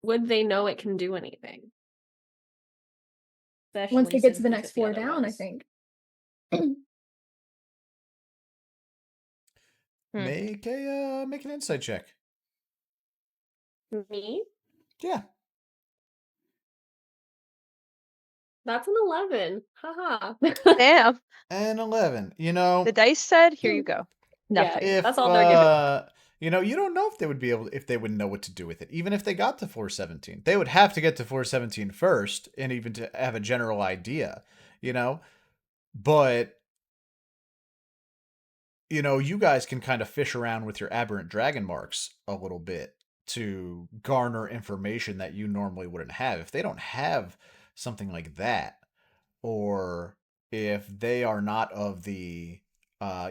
D: Would they know it can do anything?
E: Once they
D: Especially
E: get to the
D: since
E: next
D: it's the
E: floor
D: other
E: down, I
D: ones.
E: think.
A: Make an insight check.
D: Me?
A: Yeah.
D: That's an 11. Haha.
C: Damn.
A: And 11. You know,
C: The dice said, here you go. Nothing.
A: if
D: That's all they're giving.
A: you know, you don't know if they would know what to do with it. Even if they got to floor 17, they would have to get to floor 17 first, and even to have a general idea, you know. But you know, you guys can kind of fish around with your aberrant dragon marks a little bit to garner information that you normally wouldn't have. If they don't have something like that, or if they are not of the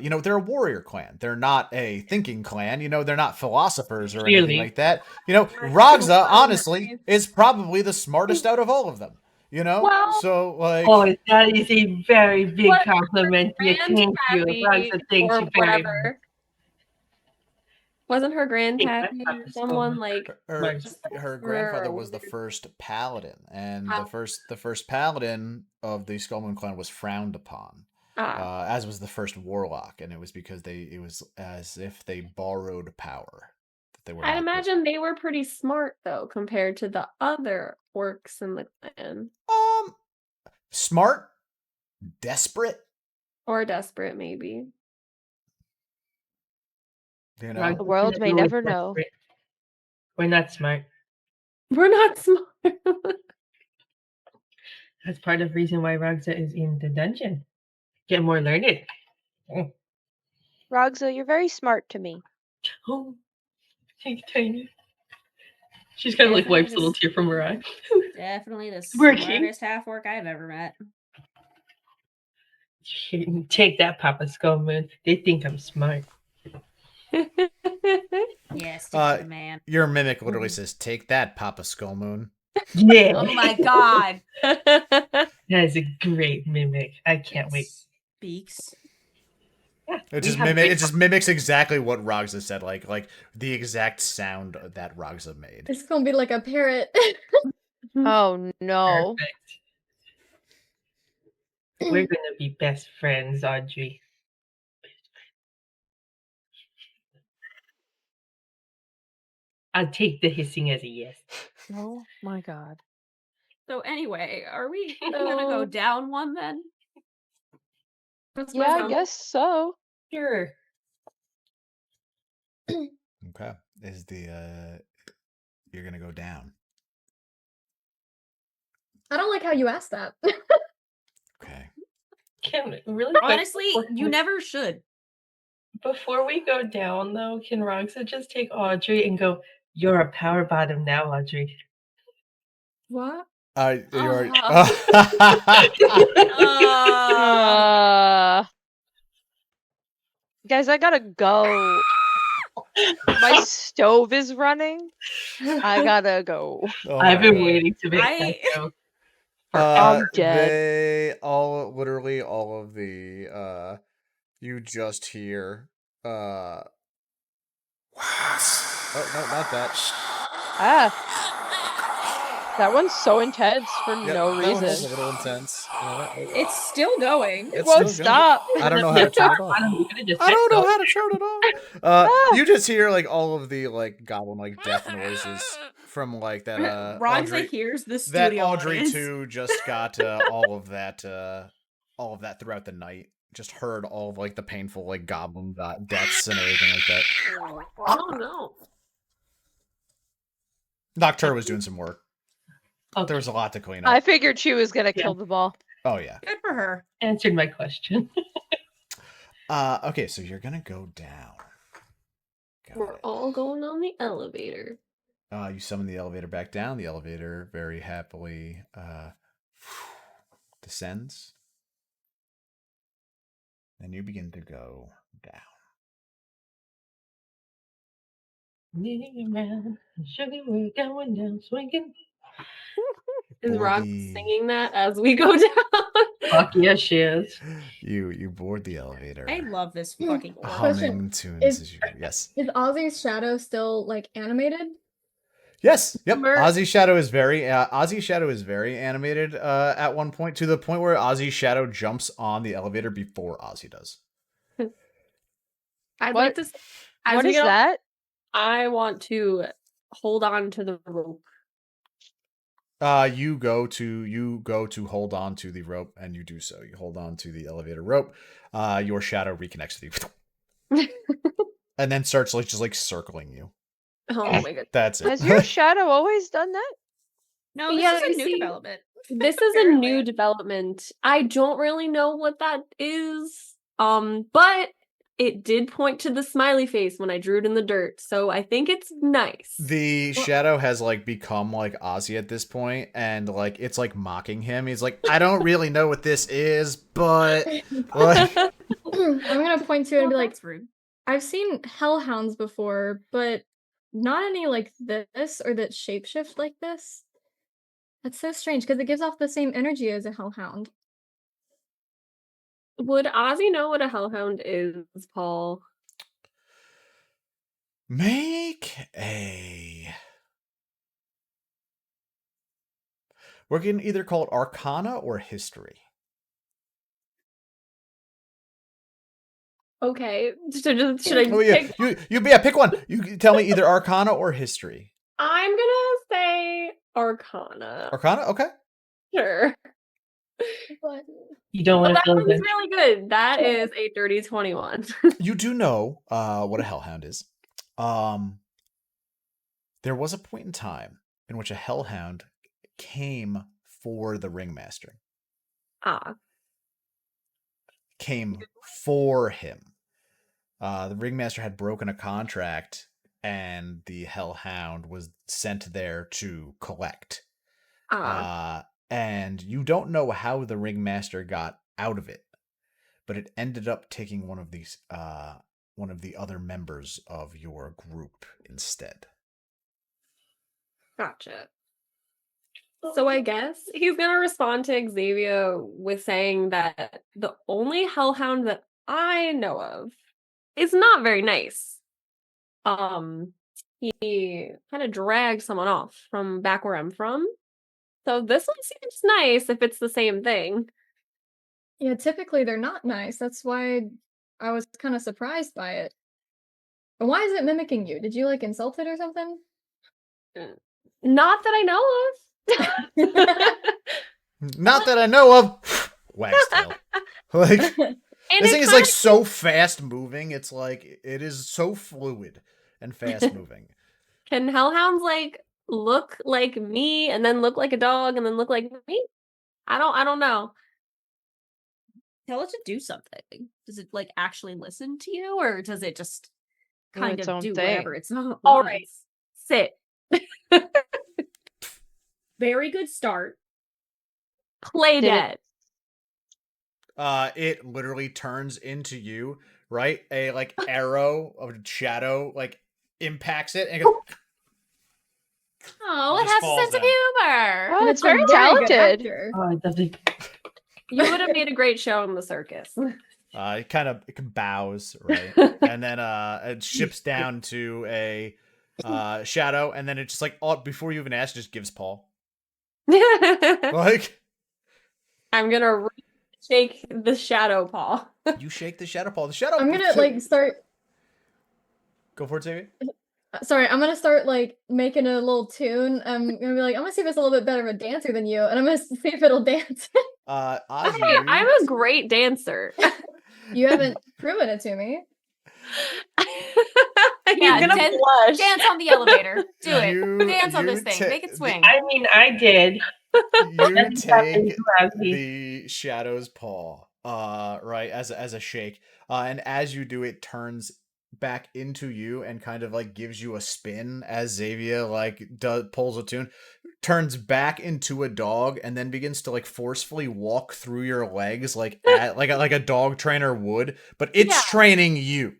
A: you know, they're a warrior clan. They're not a thinking clan. You know, they're not philosophers or anything like that. You know, Ragzah, honestly, is probably the smartest out of all of them. You know?
D: Well-
A: so, like...
F: Oh, that is a very big
D: What-
F: compliment. Yeah, thank you.
D: Grandpappy
F: Ragzah thinks
D: or
F: you very much.
D: whatever. Wasn't her grandpappy
F: grandpappy
D: someone
F: so-
D: like
A: her grandfather was the first paladin, and the first paladin of the Skullmoon clan was frowned upon, as was the first warlock, and it was because it was as if they borrowed power. That they were.
D: I'd imagine they were pretty smart though compared to the other orcs in the clan.
A: Smart, desperate,
D: Or desperate, maybe.
A: You know,
F: Ragzah's
C: The world
F: gonna
C: may
F: go with
C: never know.
F: desperate. We're not smart.
D: We're not smart.
F: That's part of the reason why Ragzah is in the dungeon. Get more learned.
C: Ragzah, you're very smart to me.
F: Oh, thank you, Tiny. She's kind of like wipes a little tear from her eye.
B: Definitely the
F: Working.
B: smartest half orc I've ever met.
F: Take that, Papa Skullmoon. They think I'm smart.
B: Yes, the man.
A: your mimic literally says, "Take that, Papa Skullmoon."
F: Yeah.
B: Oh my god.
F: That is a great mimic. I can't wait.
B: Speaks.
F: Yeah,
A: It
F: we
A: just
F: have great
A: mimics exactly what Ragzah said, like the exact sound that Ragzah made.
E: It's gonna be like a parrot.
C: Oh no.
F: Perfect. We're gonna be best friends, Audrey. I'll take the hissing as a yes.
C: Oh my god.
B: So anyway, are we gonna go down one then?
D: That's
C: Yeah, I
D: sound.
C: guess so.
F: Sure.
A: Okay, is the you're gonna go down?
E: I don't like how you asked that.
A: Okay.
F: Can really quick,
B: Honestly, you never should.
F: before we go down though, can Ragzah just take Audrey and go, "You're a power bottom now, Audrey."
E: What?
A: You already.
C: Guys, I gotta go. My stove is running. I gotta go.
A: Oh
F: I've
A: my
F: been
A: God.
F: waiting to make that joke.
C: I'm dead.
A: They literally all of the you just hear oh no, not that.
C: Ah. That one's so intense for
A: Yeah,
C: no
A: that one was a
C: reason.
A: little intense.
B: It's still going.
C: It
A: It's
C: won't
A: still going.
C: stop.
A: I don't know how to turn it off. I don't know how to turn it off. You just hear like all of the like goblin like death noises from like that
B: Ragzah
A: Audrey,
B: hears the
A: that
B: studio
A: Audrey
B: audience.
A: too just got all of that throughout the night. Just heard all of like the painful like goblin deaths and everything like that.
D: Oh no.
A: Nocturne was doing some work.
F: Okay.
A: There was a lot to clean up.
C: I figured she was gonna kill them all.
A: Oh yeah.
B: Good for her.
F: Answered my question.
A: Okay, so you're gonna go down. Got
D: We're
A: it.
D: all going on the elevator.
A: You summon the elevator back down. The elevator very happily descends. And you begin to go down.
F: Moving around, sugar, we're going down, swinging.
D: Is
A: Or
D: Rock
A: the-
D: singing that as we go down?
F: Fuck yes, she is.
A: You board the elevator.
B: I love this fucking world.
A: Humming tunes
E: Is-
A: as you yes.
E: Is Ozzy's shadow still like animated?
A: Yes. Yep.
D: Mer-
A: Ozzy's shadow is very animated at one point, to the point where Ozzy's shadow jumps on the elevator before Ozzy does.
D: I'd
C: What-
D: like to. As
C: What
D: we
C: is
D: get
C: that?
D: I want to hold on to the rope.
A: You go to hold on to the rope, and you do so. You hold on to the elevator rope. Your shadow reconnects with you, and then starts like just like circling you.
D: Oh my god.
A: That's it.
C: Has your shadow always done that?
B: No, this
D: Yeah,
B: is a
D: you
B: new
D: see-
B: development.
D: This is a
B: Apparently.
D: new development. I don't really know what that is. But it did point to the smiley face when I drew it in the dirt, so I think it's nice.
A: The shadow has like become like Ozzy at this point, and like it's like mocking him. He's like, I don't really know what this is, but like,
E: I'm gonna point to it and be like,
B: That's rude.
E: I've seen hellhounds before, but not any like this or that shapeshift like this. That's so strange because it gives off the same energy as a hellhound.
D: Would Ozzy know what a hellhound is, Paul?
A: make a. We're gonna either call it Arcana or History.
D: Okay. Should I
A: Oh yeah,
D: pick?
A: pick one. You can tell me either Arcana or History.
D: I'm gonna say Arcana.
A: Arcana, okay.
D: Sure.
E: But
F: You don't
D: Well,
F: want to
D: that
F: feel
D: one's
F: that.
D: really good. That is a dirty 21.
A: You do know what a hellhound is. There was a point in time in which a hellhound came for the ringmaster.
D: Ah.
A: Came for him. The ringmaster had broken a contract, and the hellhound was sent there to collect. And you don't know how the ringmaster got out of it, but it ended up taking one of the other members of your group instead.
D: Gotcha. So I guess he's gonna respond to Xavia with saying that the only hellhound that I know of is not very nice. He kind of dragged someone off from back where I'm from. So this one seems nice if it's the same thing.
E: yeah, typically they're not nice. That's why I was kind of surprised by it. But why is it mimicking you? Did you like insult it or something?
D: Not that I know of.
A: Not that I know of. Wags tail. Like
D: And
A: this
D: it
A: thing is
D: kinda-
A: like so fast moving. It's like it is so fluid and fast moving.
D: Can hellhounds like look like me and then look like a dog and then look like me? I don't know.
B: Tell it to do something. Does it like actually listen to you, or does it just
C: Do
B: kind
C: its
B: of
C: own
B: do
C: thing.
B: whatever it's not?
D: All right. Sit.
B: Very good start.
D: Play
C: Did it-
D: dead.
A: It literally turns into you, right? A like arrow of shadow like impacts it and it goes.
B: Oh,
A: It
B: it
A: just
B: has a
A: falls
B: sense of
A: down.
B: humor.
C: Oh, it's
E: a
C: very
E: good
C: talented.
E: actor.
F: Oh, it doesn't.
D: You would have made a great show in the circus.
A: It bows, right? And then it ships down to a shadow, and then it just like before you even ask, just gives paw. Like
D: I'm gonna shake the shadow paw.
A: you shake the shadow paw. The shadow.
E: I'm gonna like start.
A: Go for it, Xavier.
E: Sorry, I'm gonna start like making a little tune. I'm gonna be like, I'm gonna see if it's a little bit better of a dancer than you, and I'm gonna see if it'll dance.
A: Ozzy,
D: Hey, I'm a great dancer.
E: You haven't proven it to me.
B: Yeah,
D: He's gonna blush.
B: Dance on the elevator. Do it.
A: You-
B: Dance on
A: you
B: this thing.
A: ta-
B: Make it swing.
F: I mean, I did.
A: You
F: That's happened
A: take
F: to Ozzy.
A: the shadow's paw, right, as a shake, and as you do, it turns back into you and kind of like gives you a spin as Xavier like pulls a tune, turns back into a dog, and then begins to like forcefully walk through your legs like like a dog trainer would, but it's
D: Yeah.
A: training you.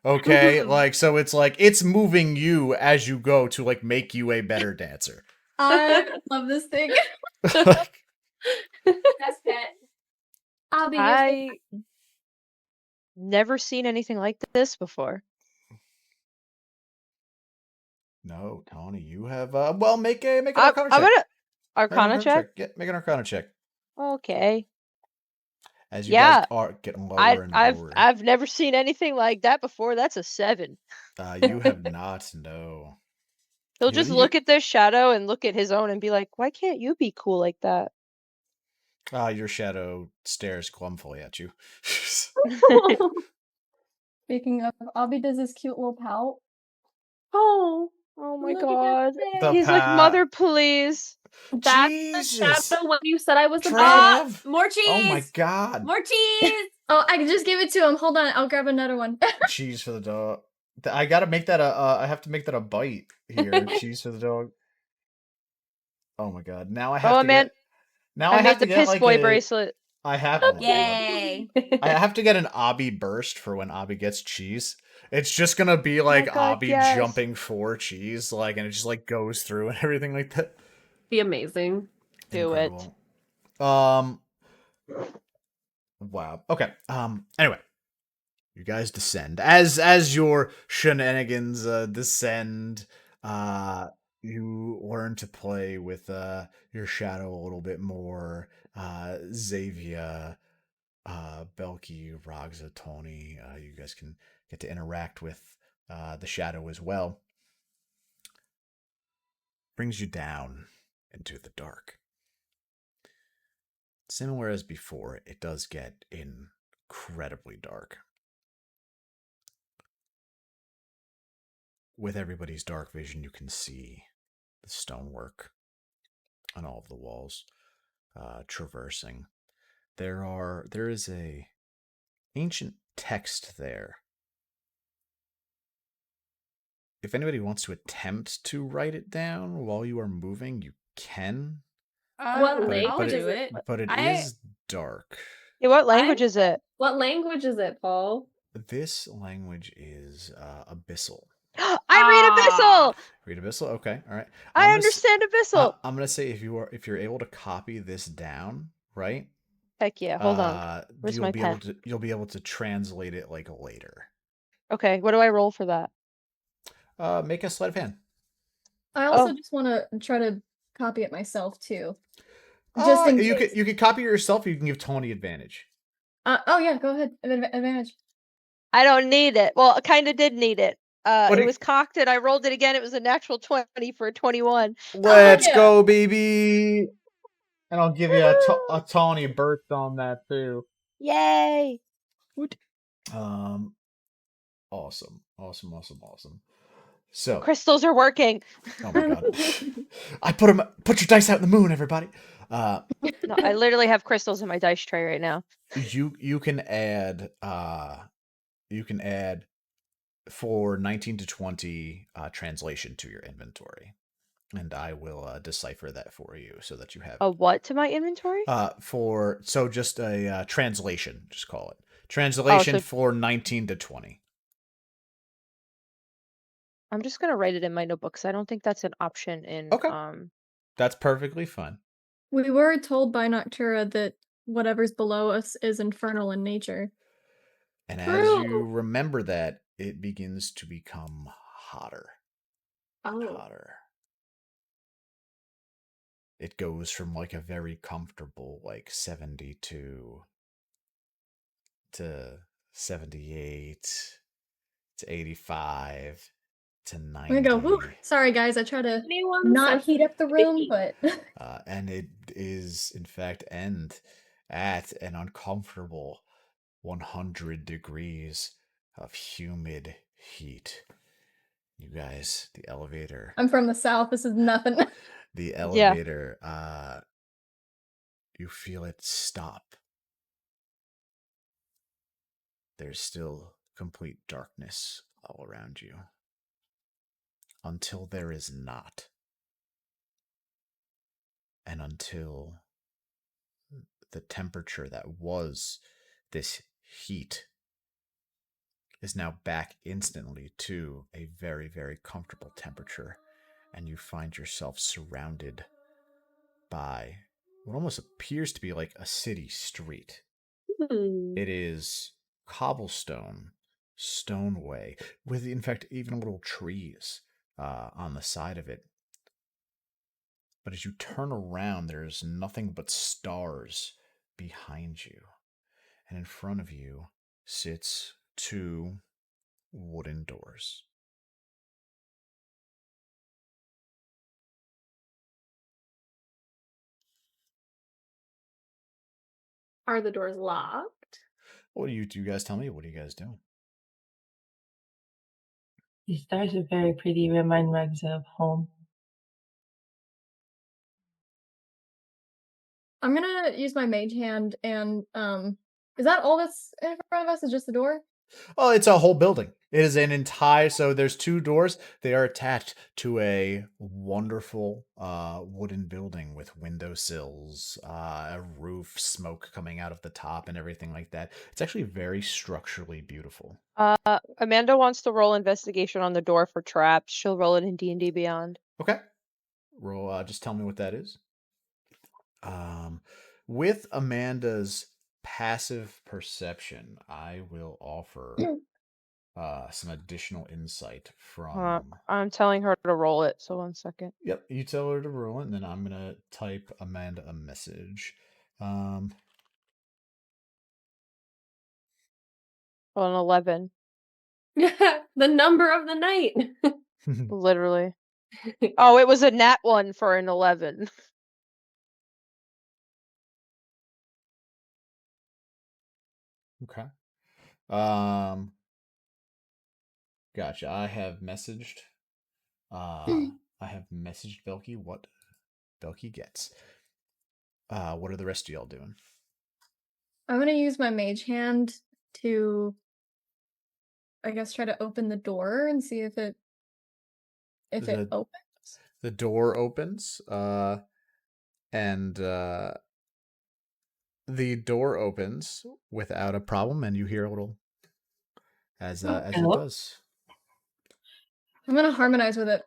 A: Okay, like so it's like it's moving you as you go to like make you a better dancer.
E: I love this thing.
B: Best pet.
E: I'll be
C: I never seen anything like this before.
A: No, Tawny, you have well make an
C: I'm
A: arcana check.
C: gonna
A: Make an
C: Arcana check.
A: Yeah, make an arcana check.
C: Okay.
A: As you
C: Yeah.
A: guys are getting lower and lower.
C: I've never seen anything like that before. That's a 7.
A: You have not, no.
C: He'll
A: You-
C: just
A: you-
C: look at this shadow and look at his own and be like, "Why can't you be cool like that?"
A: Your shadow stares glumfully at you.
E: Speaking of, Abby does this cute little pout.
D: Oh,
C: Oh my
E: Look at
C: god.
E: that
A: The
E: thing.
C: He's like,
A: pat.
C: "Mother, please."
D: that's
A: Jesus.
D: the shadow when you said I was the
A: Trav.
B: More cheese.
A: Oh my god.
B: More cheese.
E: Oh, I can just give it to him. Hold on, I'll grab another one.
A: Cheese for the dog. I gotta make that I have to make that a bite here. Cheese for the dog. Oh my god. Now I have
C: Oh
A: to
C: man,
A: get now
C: I
A: have
C: made
A: to
C: the
A: get
C: piss
A: like
C: boy
A: a,
C: bracelet.
A: I have oh my god.
B: Yay.
A: I have to get an Obby burst for when Obby gets cheese. It's just gonna be like
C: God,
A: Obby
C: yes.
A: jumping for cheese, like, and it just like goes through and everything like that.
D: Be amazing.
C: Do it.
A: Incredible. Wow. Okay. Anyway, you guys descend as your shenanigans descend. You learn to play with your shadow a little bit more. Xavia, Belki, Ragzah, Tawny. You guys can get to interact with the shadow as well. Brings you down into the dark. Similar as before, it does get incredibly dark. With everybody's dark vision, you can see the stonework on all of the walls traversing. There is a ancient text there. If anybody wants to attempt to write it down while you are moving, you can.
D: What
A: But
D: language
B: I'll
A: but
D: is
B: do
A: it,
B: it.
A: but it
B: I-
A: is dark.
C: Yeah, what language is it?
D: What language is it, Paul?
A: This language is abyssal.
C: I read Abyssal!
A: Read abyssal. Okay, all right.
C: I understand Abyssal!
A: I'm gonna say if you're able to copy this down, right?
C: Heck yeah, hold on. Where's
A: You'll
C: my
A: be
C: pen?
A: able to translate it like later.
C: Okay, what do I roll for that?
A: Make a sleight of hand.
E: I also
C: Oh.
E: just want to try to copy it myself too. Just in
A: you
E: case.
A: could copy it yourself. You can give Tawny advantage.
E: Oh yeah, go ahead. Advantage.
C: I don't need it. Well, I kind of did need it.
A: What do
C: It
A: you-
C: was cocked and I rolled it again. It was a natural 20 for a 21.
A: Let's
E: yeah.
A: go, baby! And I'll give you a Tawny burst on that too.
C: Yay!
A: Awesome. So,
C: Crystals are working.
A: oh my god, I put your dice out in the moon, everybody.
C: No, I literally have crystals in my dice tray right now.
A: You can add for 19 to 20 translation to your inventory, and I will decipher that for you so that you have
C: A what to my inventory?
A: just a translation, just call it translation
C: so-
A: for 19 to 20.
C: I'm just gonna write it in my notebook because I don't think that's an option in
A: Okay. That's perfectly fine.
E: We were told by Noctura that whatever's below us is infernal in nature.
A: And as you remember that, it begins to become hotter. Hotter. It goes from like a very comfortable like 72 to 78 to 85 to 90.
E: I'm gonna go, whew. Sorry guys, I try to
D: Anyone
E: not heat up the room, but
A: And it is in fact end at an uncomfortable 100 degrees of humid heat. You guys, the elevator.
E: I'm from the south. This is nothing.
A: The elevator, you feel it stop. There's still complete darkness all around you. Until there is not. And until the temperature that was this heat is now back instantly to a very, very comfortable temperature. And you find yourself surrounded by what almost appears to be like a city street. It is cobblestone, stoneway, with in fact even little trees on the side of it. But as you turn around, there's nothing but stars behind you. And in front of you sits two wooden doors.
D: Are the doors locked?
A: What do you guys tell me? What are you guys doing?
F: These stars are very pretty. Remind Ragzah of home.
E: I'm gonna use my mage hand and is that all that's in front of us? Is just the door?
A: Oh, it's a whole building. It is an entire, so there's two doors. They are attached to a wonderful wooden building with windowsills, a roof, smoke coming out of the top and everything like that. It's actually very structurally beautiful.
C: Amanda wants to roll investigation on the door for traps. She'll roll it in D&D Beyond.
A: Okay. Roll, just tell me what that is. With Amanda's passive perception, I will offer some additional insight from.
C: I'm telling her to roll it, so 1 second.
A: Yep, you tell her to roll it, and then I'm gonna type Amanda a message.
C: Well, an 11.
D: The number of the night.
C: Literally. Oh, it was a nat 1 for an 11.
A: Okay. Gotcha. I have messaged Belki what Belki gets. What are the rest of y'all doing?
E: I'm gonna use my mage hand to, I guess, try to open the door and see if it
A: The-
E: opens.
A: The door opens, and the door opens without a problem, and you hear a little as it
F: Hello?
A: does.
E: I'm gonna harmonize with it.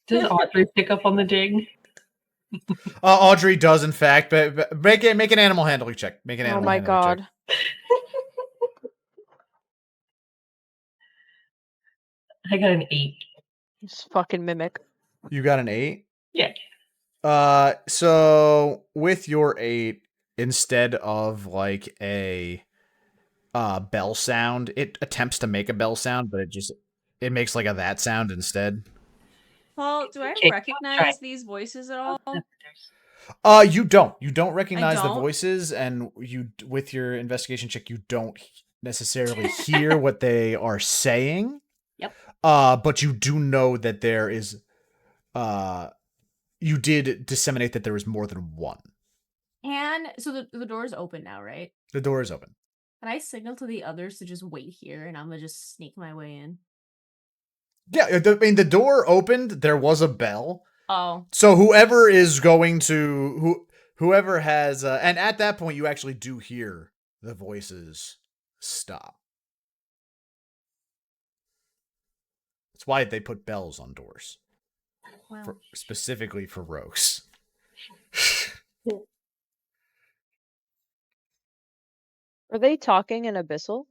F: Does Audrey pick up on the dig?
A: Audrey does, in fact, but make an animal handling check. Make an
C: Oh
A: animal
C: my
A: handling
C: god.
A: check.
F: I got an 8.
C: Just fucking mimic.
A: You got an 8?
F: Yeah.
A: So with your 8, instead of like a bell sound, it attempts to make a bell sound, but it makes like a that sound instead.
B: Paul, do I
F: Okay,
B: recognize these voices at all?
A: You don't recognize the
B: don't?
A: voices, and you with your investigation check, you don't necessarily hear what they are saying.
B: Yep.
A: But you do know that there is you did disseminate that there is more than one.
B: And so the door is open now, right?
A: The door is open.
B: Can I signal to the others to just wait here and I'm gonna just sneak my way in?
A: Yeah, I mean, the door opened, there was a bell.
B: Oh.
A: So whoever is going to whoever has and at that point you actually do hear the voices stop. That's why they put bells on doors.
B: Wow.
A: Specifically for rogues.
C: Are they talking in Abyssal?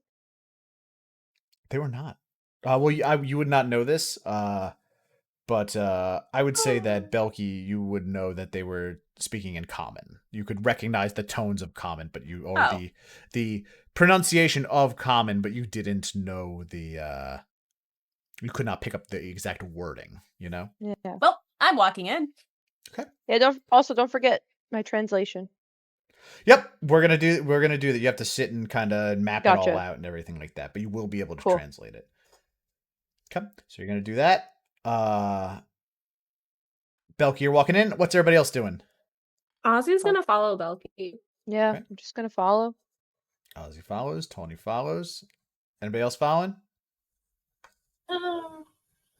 A: They were not. Well, you would not know this, but I would say that Belki, you would know that they were speaking in Common. You could recognize the tones of Common, but the pronunciation of Common, but you didn't know the you could not pick up the exact wording. You know.
C: Yeah.
B: Well, I'm walking in.
C: Yeah. Don't forget my translation.
A: Yep, we're gonna do that. You have to sit and kind of map it all
C: Gotcha.
A: out and everything like that, but you will be able to
C: Cool.
A: translate it. Okay, so you're gonna do that. Belki, you're walking in. What's everybody else doing?
D: Ozzy's gonna follow Belki.
C: Yeah,
A: Okay.
C: I'm just gonna follow.
A: Ozzy follows. Tawny follows. Anybody else following?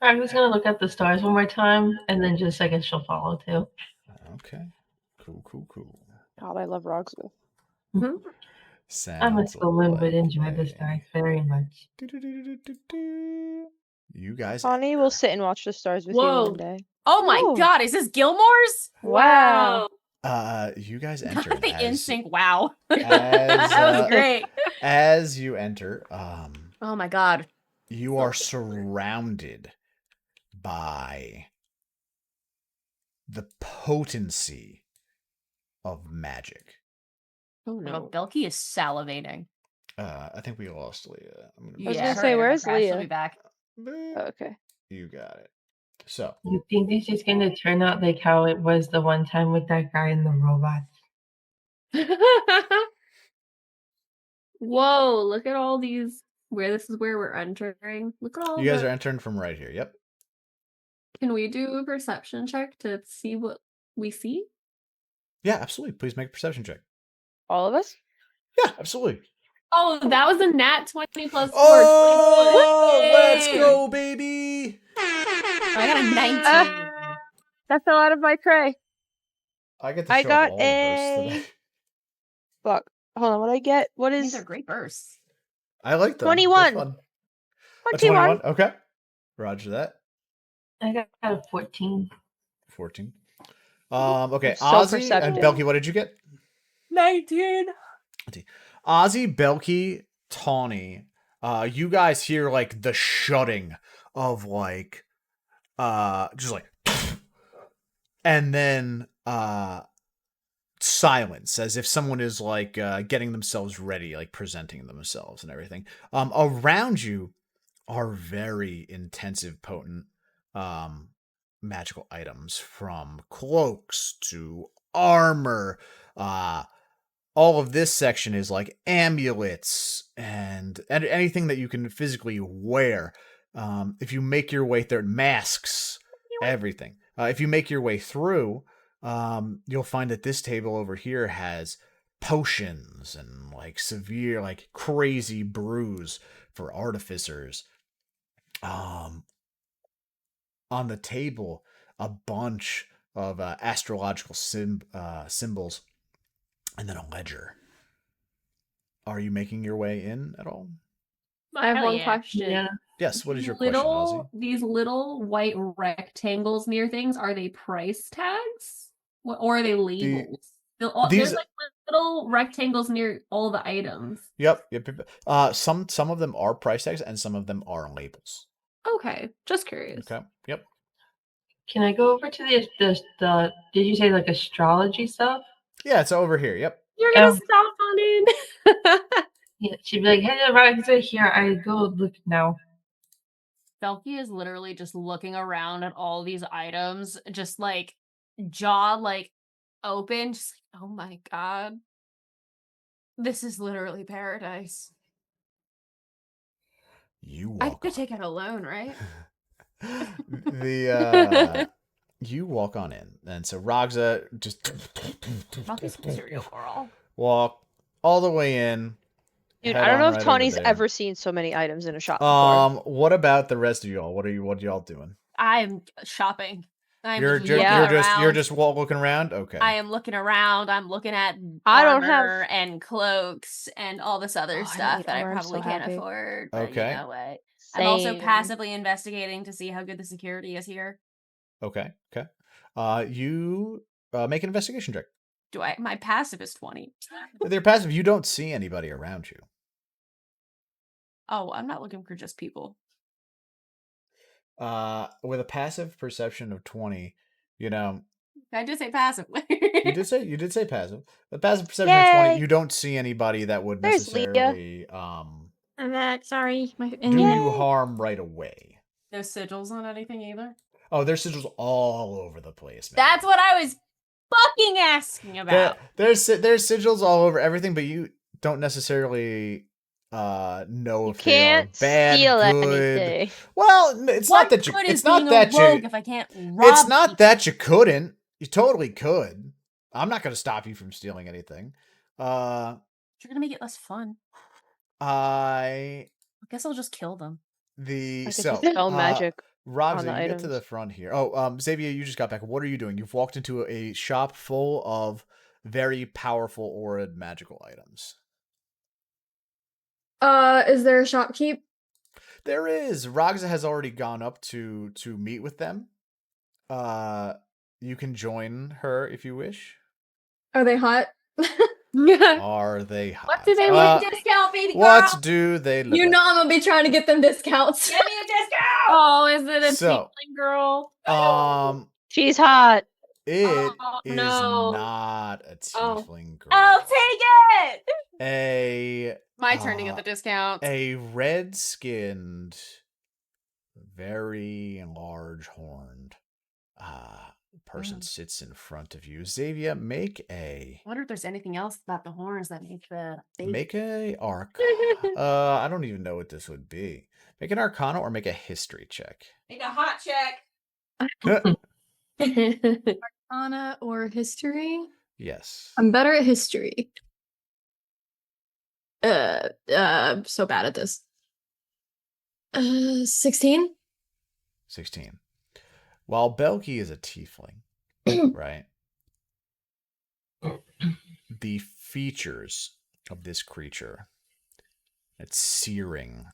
F: I was gonna look at the stars one more time, and then just I guess she'll follow too.
A: Okay. Cool.
C: God, I love Ragzah.
A: Sounds
F: I'm a someone but enjoy the
A: like
F: stars very much.
A: You guys.
C: Tawny will sit and watch the stars with you
D: Whoa.
C: one day.
B: Oh my
C: Ooh.
B: god, is this Gilmore's?
C: Wow.
A: You guys enter.
B: The instinct, wow.
A: as,
B: That was great.
A: As you enter,
B: Oh my god.
A: you are surrounded by the potency of magic.
C: Oh
B: No. Belki is salivating.
A: I think we lost Leah.
C: I was gonna say,
B: her
C: where's
B: crash, she'll
C: Leah?
B: be back.
C: Okay.
A: You got it. So
F: You think this is gonna turn out like how it was the one time with that guy and the robot?
D: Whoa, look at all these this is where we're entering. Look at all
A: you guys are entering from right here. Yep.
D: Can we do a perception check to see what we see?
A: Yeah, absolutely. Please make a perception check.
C: All of us?
A: Yeah, absolutely.
D: Oh, that was a nat 20 plus 4.
A: Oh,
D: 21.
A: let's
D: Yay!
A: go, baby.
B: I got a 19.
C: That fell out of my tray.
A: I get to
C: I
A: show
C: got
A: all the bursts
C: a-
A: today.
C: Fuck. Hold on, what I get? What
B: These
C: is
B: are great bursts.
A: I like them.
C: 21.
A: They're fun.
C: 21?
A: Okay. Roger that.
F: I got a 14.
A: 14. Okay,
C: I'm so
A: Ozzy
C: perceptive.
A: and Belki, what did you get?
B: 19.
A: Ozzy, Belki, Tawny. You guys hear like the shutting of like just like and then silence as if someone is like getting themselves ready, like presenting themselves and everything. Around you are very intensive, potent magical items, from cloaks to armor, all of this section is like amulets and anything that you can physically wear. If you make your way through, masks, everything. If you make your way through, you'll find that this table over here has potions and like severe, like crazy brews for artificers. On the table, a bunch of astrological symbols, and then a ledger. Are you making your way in at all?
D: I have
B: Hell
D: one
B: yeah.
D: question.
F: Yeah.
A: Yes. What is your question, Ozzy?
D: These little white rectangles near things, are they price tags? Or are they labels?
A: these-
D: There's like little rectangles near all the items.
A: Yep. Some of them are price tags, and some of them are labels.
D: Okay, just curious.
A: Okay. Yep.
F: Can I go over to the did you say like astrology stuff?
A: Yeah, it's over here. Yep.
D: You're gonna
F: Um,
D: stop on it.
F: Yeah, she'd be like, hey, Ragzah, here, I go look now.
B: Belki is literally just looking around at all these items, just like jaw like open, just like, oh my god. This is literally paradise.
A: You
B: I
A: walk
B: could
A: on.
B: take it alone, right?
A: You walk on in, and so Ragzah just
B: Belki's a serial girl.
A: walk all the way in.
C: Dude,
A: head
C: I don't
A: on
C: know if
A: right over
C: Tawny's
A: there.
C: ever seen so many items in a shop before.
A: What about the rest of y'all? What y'all doing?
B: I'm shopping. I'm
A: You're
B: just
A: just
B: looking
A: you're
B: around.
A: just looking around. Okay.
B: I am looking around. I'm looking at
C: I don't have-
B: armor and cloaks and all this other
C: Oh, I don't
B: stuff
C: need
B: that I
C: armor, I'm
B: probably
C: so
B: can't
C: happy.
B: afford. But
A: Okay.
B: you know what? I'm also
C: Same.
B: passively investigating to see how good the security is here.
A: Okay. You make an investigation check.
B: My passive is 20.
A: With your passive, you don't see anybody around you.
B: Oh, I'm not looking for just people.
A: With a passive perception of 20, you know,
B: I did say passive.
A: you did say passive. The passive perception of 20,
C: Yay!
A: you don't see anybody that would
C: There's Leah.
A: necessarily
E: I'm back. Sorry.
A: do you harm right away.
B: No sigils on anything either.
A: Oh, there's sigils all over the place, man.
B: That's what I was fucking asking about.
A: There's sigils all over everything, but you don't necessarily know if they are
C: Can't
A: bad,
C: steal
A: good.
C: anything.
A: Well, it's
B: What
A: not that you.
B: good
A: It's
B: is
A: not
B: being
A: that
B: a rogue
A: you.
B: if I can't rob
A: It's not
B: people?
A: that you couldn't. You totally could. I'm not going to stop you from stealing anything.
B: You're gonna make it less fun.
A: I
B: guess I'll just kill them.
C: I could
A: so
C: just spell magic.
A: Ragzah,
C: on the
A: you get to the
C: items.
A: front here. Oh, Xavia, you just got back. What are you doing? You've walked into a shop full of very powerful aura magical items.
E: Is there a shopkeep?
A: There is. Ragzah has already gone up to meet with them. You can join her if you wish.
E: Are they hot?
A: Are they hot?
D: What do they look discount, baby girl?
A: What do they look
E: You
A: like?
E: know I'm gonna be trying to get them discounts.
B: Give me a discount!
D: Oh, is it a
A: So,
D: tiefling girl?
C: She's hot.
A: It
D: Oh,
A: is
D: no.
A: not a
D: Oh.
A: tiefling girl.
B: I'll take it!
A: A
B: My turn to get the discount.
A: a red-skinned, very large-horned person sits in front of you. Xavia, make a
B: I wonder if there's anything else about the horns that make the big...
A: make a arc. I don't even know what this would be. Make an arcana or make a history check.
B: Make a hot check.
E: Arcana or history?
A: Yes.
E: I'm better at history. So bad at this. 16?
A: 16. While Belki is a tiefling, right? The features of this creature, its searing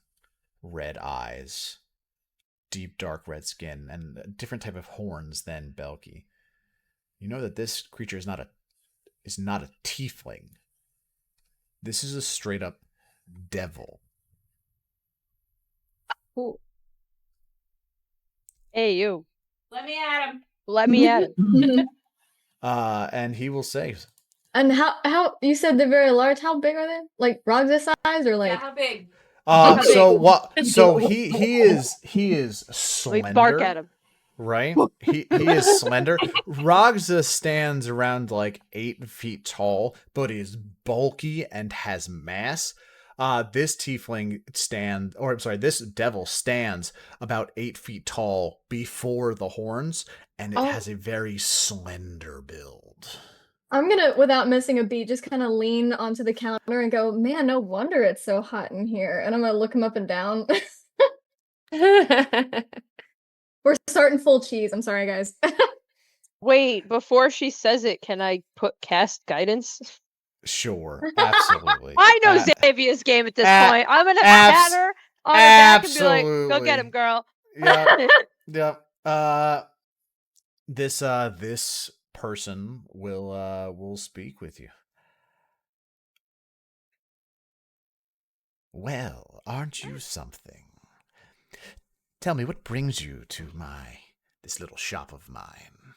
A: red eyes, deep dark red skin, and a different type of horns than Belki. You know that this creature is not a tiefling. This is a straight up devil.
C: Ooh. Hey, you.
B: Let me at him.
C: Let me at it.
A: And he will say,
E: And how you said they're very large? How big are they? Like Ragzah size or like?
B: Yeah, how big?
A: so what? So he is
C: We
A: slender.
C: bark at him.
A: Right? He is slender. Ragzah stands around like 8 feet tall, but is bulky and has mass. This devil stands about 8 feet tall before the horns, and it has a very slender build.
E: I'm gonna, without missing a beat, just kind of lean onto the counter and go, man, no wonder it's so hot in here. And I'm gonna look him up and down. We're starting full cheese. I'm sorry, guys.
C: Wait, before she says it, can I cast guidance?
A: Sure, absolutely.
C: I know Xavia's game at this point. I'm gonna pat her on the back and be like, "Go get him, girl."
A: Yep. This person will speak with you. Well, aren't you something? Tell me, what brings you to this little shop of mine?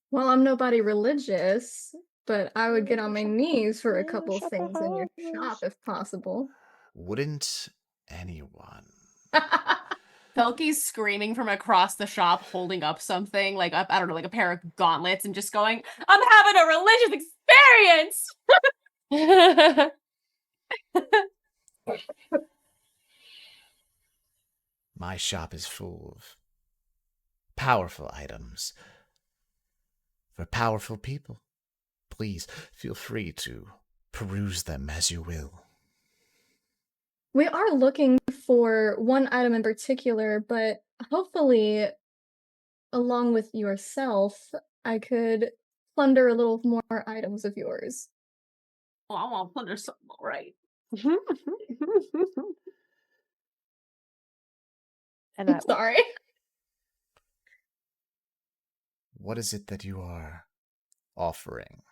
E: Well, I'm nobody religious, but I would get on my knees for a couple things in your shop if possible.
A: Wouldn't anyone?
B: Belki's screaming from across the shop, holding up something, like, I don't know, like a pair of gauntlets, and just going, I'm having a religious experience!
A: My shop is full of powerful items for powerful people. Please feel free to peruse them as you will.
E: We are looking for one item in particular, but hopefully, along with yourself, I could plunder a little more items of yours.
B: Oh, I want to plunder something, all right.
C: And
E: I'm sorry.
A: What is it that you are offering?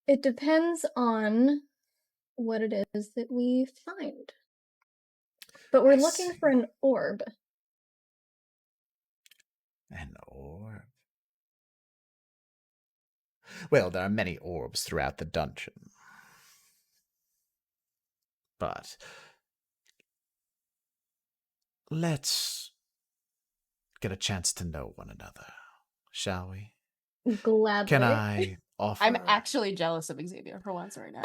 E: It depends on what it is that we find. But we're looking for an orb.
A: An orb? Well, there are many orbs throughout the dungeon. But let's get a chance to know one another, shall we?
E: Gladly.
A: Can I offer?
B: I'm actually jealous of Xavier for once right now.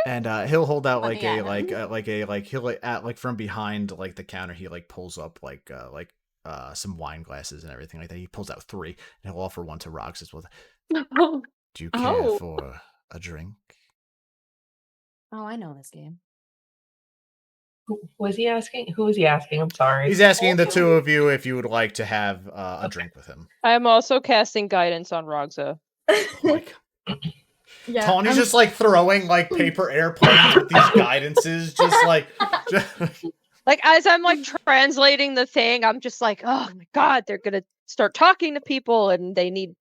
A: And he'll hold out like
B: Yeah.
A: he'll from behind like the counter, he like pulls up some wine glasses and everything like that. He pulls out 3 and he'll offer one to Rox as well. Do you care for a drink?
B: Oh, I know this game.
F: Who was he asking? Who was he asking? I'm sorry.
A: He's asking the two of you if you would like to have a drink with him.
C: I'm also casting guidance on Ragzah.
E: Yeah,
A: Tawny's just like throwing like paper airplanes with these guidances,
C: like as I'm like translating the thing, I'm just like, oh my god, they're gonna start talking to people and they need.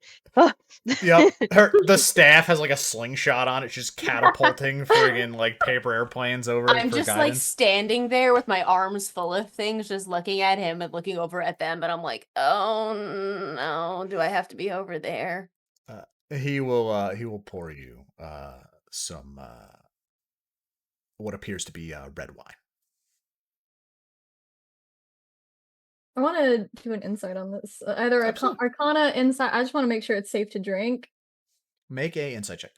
A: Yep, the staff has like a slingshot on it, just catapulting friggin' like paper airplanes over.
B: I'm
A: for
B: just
A: guidance.
B: like standing there with my arms full of things, just looking at him and looking over at them, but I'm like, oh no, do I have to be over there?
A: He will pour you some what appears to be red wine.
E: I want to do an insight on this. Either Arcana, insight. I just want to make sure it's safe to drink.
A: Make a insight check.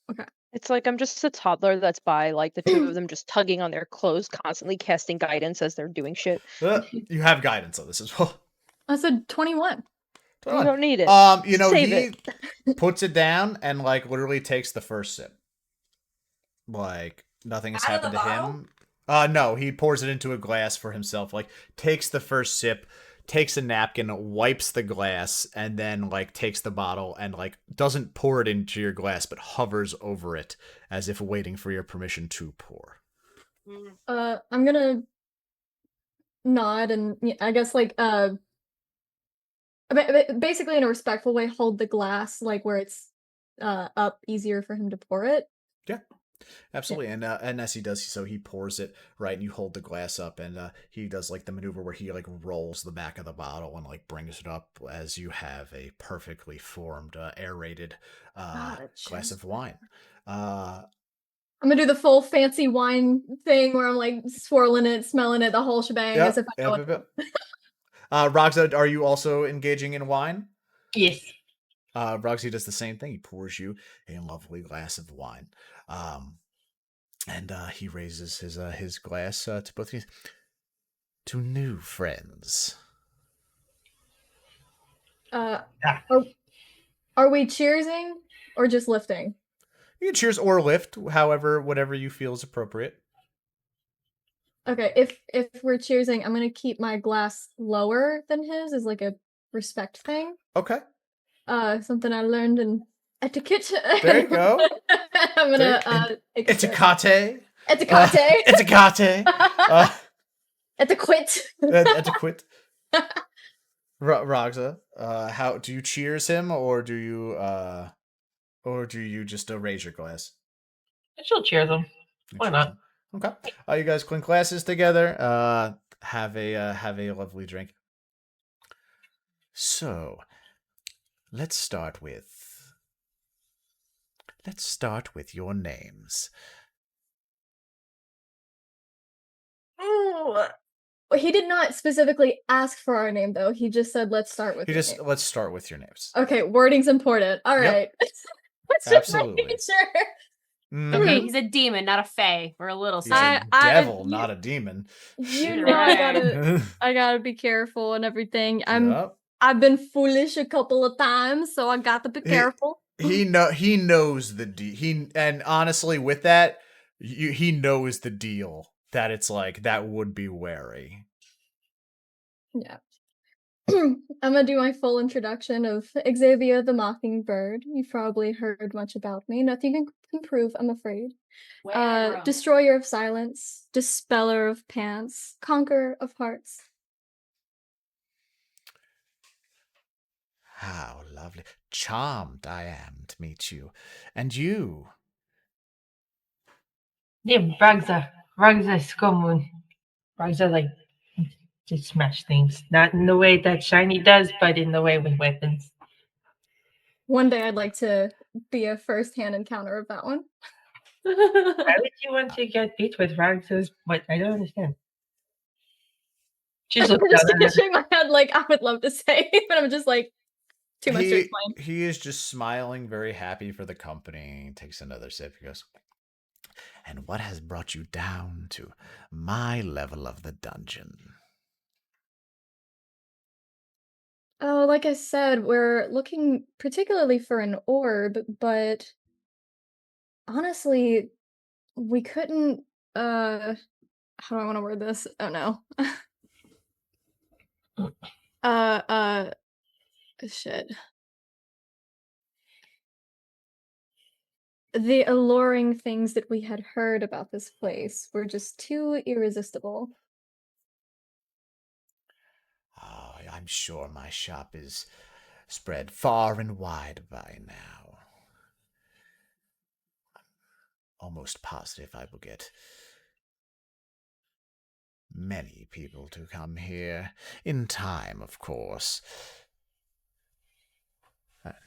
E: Okay.
C: It's like I'm just a toddler that's by, like the two of them just tugging on their clothes, constantly casting guidance as they're doing shit.
A: You have guidance on this as well.
E: I said 21.
C: You don't need it.
A: Save it. Puts it down and like literally takes the first sip. Like nothing has happened to him. No, he pours it into a glass for himself. Like takes the first sip, takes a napkin, wipes the glass, and then like takes the bottle and like doesn't pour it into your glass, but hovers over it as if waiting for your permission to pour.
E: I'm gonna nod and I guess like basically in a respectful way, hold the glass like where it's up easier for him to pour it.
A: Yeah. Absolutely, and as he does so, he pours it right, and you hold the glass up, and he does like the maneuver where he like rolls the back of the bottle and like brings it up as you have a perfectly formed, aerated glass of wine.
E: I'm I'm gonna do the full fancy wine thing where I'm like swirling it, smelling it, the whole shebang, as if I know it.
A: Ragzah, are you also engaging in wine?
F: Yes.
A: Ragzah does the same thing. He pours you a lovely glass of wine. And he raises his glass to both of you. To new friends.
E: Are we cheersing or just lifting?
A: You can cheers or lift, however, whatever you feel is appropriate.
E: Okay, if we're cheersing, I'm gonna keep my glass lower than his as like a respect thing.
A: Okay.
E: Something I learned in etiquette.
A: There you go.
E: I'm gonna
A: etiquette.
E: Etiquette.
A: Etiquette.
E: Etiquette.
A: Etiquette. Ragzah, how do you cheers him, or do you just raise your glass?
F: She'll cheer them. Why not?
A: Okay. You guys clink glasses together. Have a lovely drink. So, let's start with your names.
E: Oh, he did not specifically ask for our name, though. He just said, "Let's start with."
A: Let's start with your names.
E: Okay, wording's important. All right.
A: Absolutely.
E: Sure.
B: Okay, he's a demon, not a fae. We're a little
A: He's a devil, not a demon.
E: You know, I gotta be careful and everything. I've been foolish a couple of times, so I got to be careful.
A: He knows the and honestly, with that, he knows the deal. That it's like that would be wary.
E: Yeah. I'm gonna do my full introduction of Xavia the Mockingbird. You've probably heard much about me. Nothing can prove, I'm afraid. Destroyer of silence, dispeller of pants, conqueror of hearts.
A: How lovely. Charmed I am to meet you. And you?
F: Yeah, Ragzah. Ragzah is common. Ragzah, like, just smash things. Not in the way that Shiny does, but in the way with weapons.
E: One day I'd like to be a first-hand encounter of that one.
F: Why would you want to get beat with Ragzah's? What? I don't understand. She's
E: just shake my head like I would love to say, but I'm just like, too much to explain.
A: He is just smiling, very happy for the company. He takes another sip. He goes, "And what has brought you down to my level of the dungeon?"
E: Oh, like I said, we're looking particularly for an orb, but honestly, we couldn't, how do I want to word this? Oh no. Shit. The alluring things that we had heard about this place were just too irresistible.
A: Oh, I'm sure my shop is spread far and wide by now. I'm almost positive I will get many people to come here, in time, of course.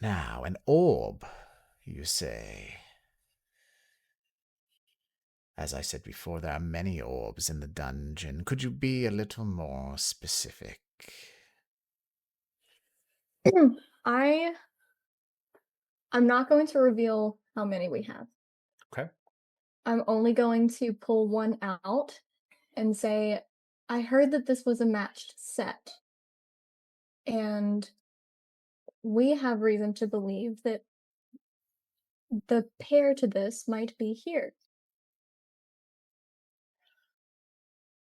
A: Now, an orb, you say? As I said before, there are many orbs in the dungeon. Could you be a little more specific?
E: I'm not going to reveal how many we have.
A: Okay.
E: I'm only going to pull one out and say, I heard that this was a matched set. And we have reason to believe that the pair to this might be here.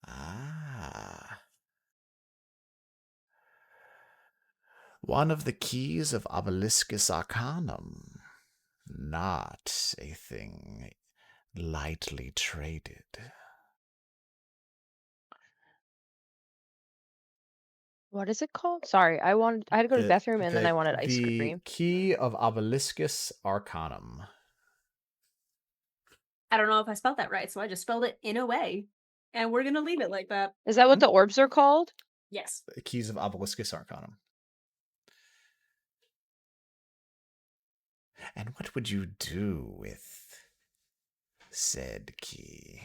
A: Ah. One of the keys of Obeliscus Arcanum. Not a thing lightly traded.
C: What is it called? Sorry, I had to go to the bathroom and then I wanted ice cream.
A: The key of Obeliscus Arcanum.
B: I don't know if I spelled that right, so I just spelled it in a way. And we're going to leave it like that.
C: Is that what the orbs are called?
B: Yes.
A: The keys of Obeliscus Arcanum. And what would you do with said key.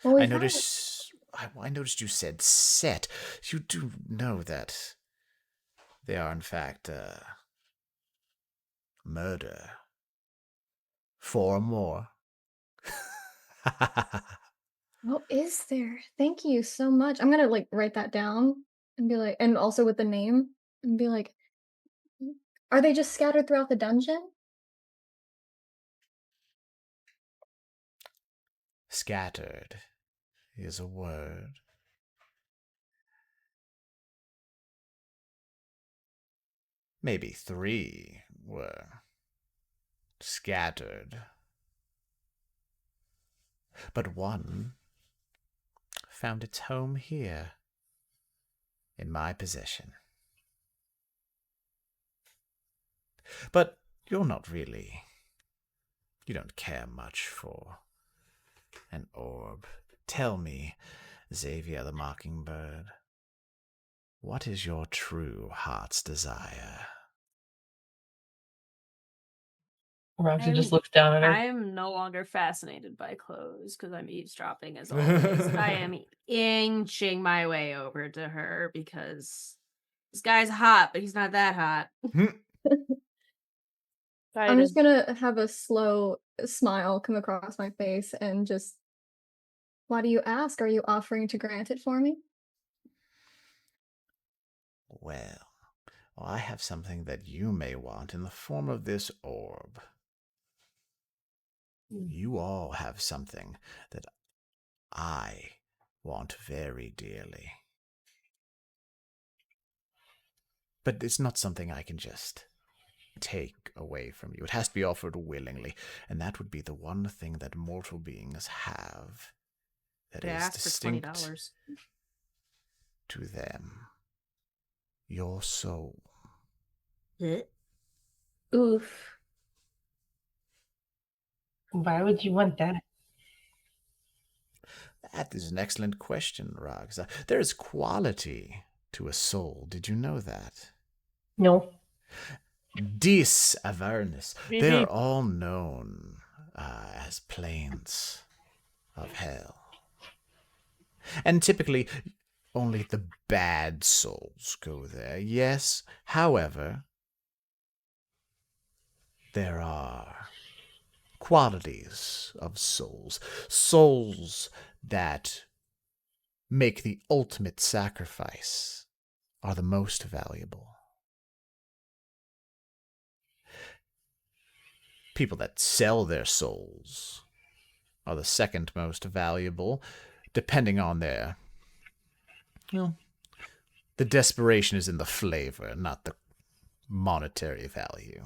E: Well,
A: I
E: we've had-
A: noticed you said set. You do know that they are in fact murder. 4 more.
E: Oh, is there? Thank you so much. I'm gonna like write that down and be like, and also with the name and be like, are they just scattered throughout the dungeon?
A: Scattered is a word. Maybe 3 were scattered. But one found its home here, in my possession. But you're not really. You don't care much for an orb. Tell me, Xavia the Mockingbird, what is your true heart's desire?
F: Ragzah just looks down at her.
B: I am no longer fascinated by clothes because I'm eavesdropping as always. I am inching my way over to her because this guy's hot, but he's not that hot.
E: I'm just gonna have a slow smile come across my face and just, why do you ask? Are you offering to grant it for me?
A: Well, I have something that you may want in the form of this orb. You all have something that I want very dearly. But it's not something I can just take away from you. It has to be offered willingly, and that would be the one thing that mortal beings have that
B: They
A: is
B: asked for
A: distinct
B: $20.
A: to them. Your soul.
D: Oof.
F: Why would you want that?
A: That is an excellent question, Ragzah. There is quality to a soul. Did you know that?
F: No.
A: Dis-awareness. They're all known as planes of hell. And typically, only the bad souls go there. Yes, however, there are qualities of souls. Souls that make the ultimate sacrifice are the most valuable. People that sell their souls are the second most valuable, depending on their... the desperation is in the flavor, not the monetary value.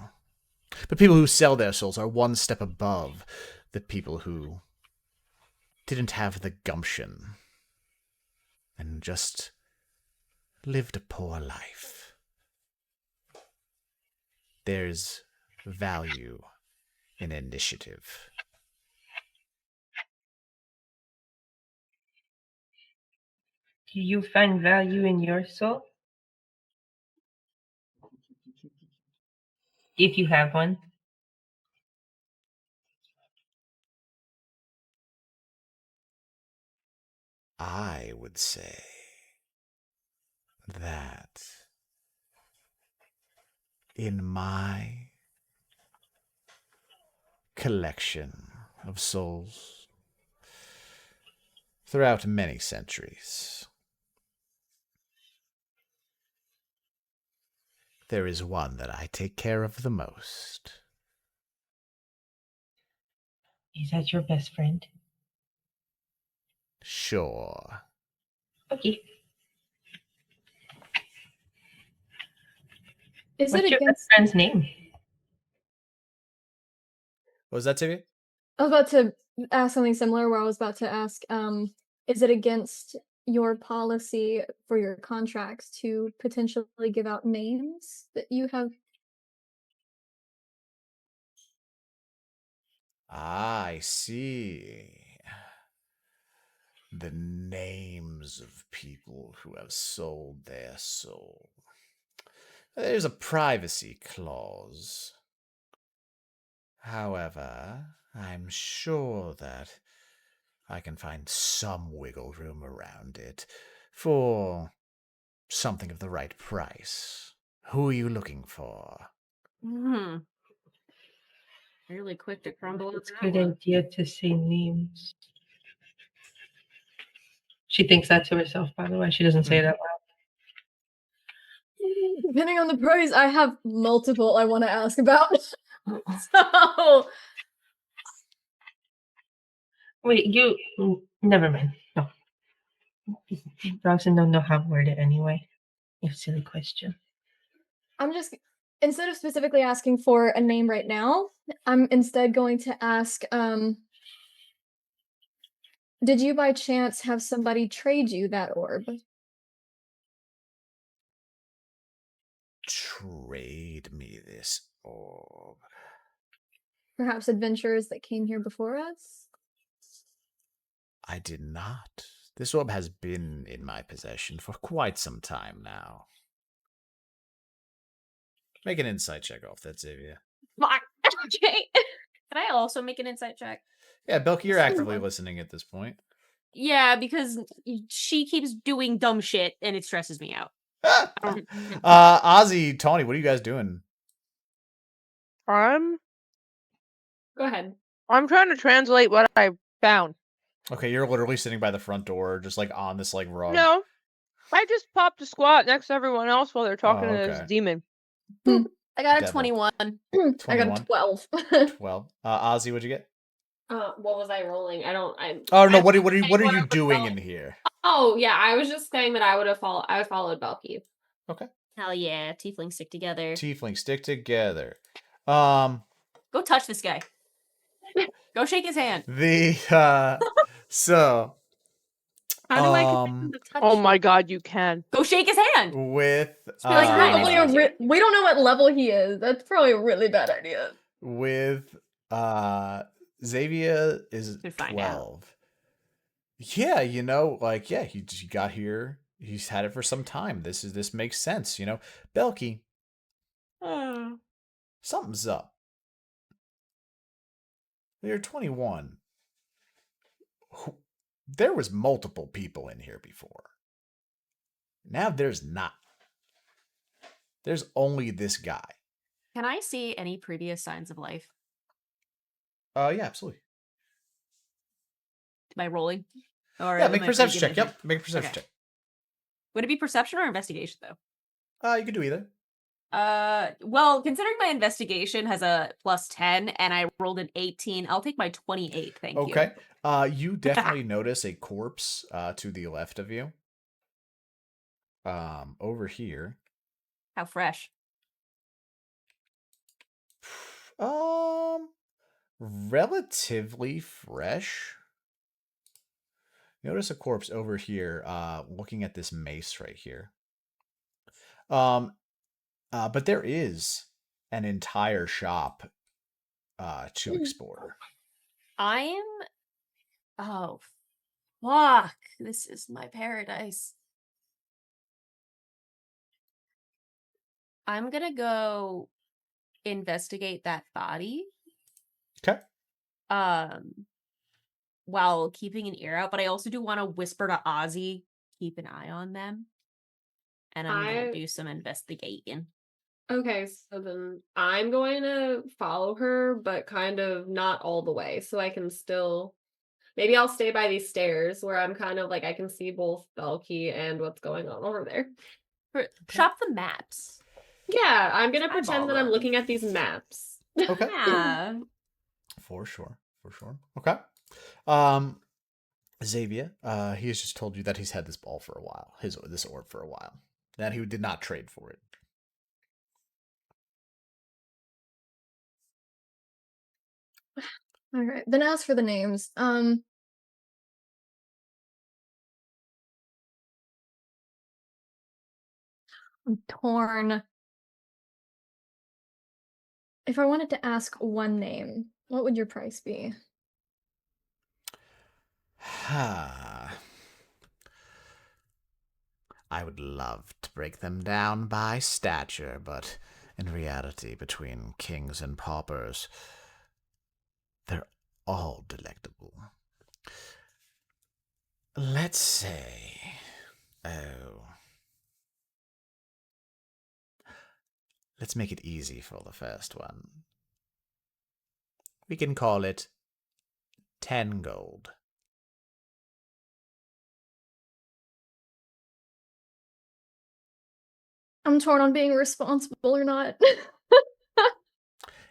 A: But people who sell their souls are one step above the people who didn't have the gumption and just lived a poor life. There's value in initiative.
F: Do you find value in your soul? If you have one.
A: I would say that in my collection of souls throughout many centuries, there is one that I take care of the most.
F: Is that your best friend?
A: Sure.
F: Okay.
E: Is
F: What's
E: it
F: your best
E: against?
F: friend's name?
A: What was that, Timmy?
E: I was about to ask something similar where I was about to ask, is it against your policy for your contracts to potentially give out names that you have?
A: I see. The names of people who have sold their soul. There's a privacy clause. However, I'm sure that I can find some wiggle room around it for something of the right price. Who are you looking for?
B: Really quick to crumble.
F: It's a good idea to say names. She thinks that to herself, by the way. She doesn't say it out loud.
E: Depending on the price, I have multiple I want to ask about. So
F: Wait, never mind. No. Roxanne don't know how to word it anyway. You silly question.
E: I'm just, instead of specifically asking for a name right now, I'm instead going to ask, did you by chance have somebody trade you that orb?
A: Trade me this orb.
E: Perhaps adventurers that came here before us?
A: I did not. This orb has been in my possession for quite some time now. Make an insight check off that, Xavia.
B: Okay. Can I also make an insight check?
A: Yeah, Belki, you're actively listening at this point.
B: Yeah, because she keeps doing dumb shit and it stresses me out.
A: Ozzy, Tawny, what are you guys doing?
C: I'm
D: Go ahead.
C: trying to translate what I found.
A: Okay, you're literally sitting by the front door, just like on this like rug.
C: No, I just popped a squat next to everyone else while they're talking to this
A: okay.
C: demon.
B: I got a
A: Devil.
B: 21.
E: I got
A: 21?
E: a 12.
A: 12. Ozzy, what'd you get?
D: What was I rolling?
A: Oh no,
D: I
A: what are
D: think
A: you
D: whatever
A: doing
D: Bel-
A: in here?
D: Oh yeah, I was just saying that I would followed Belki.
A: Okay.
B: Hell yeah, tieflings stick together.
A: Tieflings stick together.
B: Go touch this guy. Go shake his hand.
A: So
D: How do I get them to touch?
C: Oh my god, you can.
B: Go shake his hand.
A: with
B: be like, "Hi,
E: Probably
B: nice to meet you."
E: we don't know what level he is. That's probably a really bad idea.
A: with Xavia is
B: Could find out.
A: 12. Yeah, you know, like he got here. He's had it for some time. This makes sense, you know. Belki, something's up. You're 21. There was multiple people in here before. Now there's not. There's only this guy.
B: Can I see any previous signs of life?
A: Yeah, absolutely.
B: Am I rolling? Or
A: Yeah,
B: am
A: make
B: I
A: a perception check.
B: given-
A: Yep, make a perception
B: Okay. Would it be perception or investigation though?
A: check. You can do either.
B: Well, considering my investigation has a +10 and I rolled an 18, I'll take my 28. Thank you.
A: Okay. You definitely notice a corpse to the left of you. Over here.
B: How fresh.
A: Relatively fresh. Notice a corpse over here, looking at this mace right here. But there is an entire shop to explore.
B: Oh, fuck. This is my paradise. I'm gonna go investigate that body.
A: Okay.
B: While keeping an ear out, but I also do want to whisper to Ozzy, keep an eye on them. And I'm gonna do some investigating.
D: Okay, so then I'm going to follow her, but kind of not all the way, so I can still. Maybe I'll stay by these stairs where I'm kind of like I can see both Belki and what's going on over there.
B: Shop the maps.
D: Yeah, I'm gonna
B: Eyeball
D: pretend that I'm
B: them.
D: looking at these maps.
A: Okay.
B: Yeah.
A: For sure. Okay. Xavia, he has just told you that he's had this ball for a while. This orb for a while. That he did not trade for it.
E: All right. Then as for the names, I'm torn. If I wanted to ask one name, what would your price be?
A: I would love to break them down by stature, but in reality, between kings and paupers, They're all delectable. Let's say, let's make it easy for the first one. We can call it 10 gold.
E: I'm torn on being responsible or not.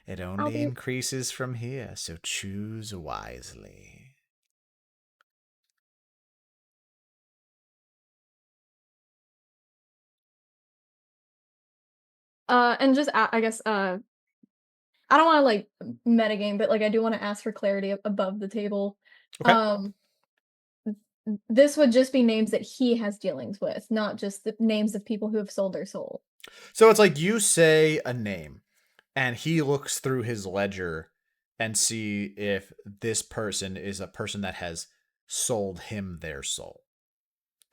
A: It only increases from here, so choose wisely.
E: And just I guess I don't want to like metagame, but like I do want to ask for clarity above the table.
A: Okay.
E: This would just be names that he has dealings with, not just the names of people who have sold their soul.
A: So it's like you say a name, and he looks through his ledger and see if this person is a person that has sold him their soul.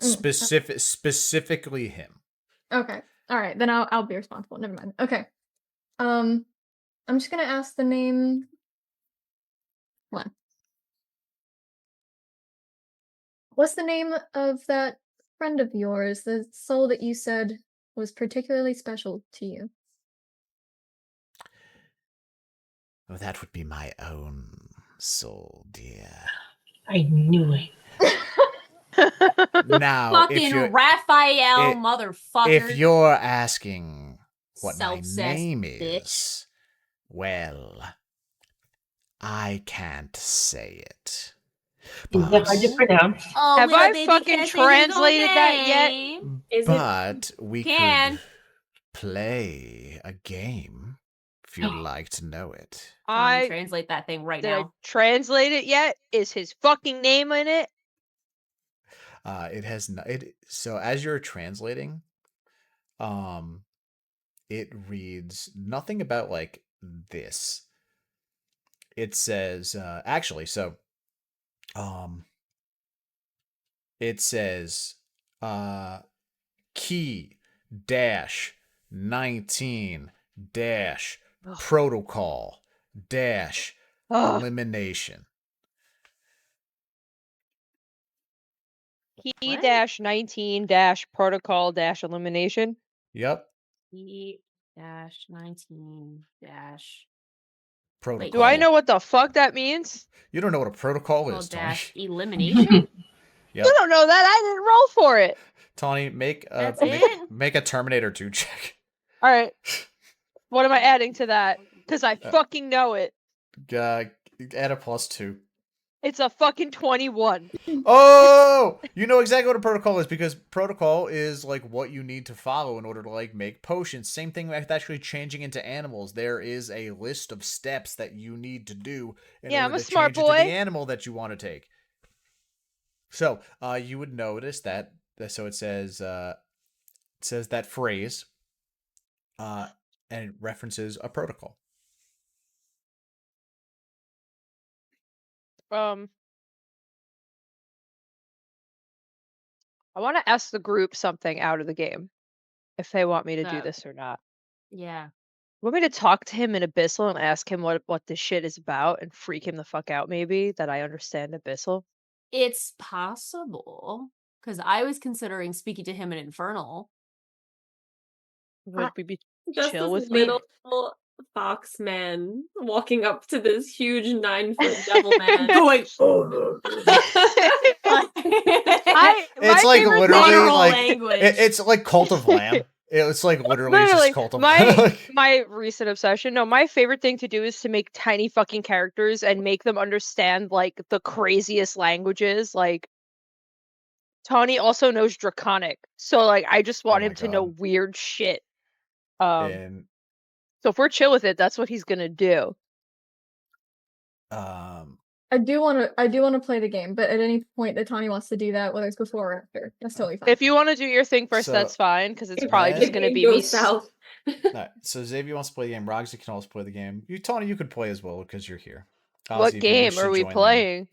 A: Specifically him.
E: Okay. All right. Then I'll be responsible. Never mind. Okay. I'm just gonna ask the name. One. What's the name of that friend of yours, the soul that you said was particularly special to you?
A: Oh, that would be my own soul, dear.
F: I knew it.
A: Now,
B: Fucking Raphael, motherfucker.
A: if you're asking what my
B: Self-cessed
A: name
B: bitch.
A: is, well, I can't say it.
F: Is it hard to pronounce?
B: Oh,
C: Have
B: little
C: I
B: baby
C: fucking
B: can't say his own
C: translated that yet?
B: name.
D: Is it?
A: But we
B: Can.
A: could play a game if you'd like to know it.
B: Tawny, translate that thing right
C: Did I
B: now.
C: translate it yet? Is his fucking name in it?
A: It has no, it. So as you're translating, it reads nothing about like this. It says actually, so it says key dash 19 dash protocol dash
C: Ugh.
A: elimination.
C: Key dash 19 dash protocol dash elimination.
A: Yep.
B: E dash 19 dash
A: Protocol.
C: Do I know what the fuck that means?
A: You don't know what a protocol is, Tawny.
B: dash elimination.
A: Yep.
C: You don't know that. I didn't roll for it.
A: Tawny, make
B: That's
A: a
B: it?
A: make a Terminator 2 check.
C: All right. What am I adding to that? Because I fucking know it.
A: Add a +2.
C: It's a fucking 21.
A: Oh, you know exactly what a protocol is, because protocol is like what you need to follow in order to like make potions. Same thing with actually changing into animals. There is a list of steps that you need to do in order
C: I'm a
A: to
C: smart
A: change
C: boy.
A: into the animal that you want to take. So, you would notice that. So it says that phrase, and it references a protocol.
C: I want to ask the group something out of the game, if they want me to do this or not.
B: Yeah.
C: Want me to talk to him in Abyssal and ask him what this shit is about and freak him the fuck out? Maybe that I understand Abyssal.
B: It's possible, because I was considering speaking to him in Infernal.
C: Would we be
D: Just
C: chill
D: this
C: with me?
D: little fox man walking up to this huge 9-foot devil man.
B: Going,
A: It's like literally like it's like Cult of Lamb. It's like literally just Cult of Lamb.
C: My recent obsession. No, my favorite thing to do is to make tiny fucking characters and make them understand like the craziest languages. Like Tawny also knows Draconic, so like I just want him to know weird shit. So if we're chill with it, that's what he's gonna do.
E: I do want to play the game, but at any point that Tawny wants to do that, whether it's before or after, that's totally fine.
C: If you want to do your thing first, that's fine, because it's probably just going to be me.
D: South.
A: Right, so Xavia wants to play the game. Ragzah can also play the game. Tawny, you could play as well because you're here.
C: What game are we playing?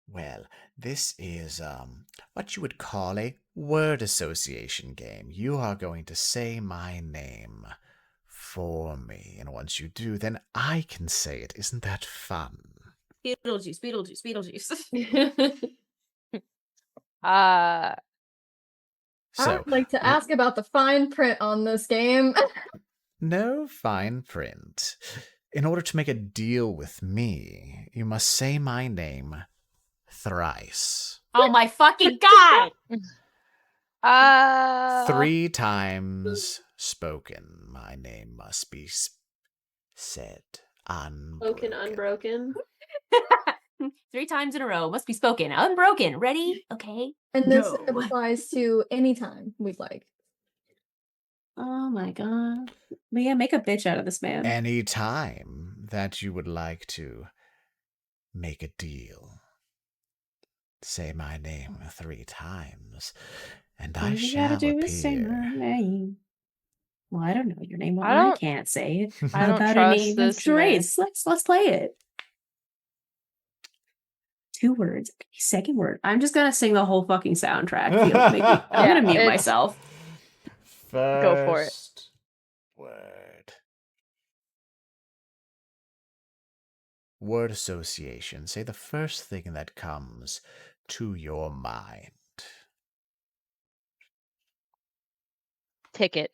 A: Well, this is what you would call a word association game. You are going to say my name for me, and once you do, then I can say it. Isn't that fun?
B: Beetlejuice, Beetlejuice, Beetlejuice.
E: I
A: So,
E: would like to ask about the fine print on this game.
A: no fine print. In order to make a deal with me, you must say my name thrice.
B: Oh my fucking god!
A: 3 times spoken. My name must be said unbroken.
D: Spoken unbroken.
B: 3 times in a row. Must be spoken. Unbroken. Ready? Okay.
E: And this
B: No.
E: applies to any time we'd like.
B: Oh my god. But yeah, make a bitch out of this man.
A: Any time that you would like to make a deal, say my name 3 times, and I shall appear.
B: name. Well, I don't know your name.
C: I
B: I
C: don't-
B: can't say it.
C: I
B: How
C: don't
B: about
C: trust
B: any
C: this
B: charades? Let's play it. 2 words. Okay, second word. I'm just gonna sing the whole fucking soundtrack. I'm
C: Yeah,
B: gonna mute
C: it's-
B: myself.
C: Go for it.
A: First word. Word association. Say the first thing that comes to your mind.
C: Ticket.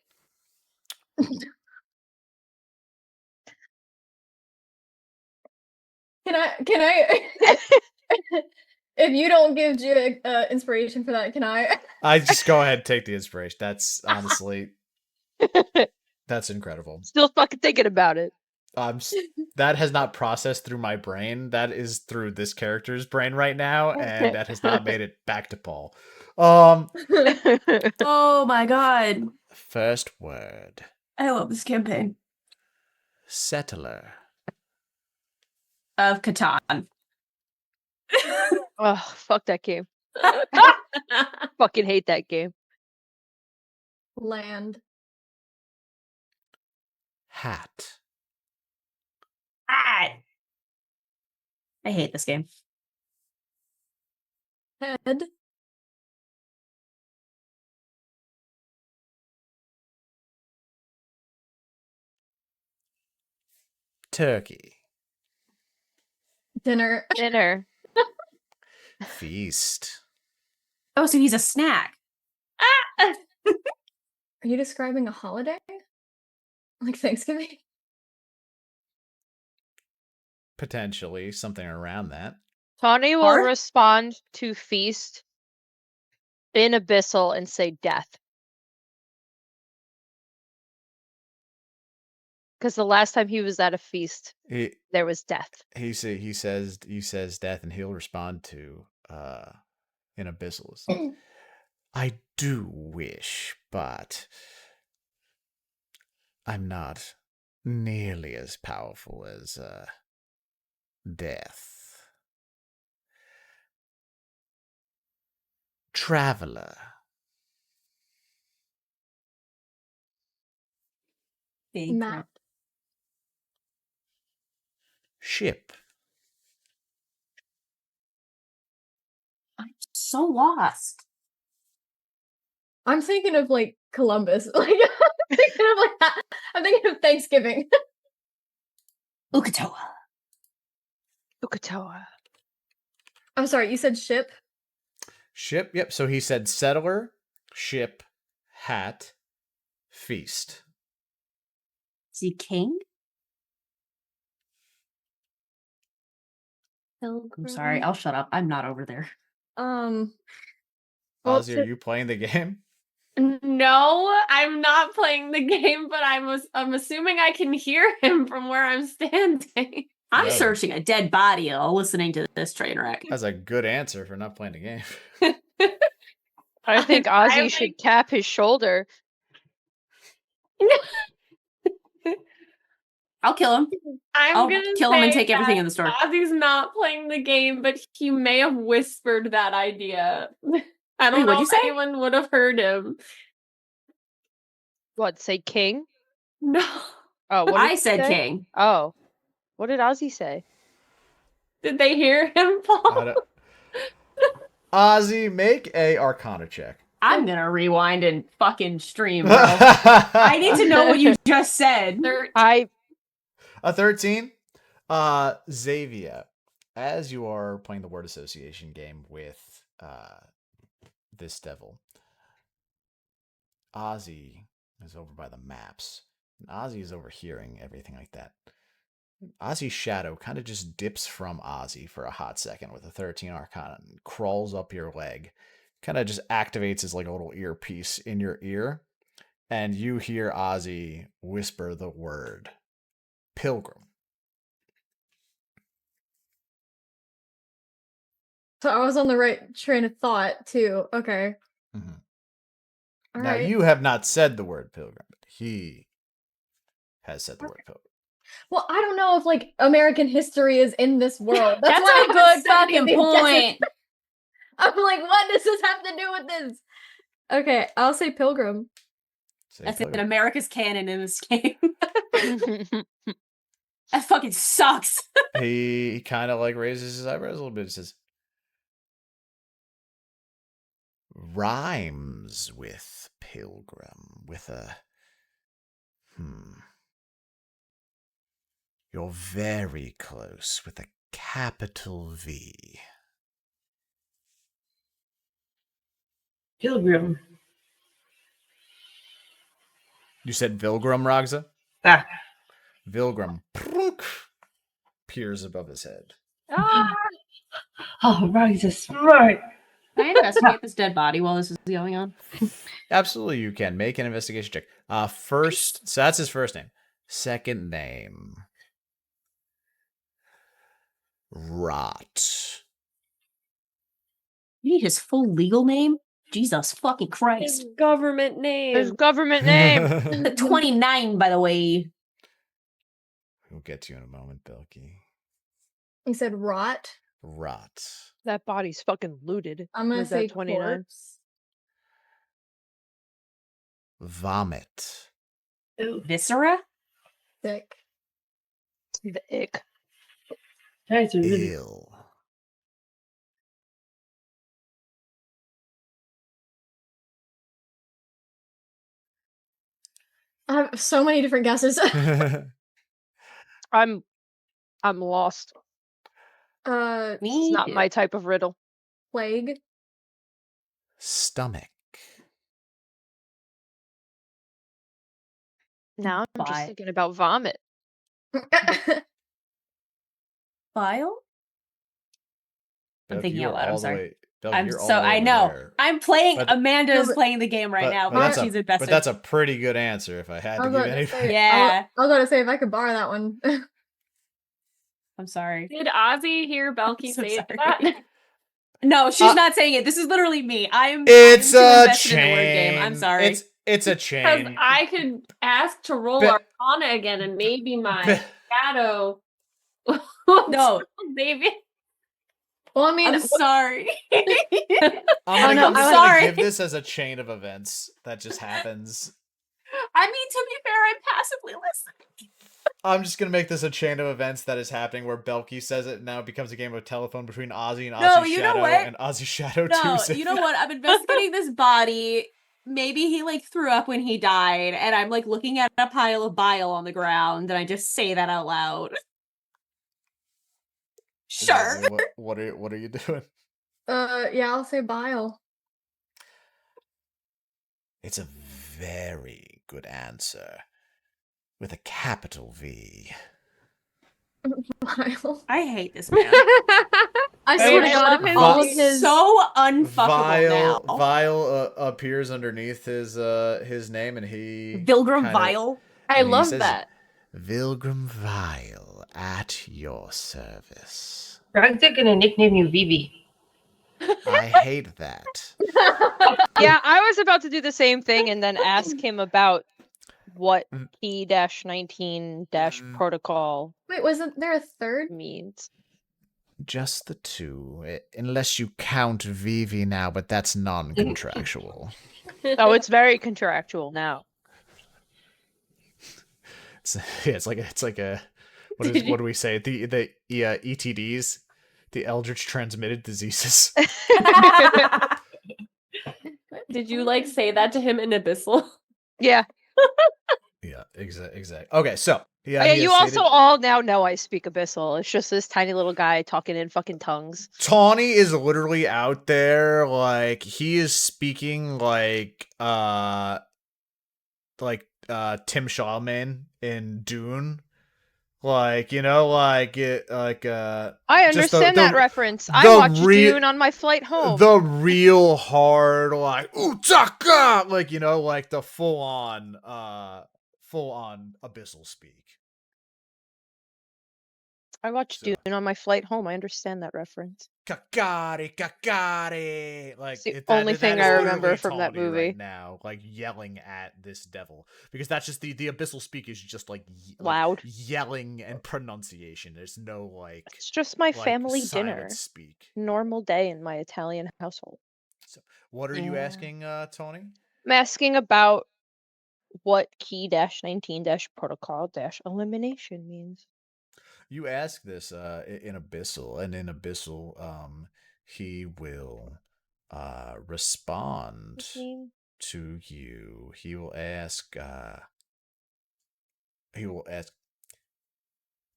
E: Can I if you don't give Gia inspiration for that, can I?
A: I just go ahead and take the inspiration. That's honestly, that's incredible.
C: Still fucking thinking about it.
A: That has not processed through my brain. That is through this character's brain right now, and that has not made it back to Paul.
B: Oh my god.
A: First word.
B: I love this campaign.
A: Settler.
B: Of Catan.
C: Oh, fuck that game. Fucking hate that game.
E: Land.
A: Hat.
B: Ah! I hate this game.
E: Head.
A: Turkey.
E: Dinner.
C: Dinner.
A: Feast.
B: Oh, so he's a snack.
E: Are you describing a holiday? Like Thanksgiving?
A: Potentially something around that.
C: Tawny will
B: Or-
C: respond to feast in Abyssal and say death. Because the last time he was at a feast, there was death.
A: He says death, and he'll respond to in Abyssal. I do wish, but I'm not nearly as powerful as death. Traveler.
B: Big
E: Map.
A: Ship.
B: I'm so lost.
E: I'm thinking of like Columbus. Like I'm thinking of like that. I'm thinking of Thanksgiving.
B: Ukatoa.
C: Ukatoa.
E: I'm sorry, you said ship?
A: Ship, yep. So he said settler, ship, hat, feast.
B: Is he king? I'm sorry. I'll shut up. I'm not over there.
E: Well,
A: Ozzy, are you playing the game?
D: No, I'm not playing the game, but I'm assuming I can hear him from where I'm standing.
B: I'm
A: No.
B: searching a dead body while listening to this train wreck.
A: That's a good answer for not playing the game.
C: I think
D: I'm
C: Ozzy should cap his shoulder.
B: I'll kill him.
D: I'm
B: I'll
D: gonna
B: kill him and
D: say
B: take everything
D: that
B: in the store.
D: Ozzy's not playing the game, but he may have whispered that idea. I don't
B: Wait,
D: know
B: what'd you
D: if
B: say?
D: anyone would have heard him.
C: What, say king?
D: No.
C: Oh, what did
B: I
C: he
B: said
C: say?
B: king.
C: Oh. What did Ozzy say?
D: Did they hear him,
A: I
D: Paul?
A: don't- Ozzy, make a Arcana check.
B: I'm gonna rewind and fucking stream, bro. I need to know what you just said.
C: I
A: A 13. Xavia, as you are playing the word association game with this devil, Ozzy is over by the maps. And Ozzy is overhearing everything like that. Ozzy's shadow kind of just dips from Ozzy for a hot second with a 13 Arcana, and crawls up your leg, kind of just activates as like a little earpiece in your ear, and you hear Ozzy whisper the word Pilgrim.
E: So I was on the right train of thought too. Okay.
A: Mhm.
E: All
A: Now
E: right.
A: you have not said the word Pilgrim, but he has said the word Pilgrim.
E: Well, I don't know if like American history is in this world. That's,
B: That's
E: why
B: a
E: I
B: good
E: was sending
B: fucking
E: these guesses.
B: point.
E: I'm like, what does this have to do with this? Okay, I'll say Pilgrim.
A: Say
B: That's in
A: Pilgrim.
B: America's canon in this game. That fucking sucks.
A: He kind of like raises his eyebrows a little bit and says, rhymes with Pilgrim, with a You're very close with a capital V.
F: Pilgrim.
A: You said Vilgrim, Ragzah?
F: Ah,
A: Vilgrim peers above his head.
B: Ah,
F: oh, Ragzah smart.
B: can I investigate this dead body while this is going on?
A: Absolutely, you can. Make an investigation check. First, so that's his first name. Second name, Rot.
B: You need his full legal name? Jesus fucking Christ.
D: His government name.
C: his government name.
B: 29, by the way.
A: We'll get to you in a moment, Belki.
E: He said rot.
A: Rot.
C: That body's fucking looted.
E: I'm gonna
C: Was
E: say
C: that 29?
E: corpse.
A: Vomit.
F: Ew,
B: Viscera?
E: Sick.
C: The ick.
F: guys are really
A: Ill.
E: I have so many different guesses.
C: I'm lost. It's
B: Me?
C: not my type of riddle.
E: Plague.
A: Stomach.
C: Now I'm just
B: Bye.
C: thinking about vomit.
B: File? I'm
A: Belki,
B: thinking
A: you
B: out
A: are
B: loud, I'm
A: all the
B: sorry.
A: way. Belki,
B: I'm
A: you're all
B: so
A: the way
B: I
A: over
B: know.
A: there.
B: I'm playing
A: But-
B: Amanda is
E: but-
B: playing the game right now.
A: But that's
B: She's invested.
A: but that's a pretty good answer if I had to
E: I was
A: give
E: about to
A: any.
E: say,
B: Yeah.
E: I was about to say if I could borrow that one.
B: I'm sorry.
D: Did Ozzy hear Belki
B: So
D: say
B: sorry.
D: that?
B: No, she's not saying it. This is literally me.
A: It's
B: I'm too
A: a
B: invested in the word
A: chain.
B: game. I'm sorry.
A: It's a
D: Because
A: chain.
D: I could ask to roll
A: Be-
D: Arcana again, and maybe my
A: Be-
D: shadow.
B: No.
D: Maybe.
E: Well, I mean,
B: I'm sorry.
A: I'm
E: no,
A: gonna
E: I
B: sorry.
A: give this as a chain of events that just happens.
B: I mean, to be fair, I'm passively listening.
A: I'm just gonna make this a chain of events that is happening where Belki says it and now it becomes a game of telephone between Ozzy and
B: No,
A: Ozzy
B: you know
A: Shadow
B: what?
A: and Ozzy Shadow
B: No,
A: 2.
B: you know what? I'm investigating this body. Maybe he like threw up when he died, and I'm like looking at a pile of bile on the ground, and I just say that out loud. Sure.
A: What are you doing?
E: yeah, I'll say bile.
A: It's a very good answer. With a capital V.
E: Bile.
B: I hate this man.
E: I swear to
D: I
E: God,
D: love
E: if
D: his
E: all of
B: He's
E: his
B: so unfuckable now.
A: Vile appears underneath his name and he
B: Vilgrim
A: kinda-
B: Vile.
D: I
A: and he
D: love
A: says,
D: that.
A: Vilgrim Vile at your service.
F: Ragzah gonna nickname you Vivi.
A: I hate that.
C: Yeah, I was about to do the same thing and then ask him about what
A: Mm.
C: P-19- protocol
E: Wait, wasn't there a third?
C: means.
A: Just the two, unless you count Vivi now, but that's non-contractual.
C: Oh, it's very contractual now.
A: It's like a what do we say? The ETDs, the Eldritch transmitted diseases.
D: Did you like say that to him in Abyssal?
C: Yeah.
A: Yeah, exactly. Okay, so
C: Yeah, you also all now know I speak Abyssal. It's just this tiny little guy talking in fucking tongues.
A: Tawny is literally out there, like he is speaking like Tim Chalamet in Dune. Like, you know, like it like
C: I
A: just
C: understand that reference. I
A: the
C: watched Dune on my flight home.
A: the real hard like Utaka, like, you know, like the full on abyssal speak.
C: I watched Dune on my flight home. I understand that reference.
A: Kakari. Like
C: It's the
A: that
C: only
A: is
C: thing I remember
A: literally
C: from that
A: Tawny
C: movie.
A: right now, like yelling at this devil, because that's just the abyssal speak is just like
C: Loud
A: yelling and pronunciation. There's no like
C: it's just my family
A: silent
C: dinner.
A: speak.
C: Normal day in my Italian household.
A: So, what are you asking, Tony?
C: I'm asking about what key-19-protocol-elimination means.
A: You ask this in Abyssal, and in Abyssal, he will respond to you. He will ask in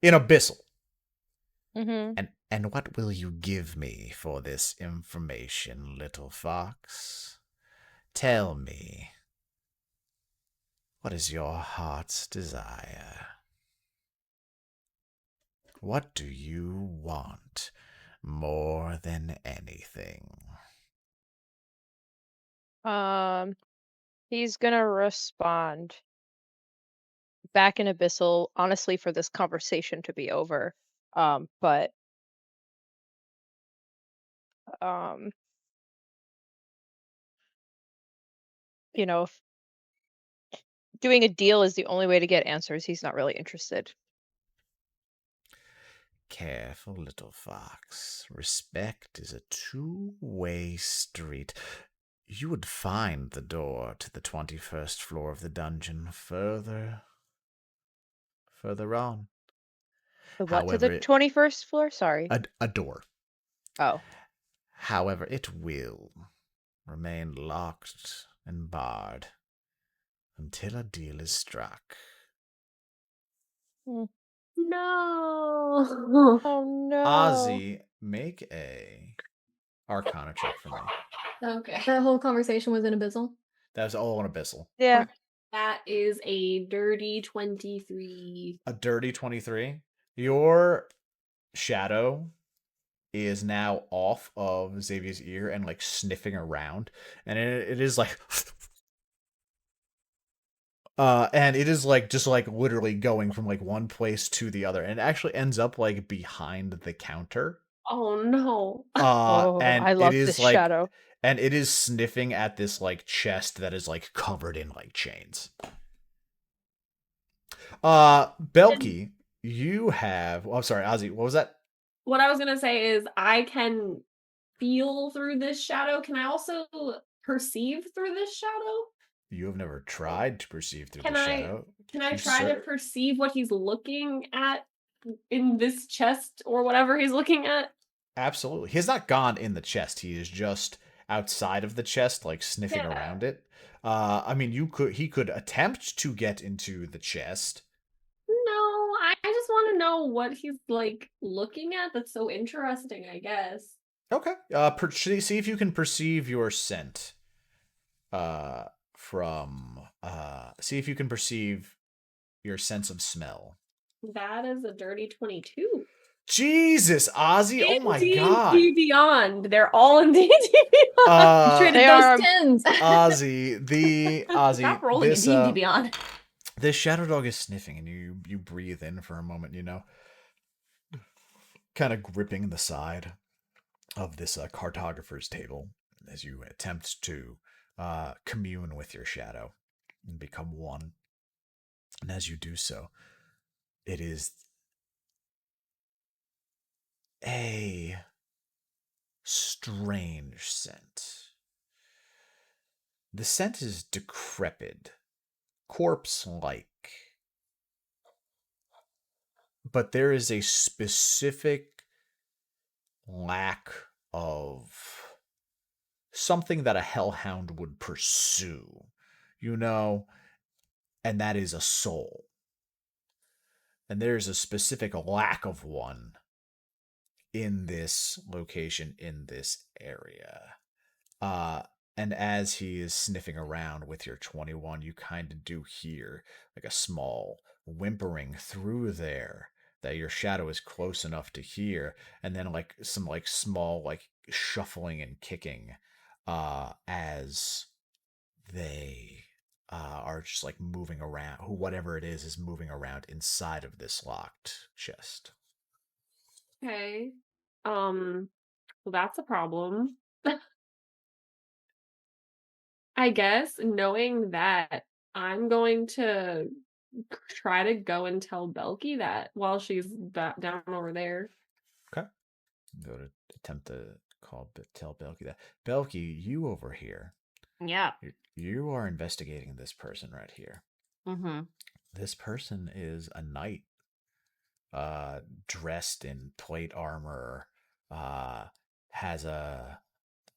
A: Abyssal.
C: Mm-hmm.
A: And what will you give me for this information, little fox? Tell me, what is your heart's desire? What do you want more than anything?
C: He's gonna respond back in Abyssal, honestly, for this conversation to be over. But you know, if doing a deal is the only way to get answers, he's not really interested.
A: Careful, little fox. Respect is a two-way street. You would find the door to the 21st floor of the dungeon further on.
C: The what to the 21st floor? Sorry.
A: A door.
C: Oh.
A: However, it will remain locked and barred until a deal is struck.
C: No.
D: Oh
C: no.
A: Ozzy, make a Arcana check for me.
E: Okay. That whole conversation was in Abyssal?
A: That was all on Abyssal.
C: Yeah.
D: That is a dirty 23.
A: A dirty 23? Your shadow is now off of Xavia's ear and like sniffing around. And it is like... and it is like just like literally going from like one place to the other, and it actually ends up like behind the counter.
D: Oh no.
A: And
C: I love
A: it is
C: this
A: like
C: shadow.
A: And it is sniffing at this like chest that is like covered in like chains. Belki, you have I'm sorry, Ozzy, what was that?
D: What I was gonna say is I can feel through this shadow. Can I also perceive through this shadow?
A: You have never tried to perceive through the
D: shadow. Can I
A: You
D: try to perceive what he's looking at in this chest or whatever he's looking at?
A: Absolutely. He has not gone in the chest. He is just outside of the chest, like sniffing
D: Yeah.
A: around it. I mean, he could attempt to get into the chest.
D: No, I just want to know what he's like looking at. That's so interesting, I guess.
A: Okay. See if you can perceive your scent. See if you can perceive your sense of smell.
D: That is a dirty 22.
A: Jesus, Ozzy! Oh my god!
D: D&D Beyond. They're all in D&D Beyond.
E: Traded
C: They
E: those
C: are-
E: tins.
A: Ozzy,
B: Stop rolling
A: this,
B: in D&D Beyond.
A: this shadow dog is sniffing, and you breathe in for a moment, you know, kind of gripping the side of this cartographer's table as you attempt to commune with your shadow and become one. And as you do so, it is a strange scent. The scent is decrepit, corpse-like, but there is a specific lack of something that a hellhound would pursue, you know, and that is a soul. And there's a specific lack of one in this location, in this area. And as he is sniffing around with your 21, you kind of do hear like a small whimpering through there that your shadow is close enough to hear, and then like some like small like shuffling and kicking as they are just like moving around. Whatever it is moving around inside of this locked chest.
D: Okay. Well, that's a problem. I guess knowing that, I'm going to try to go and tell Belki that while she's down over there.
A: Okay. Go to attempt to tell Belki that. Belki, you over here.
B: Yeah.
A: You are investigating this person right here.
B: Mm-hmm.
A: This person is a knight, dressed in plate armor, has a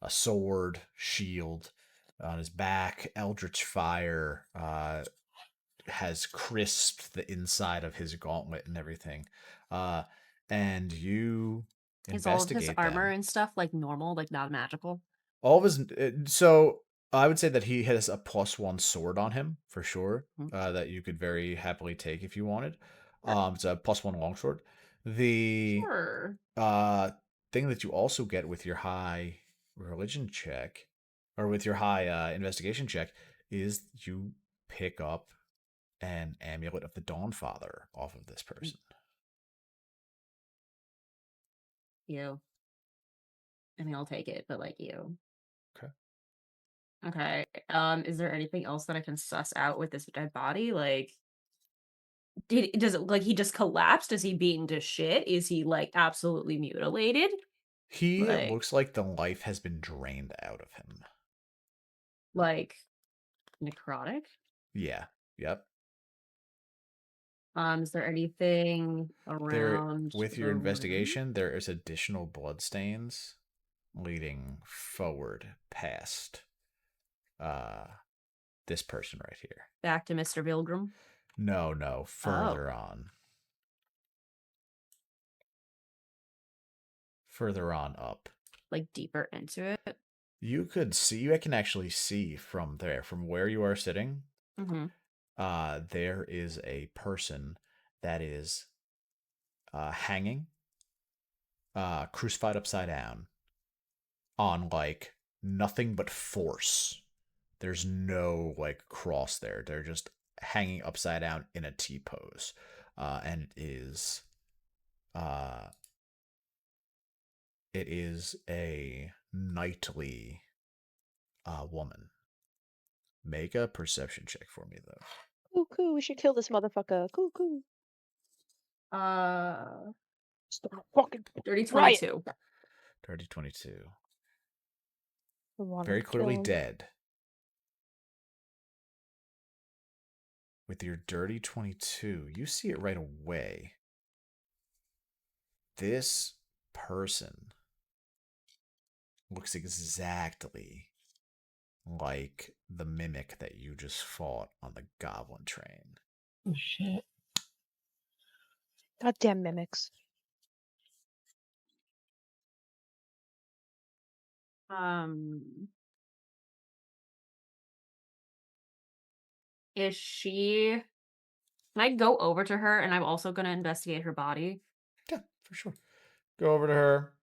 A: sword, shield on his back. Eldritch fire has crisped the inside of his gauntlet and everything. And you
B: Is all of his
A: investigate
B: armor
A: them.
B: and stuff like normal, like not magical?
A: All of his so I would say that he has a +1 sword on him for sure. That you could very happily take if you wanted. It's a +1 longsword. The
B: Sure.
A: thing that you also get with your high religion check, or with your high investigation check, is you pick up an amulet of the Dawnfather off of this person.
B: You. I mean, I'll take it, but like you.
A: Okay.
B: Okay. Is there anything else that I can suss out with this dead body? Like, does it like he just collapsed? Is he beaten to shit? Is he like absolutely mutilated?
A: He
B: Like-
A: looks like the life has been drained out of him.
B: Like necrotic?
A: Yeah. Yep.
B: Is there anything around
A: with your
B: the room?
A: investigation, there is additional bloodstains leading forward past this person right here.
B: Back to Mr. Pilgrim?
A: No, further on. Further on up.
B: Like deeper into it?
A: You can actually see from there, from where you are sitting.
B: Mm-hmm.
A: There is a person that is hanging, crucified upside down, on like nothing but force. There's no like cross there. They're just hanging upside down in a T pose, and it is a knightly woman. Make a perception check for me, though.
C: Cuckoo, we should kill this motherfucker. Cuckoo. Stop fucking
B: Dirty
C: riot.
B: 22.
A: Dirty 22.
C: I wanna
A: Very clearly
C: kill him.
A: dead. With your dirty 22, you see it right away. This person looks exactly like the mimic that you just fought on the goblin train.
F: Oh shit.
C: Goddamn mimics.
B: Is she... Can I go over to her and I'm also going to investigate her body?
A: Yeah, for sure. Go over to her.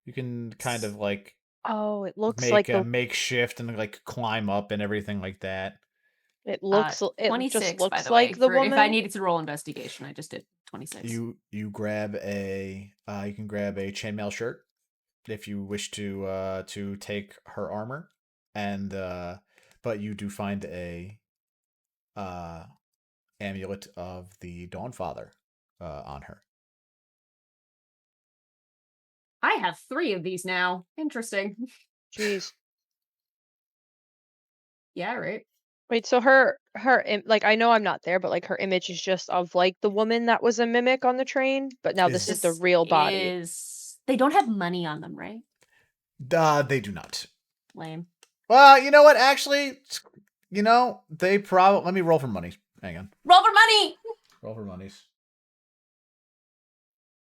A: You can kind of like
C: Oh, it looks
A: make
C: like
A: a
C: the
A: makeshift and like climb up and everything like that.
C: it looks it
B: 26,
C: just
B: by
C: looks
B: the
C: like
B: way.
C: the
B: If
C: woman.
B: I needed to roll investigation, I just did 26.
A: You grab a you can grab a chainmail shirt if you wish to take her armor, and but you do find a amulet of the Dawnfather on her.
B: I have 3 of these now. Interesting.
C: Jeez.
B: Yeah, right.
C: Wait, so her like I know I'm not there, but like her image is just of like the woman that was a mimic on the train, but now this is the real body.
B: They don't have money on them, right?
A: They do not.
B: Lame.
A: Well, you know what? Actually, they probably. Let me roll for money. Hang on.
B: Roll for money!
A: Roll for monies.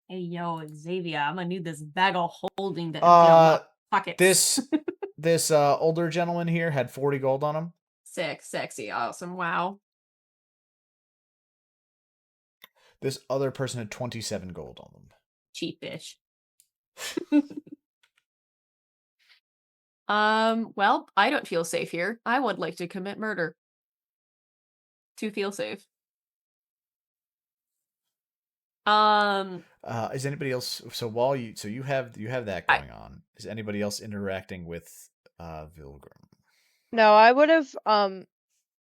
B: Hey, yo, Xavia, I'm gonna need this bag of holding to empty out my pockets.
A: This older gentleman here had 40 gold on him.
B: Sick, sexy, awesome, wow.
A: This other person had 27 gold on them.
B: Cheap bitch. Well, I don't feel safe here. I would like to commit murder. To feel safe.
A: Is anybody else? So while you have that going on. Is anybody else interacting with Vilgrim?
C: No, I would have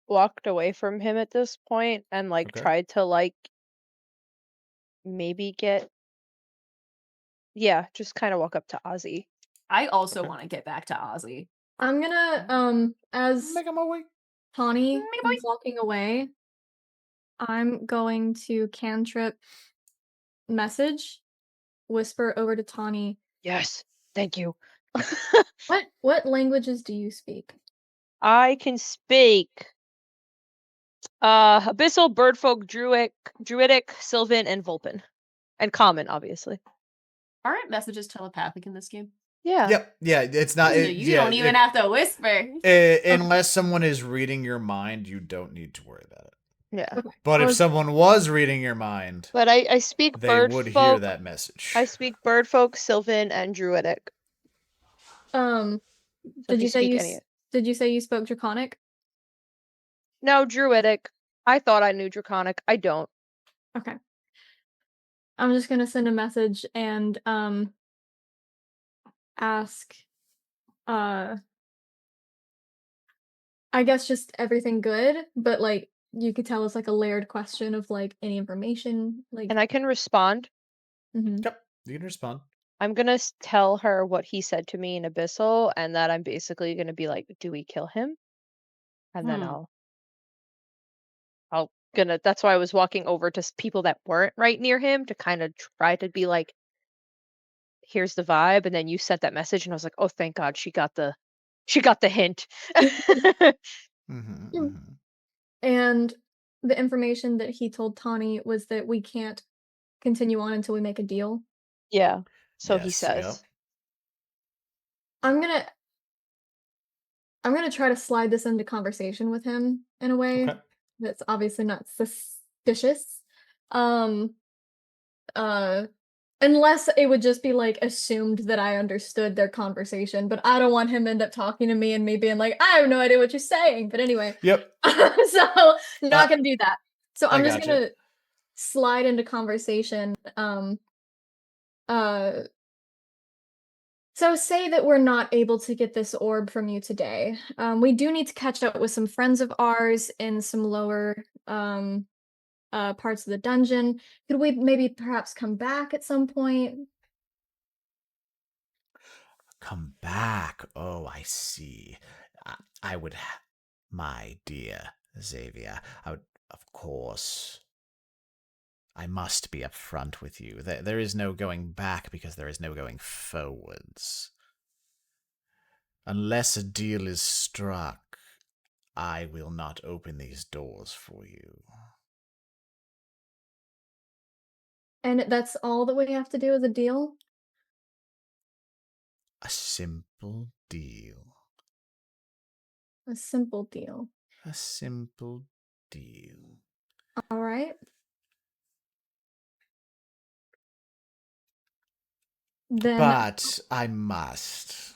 C: walked away from him at this point and like
A: Okay.
C: tried to like maybe just kind of walk up to Ozzy.
B: I also
A: Okay.
B: want to get back to Ozzy.
E: I'm gonna as
A: Make my way.
E: Tawny is walking away, I'm going to cantrip message, whisper over to Tawny.
C: Yes, thank you.
E: What languages do you speak?
C: I can speak Abyssal, Birdfolk, Druidic, Sylvan, and Vulpin. And Common, obviously.
B: Aren't messages telepathic in this game?
C: Yeah.
A: Yep. Yeah. It's not.
B: You don't even have to whisper.
A: Unless someone is reading your mind, you don't need to worry about it.
C: Yeah.
E: Okay.
A: But
E: I
A: if
E: was-
A: someone was reading your mind,
C: But I speak
A: they
C: Birdfolk.
A: would hear that message.
C: I speak Birdfolk, Sylvan, and Druidic.
E: Did
C: if
E: you say
C: speak
E: you
C: any-
E: did you say you spoke Draconic?
C: No, Druidic. I thought I knew Draconic. I don't.
E: Okay. I'm just gonna send a message and ask I guess just everything good, but like you could tell it's like a layered question of like any information like
C: And I can respond.
E: Mhm.
A: Yep. You can respond.
C: I'm gonna tell her what he said to me in Abyssal, and that I'm basically gonna be like, "Do we kill him?" And then that's why I was walking over to people that weren't right near him to kind of try to be like, "Here's the vibe," and then you sent that message, and I was like, "Oh, thank God, she got the hint."
E: And the information that he told Tawny was that we can't continue on until we make a deal.
C: Yeah. So he
A: Yes,
C: says.
A: yep.
E: I'm gonna try to slide this into conversation with him in a way
A: Okay.
E: that's obviously not suspicious. Unless it would just be like assumed that I understood their conversation, but I don't want him to end up talking to me and me being like, I have no idea what you're saying. But anyway,
A: Yep.
E: so not gonna do that. So I'm
A: I
E: just
A: gotcha.
E: gonna slide into conversation. So say that we're not able to get this orb from you today. We do need to catch up with some friends of ours in some lower parts of the dungeon. Could we maybe perhaps come back at some point?
A: Come back. Oh, I see. I would, my dear Xavia, I would, of course. I must be upfront with you. There is no going back because there is no going forwards. Unless a deal is struck, I will not open these doors for you.
E: And that's all that we have to do is a deal?
A: A simple deal.
E: A simple deal.
A: A simple deal.
E: All right. Then
A: But I must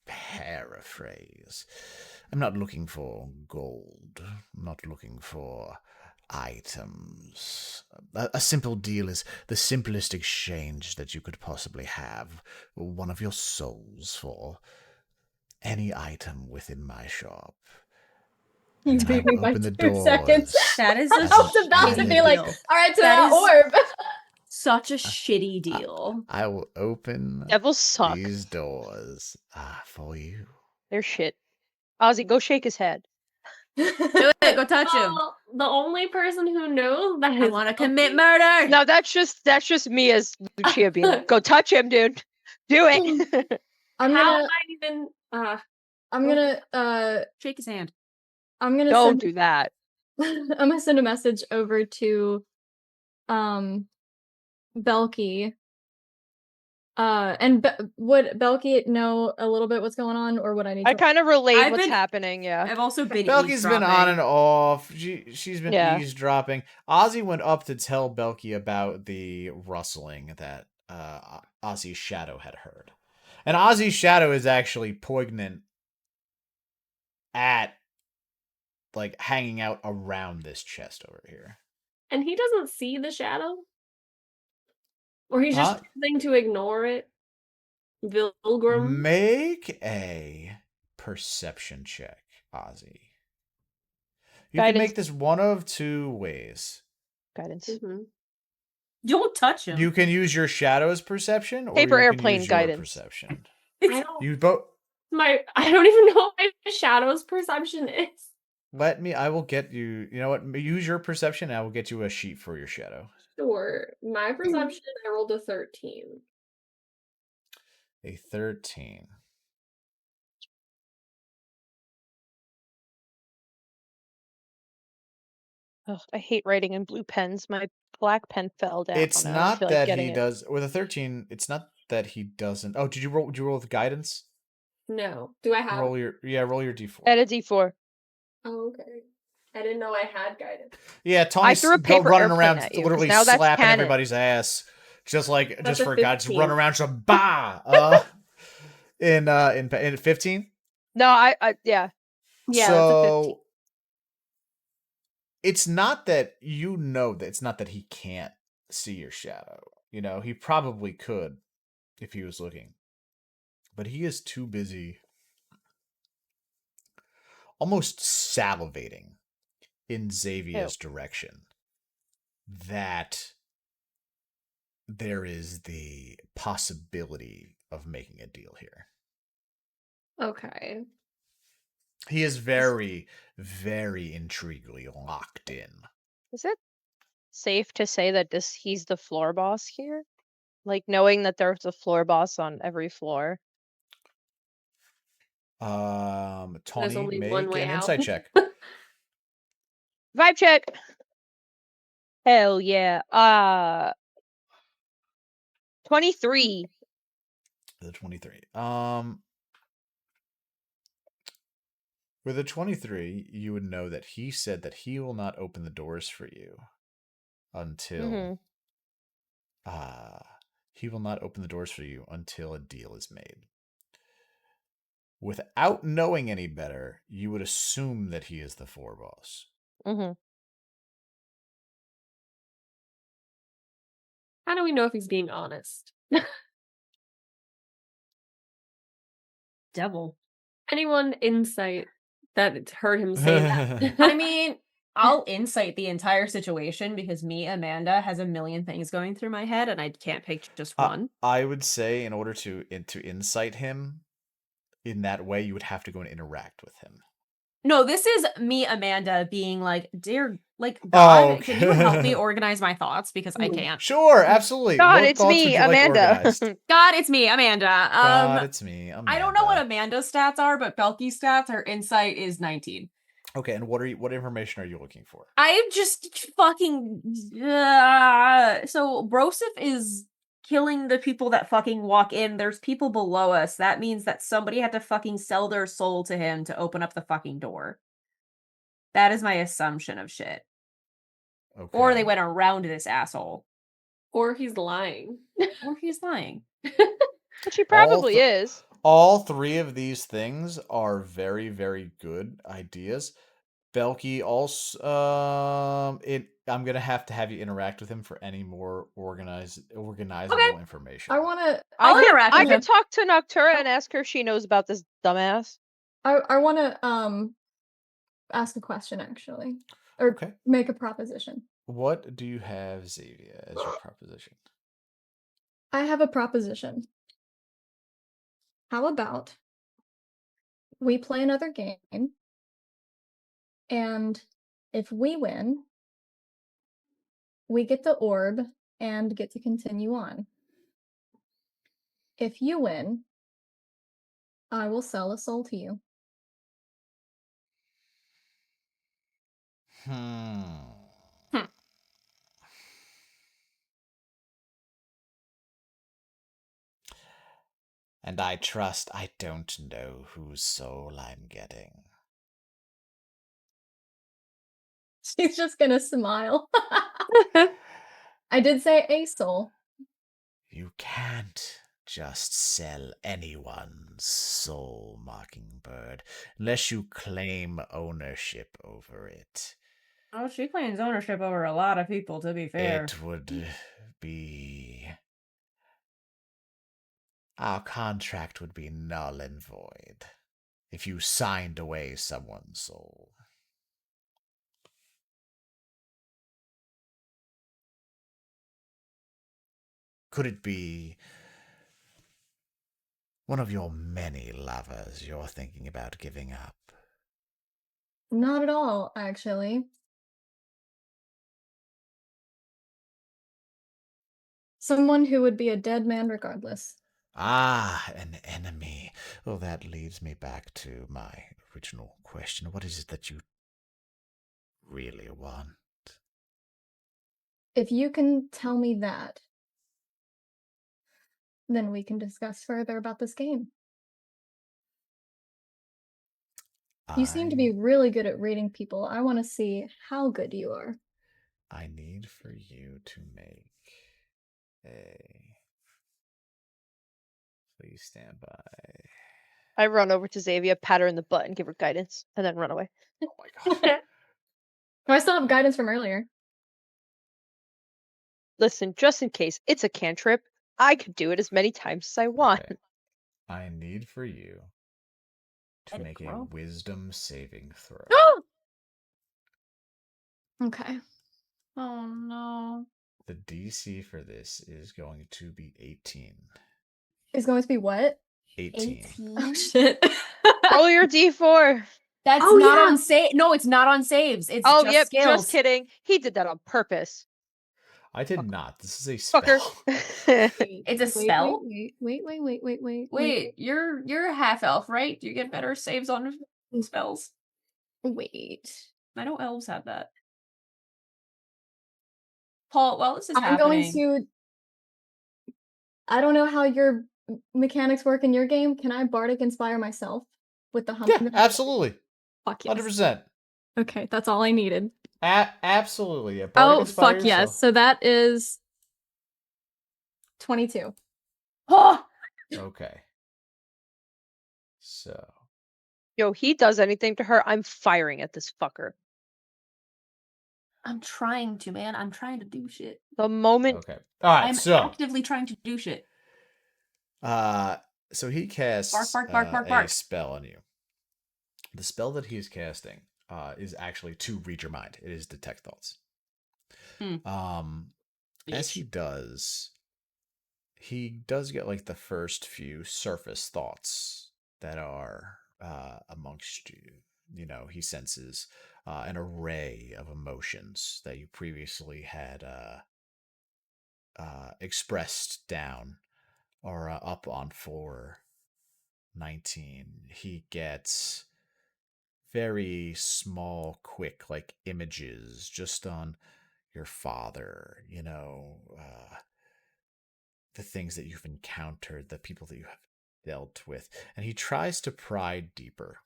A: paraphrase. I'm not looking for gold. I'm not looking for items. A simple deal is the simplest exchange that you could possibly have. One of your souls for any item within my shop.
E: you
A: And I
E: beat me
A: will
E: by
A: open the
E: 2 seconds.
A: doors.
B: That is
E: I
B: a
E: was about to
B: shitty
E: be like,
B: deal.
E: all right, to
B: That
E: that orb.
B: Such a shitty deal.
A: I will open
C: Devils suck.
A: these doors for you.
C: They're shit. Ozzy, go shake his head.
B: Do it, go touch him.
D: Well, the only person who knows that
B: I
D: is
B: want to commit
D: Belki.
B: murder.
C: No, that's just me as Lucia being like, go touch him, dude. Do it.
E: I'm
D: How
E: gonna
D: am I even?
E: I'm gonna
B: Shake his hand.
E: I'm gonna
C: Don't
E: send
C: do that.
E: I'm gonna send a message over to Belki. And would Belki know a little bit what's going on, or would I need
C: I
E: to?
C: kind of relayed
B: I've
C: what's
B: been-
C: happening. Yeah.
B: I've also been
A: Belki's been on and off. She's been
C: Yeah.
A: eavesdropping. Ozzy went up to tell Belki about the rustling that Ozzy's shadow had heard. And Ozzy's shadow is actually poignant at, like, hanging out around this chest over here.
D: And he doesn't see the shadow, or he's just choosing to ignore it. Vilgrim.
A: Make a perception check, Ozzy. You
C: Guidance.
A: can make this one of two ways.
C: Guidance.
D: Mm-hmm.
B: Don't touch him.
A: You can use your shadow's perception, or
C: Paper
A: you
C: airplane
A: can use your
C: guidance.
A: perception.
D: I
A: You both.
D: I don't even know what my shadow's perception is.
A: I will get you. You know what? Use your perception, and I will get you a sheet for your shadow.
D: Sure. My perception, I rolled a 13.
A: A 13.
C: Ugh, I hate writing in blue pens. My black pen fell down.
A: It's
C: I don't
A: not
C: feel like
A: that
C: getting
A: he
C: it.
A: does. With a 13, it's not that he doesn't. Oh, did you roll? Did you roll with guidance?
D: No. Do I have?
A: Roll your D4.
C: Add a D4.
D: Oh, okay. I didn't know I had guidance.
A: Yeah,
C: I
A: Tawny's
C: threw a paper
A: running
C: airplane
A: around,
C: at you, 'cause
A: literally
C: now that's
A: slapping
C: canon.
A: everybody's ass, just
D: That's a
A: for God, just
D: 15.
A: running around, just bah. In 15.
C: No, I yeah.
D: Yeah, that's a 15.
A: So it's not that it's not that he can't see your shadow. You know, he probably could if he was looking, but he is too busy, almost salivating in Xavia's direction, that there is the possibility of making a deal here.
D: Okay.
A: He is very, very intriguingly locked in.
C: Is it safe to say that he's the floor boss here? Like knowing that there's a floor boss on every floor.
A: Tawny,
D: only
A: make
D: one way
A: an
D: out.
A: insight check.
C: Vibe check. Hell yeah. 23.
A: The 23. With a 23, you would know that he said that he will not open the doors for you until he will not open the doors for you until a deal is made. Without knowing any better, you would assume that he is the floor boss.
C: Mm-hmm.
D: How do we know if he's being honest?
B: Devil.
D: Anyone insight that heard him say that?
B: I mean, I'll insight the entire situation because me, Amanda, has a million things going through my head and I can't pick just one.
A: I would say in order to insight him in that way, you would have to go and interact with him.
B: No, this is me, Amanda, being like, dear, like, God, can you help me organize my thoughts? Because I can't.
A: Sure, absolutely.
C: God,
A: What
C: it's
A: thoughts
C: me,
A: would you like
C: Amanda.
A: organized?
B: God, it's me, Amanda.
A: God, it's me, Amanda.
B: I don't know what Amanda's stats are, but Belki's stats, her insight is 19.
A: Okay, and what information are you looking for?
B: I'm just fucking... So, Broseph is killing the people that fucking walk in. There's people below us. That means that somebody had to fucking sell their soul to him to open up the fucking door. That is my assumption of shit.
A: Okay.
B: Or they went around this asshole.
D: Or he's lying.
B: Or he's lying.
C: Which he probably is.
A: All three of these things are very, very good ideas. Belki also, I'm gonna have to have you interact with him for any more organizable information.
C: I could talk to Noctura and ask her if she knows about this dumbass.
E: I want to ask a question actually, or make a proposition.
A: What do you have, Xavia, as your proposition?
E: I have a proposition. How about we play another game, and if we win, we get the orb and get to continue on. If you win, I will sell a soul to you.
A: And I trust I don't know whose soul I'm getting.
E: She's just gonna smile. I did say a soul.
A: You can't just sell anyone's soul, Mockingbird, unless you claim ownership over it.
B: Oh, she claims ownership over a lot of people, to be fair.
A: It would be... Our contract would be null and void if you signed away someone's soul. Could it be one of your many lovers you're thinking about giving up?
E: Not at all, actually. Someone who would be a dead man regardless.
A: Ah, an enemy. Oh, that leads me back to my original question. What is it that you really want?
E: If you can tell me that, then we can discuss further about this game. You seem to be really good at reading people. I want to see how good you are.
A: I need for you to make a... Please stand by.
C: I run over to Xavia, pat her in the butt, and give her guidance, and then run away.
A: Oh my god.
E: Oh, I still have guidance from earlier.
C: Listen, just in case, it's a cantrip. I could do it as many times as I want.
A: Okay. I need for you to
B: Let it
A: make a
B: grow.
A: wisdom saving throw.
E: Okay.
B: Oh no.
A: The DC for this is going to be 18.
E: It's going to be what?
A: 18.
E: Oh shit.
C: Roll your d4.
B: That's
E: Oh,
B: not
E: yeah.
B: on save. No, it's not on saves. It's
C: Oh,
B: just
C: yep,
B: skills.
C: just kidding. He did that on purpose.
A: I did not. This is a spell.
C: Fucker.
B: It's a spell?
E: Wait.
B: Wait, you're a half elf, right? You get better saves on spells.
E: Wait.
B: I know elves have that. Paul, while this is
E: I'm
B: happening,
E: going to. I don't know how your mechanics work in your game. Can I bardic inspire myself with the humming?
A: Yeah, absolutely.
E: Fuck yes.
A: 100%.
E: Okay, that's all I needed.
A: Absolutely. Yeah, bardic
E: Oh,
A: inspire
E: fuck yes.
A: yourself.
E: So that is 22.
B: oh,
A: Okay. So.
C: Yo, he does anything to her, I'm firing at this fucker.
B: I'm trying to, man. I'm trying to do shit.
C: The moment.
A: Okay. All right.
B: I'm
A: So.
B: actively trying to do shit.
A: So he casts
B: Bark.
A: a spell on you. The spell that he's casting is actually to read your mind. It is detect thoughts. As he does get like the first few surface thoughts that are amongst you. You know, he senses an array of emotions that you previously had expressed down or up on 419. He gets very small, quick, like images just on your father, you know, the things that you've encountered, the people that you have dealt with. And he tries to pry deeper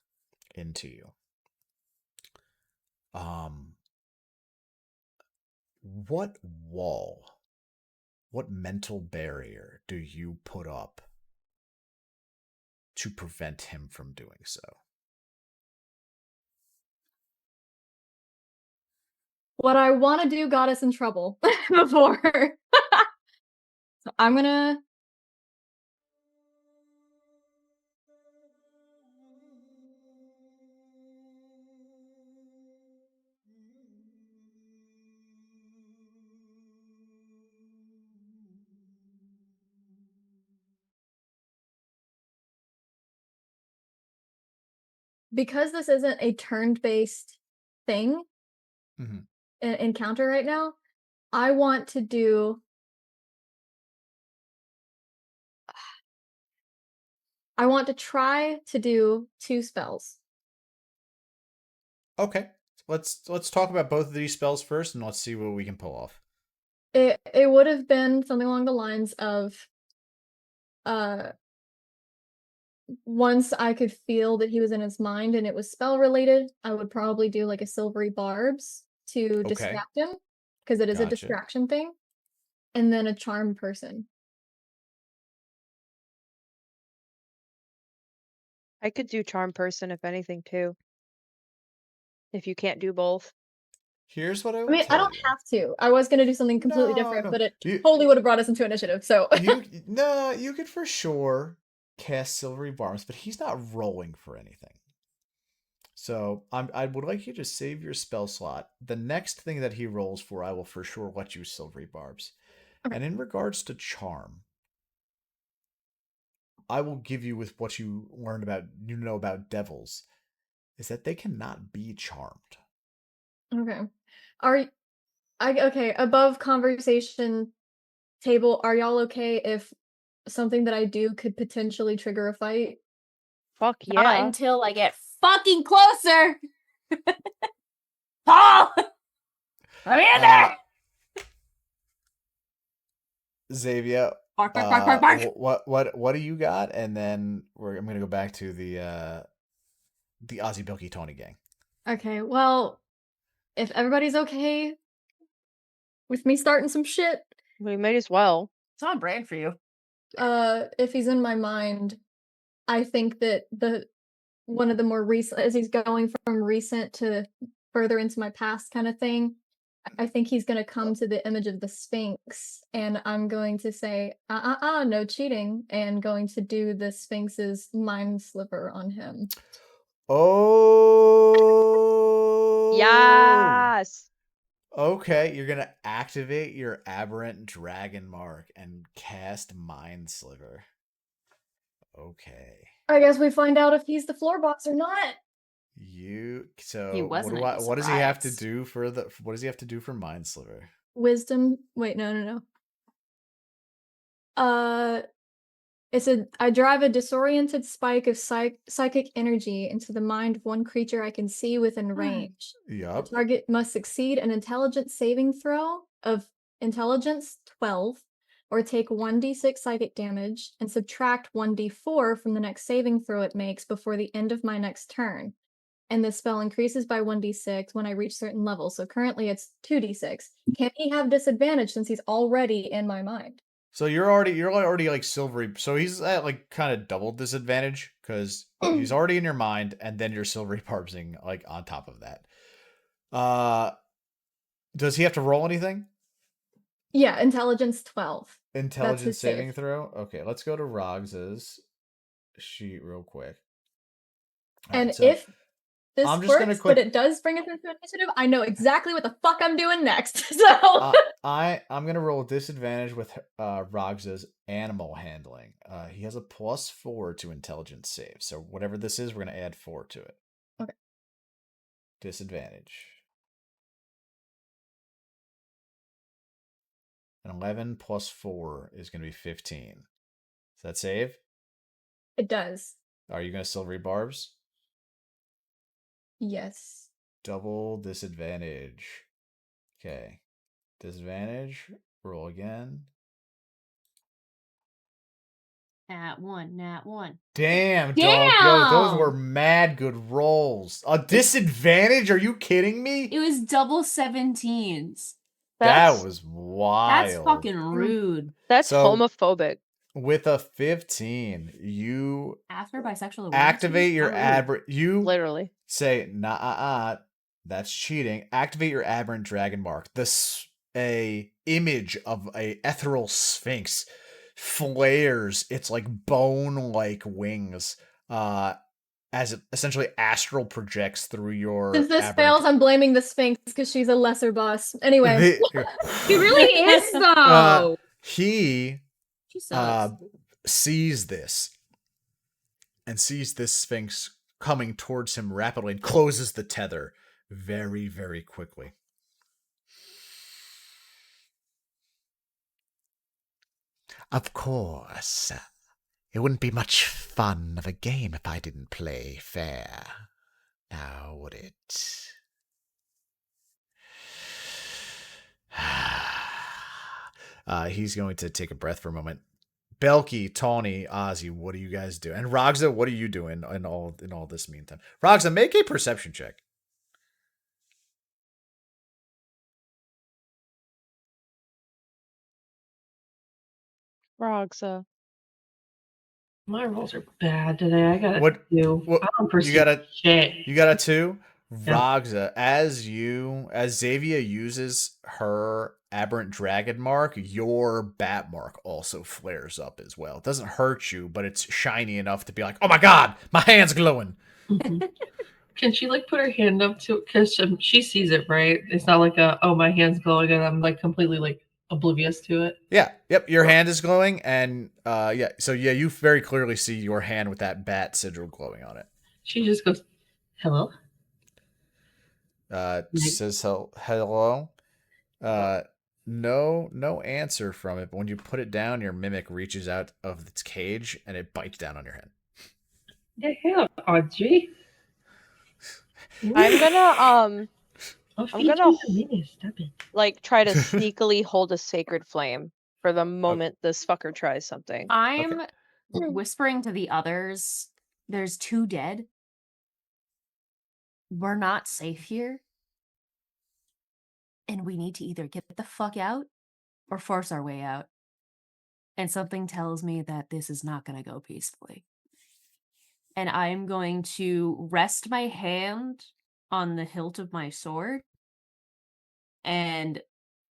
A: into you. What wall, what mental barrier do you put up to prevent him from doing so?
E: What I want to do got us in trouble before. So I'm gonna. Because this isn't a turn-based thing, encounter right now, I want to do. I want to try to do 2 spells.
A: Okay. Let's talk about both of these spells first, and let's see what we can pull off.
E: It would have been something along the lines of, once I could feel that he was in his mind and it was spell related, I would probably do like a silvery barbs to
A: Okay.
E: distract him, because it is a
A: Gotcha.
E: distraction thing, and then a charm person.
C: I could do charm person if anything too. If you can't do both.
A: Here's what I
E: I
A: will
E: mean, I
A: tell
E: don't
A: you.
E: have to. I was gonna do something completely
A: No,
E: different,
A: no.
E: but it
A: You-
E: totally would have brought us into initiative. So
A: You could for sure cast Silvery Barbs, but he's not rolling for anything. So I would like you to save your spell slot. The next thing that he rolls for, I will for sure let you Silvery Barbs.
E: Okay.
A: And in regards to charm, I will give you with what you learned about devils, is that they cannot be charmed.
E: okay, okay, above conversation table, are y'all okay if something that I do could potentially trigger a fight?
C: Fuck
B: Not
C: yeah.
B: until I get fucking closer. Paul, let me in there.
A: Xavia,
B: Bark, bark, bark, bark, bark.
A: what do you got? And then I'm gonna go back to the Ozzy Belki Tawny gang.
E: Okay, well, if everybody's okay with me starting some shit,
C: We might as well.
B: It's on brand for you.
E: if he's in my mind, I think that one of the more recent, as he's going from recent to further into my past kind of thing, I think he's gonna come to the image of the Sphinx, and I'm going to say, no cheating, and going to do the Sphinx's mind sliver on him.
A: Oh,
C: Yes.
A: Okay, you're gonna activate your aberrant dragon mark and cast Mind Sliver. Okay.
E: I guess we find out if he's the floor boss or not.
B: wasn't, I'd be
A: what does he have to
B: surprised.
A: do for Mind Sliver?
E: Wisdom. Wait, no. I drive a disoriented spike of psychic energy into the mind of one creature I can see within range. The
A: Yup.
E: target must succeed an intelligence saving throw of intelligence 12, or take 1d6 psychic damage and subtract 1d4 from the next saving throw it makes before the end of my next turn. And this spell increases by 1d6 when I reach certain levels. So currently it's 2d6. Can he have disadvantage since he's already in my mind?
A: So you're already like silvery. So he's at like kind of double disadvantage because he's already in your mind, and then you're silvery barbsing like on top of that. Does he have to roll anything?
E: Yeah, intelligence 12.
A: Intelligence saving
E: save.
A: throw? Okay, let's go to Ragzah's sheet real quick.
E: And
A: Alright, so
E: if this
A: I'm just
E: works,
A: gonna
E: but
A: click.
E: it does bring us into initiative, I know exactly what the fuck I'm doing next. So
A: I'm gonna roll disadvantage with Ragzah's animal handling. He has a +4 to intelligence save. So whatever this is, we're gonna add 4 to it.
E: Okay.
A: Disadvantage. An 11 + 4 is gonna be 15. Does that save?
E: it does.
A: Are you gonna silvery barbs?
E: Yes.
A: Double disadvantage. Okay. Disadvantage. Roll again.
B: Nat 1.
A: Damn, dog. Yo, those
B: Damn!
A: were mad good rolls. A disadvantage? Are you kidding me?
B: It was double 17s.
A: That was wild.
B: That's fucking rude.
C: That's
A: So-
C: homophobic.
A: With a 15, you
B: After bisexual awareness,
A: activate your
B: aberrant.
A: you
C: Literally.
A: say nah, that's cheating. Activate your aberrant dragon mark. A image of a ethereal sphinx flares its like bone-like wings as it essentially astral projects through your
E: Since this
A: aberrant-
E: fails, I'm blaming the Sphinx because she's a lesser boss. Anyway.
B: He really is though.
A: He
B: She sucks.
A: sees this sphinx coming towards him rapidly and closes the tether very, very quickly. Of course, It wouldn't be much fun of a game if I didn't play fair. Now, would it? He's going to take a breath for a moment. Belki, Tawny, Ozzy, what do you guys do? And Ragzah, what are you doing in all this meantime? Ragzah, make a perception check.
C: Ragzah.
F: My rolls are bad today. I got a
A: What-
F: 2.
A: what-
F: I don't
A: you
F: perceive
A: got a
F: shit.
A: You got a 2?
F: Yeah.
A: Ragzah, as Xavia uses her aberrant dragon mark, your bat mark also flares up as well. It doesn't hurt you, but it's shiny enough to be like, oh my god, my hand's glowing.
F: Mhm. Can she like put her hand up to it? Because she sees it, right? It's not like oh, my hand's glowing and I'm like completely like oblivious to it.
A: Yeah, yep, your hand is glowing, and you very clearly see your hand with that bat sigil glowing on it.
F: She just goes, hello?
A: Says hello. No answer from it, but when you put it down, your mimic reaches out of its cage and it bites down on your head.
F: The hell, Audrey?
C: I'm gonna
F: I'll
C: I'm
F: feed
C: gonna
F: you in a minute. Stop it.
C: like try to sneakily hold a sacred flame for the moment this fucker tries something.
B: I'm whispering to the others, there's 2 dead. We're not safe here. And we need to either get the fuck out or force our way out. And something tells me that this is not going to go peacefully. And I'm going to rest my hand on the hilt of my sword and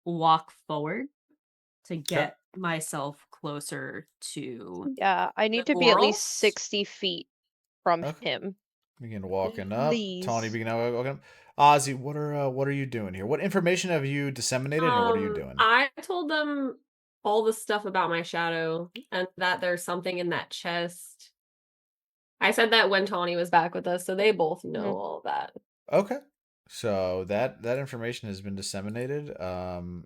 B: walk forward to get myself closer to...
C: Yeah, I need
B: The
C: to be at
B: laurels?
C: least 60 feet from
A: Okay.
C: him.
A: Begin walking up.
C: Please.
A: Tawny, begin walking up. Ozzy, what are you doing here? What information have you disseminated, and what are you doing?
D: I told them all the stuff about my shadow and that there's something in that chest. I said that when Tawny was back with us, so they both know all of that.
A: Okay. So that information has been disseminated.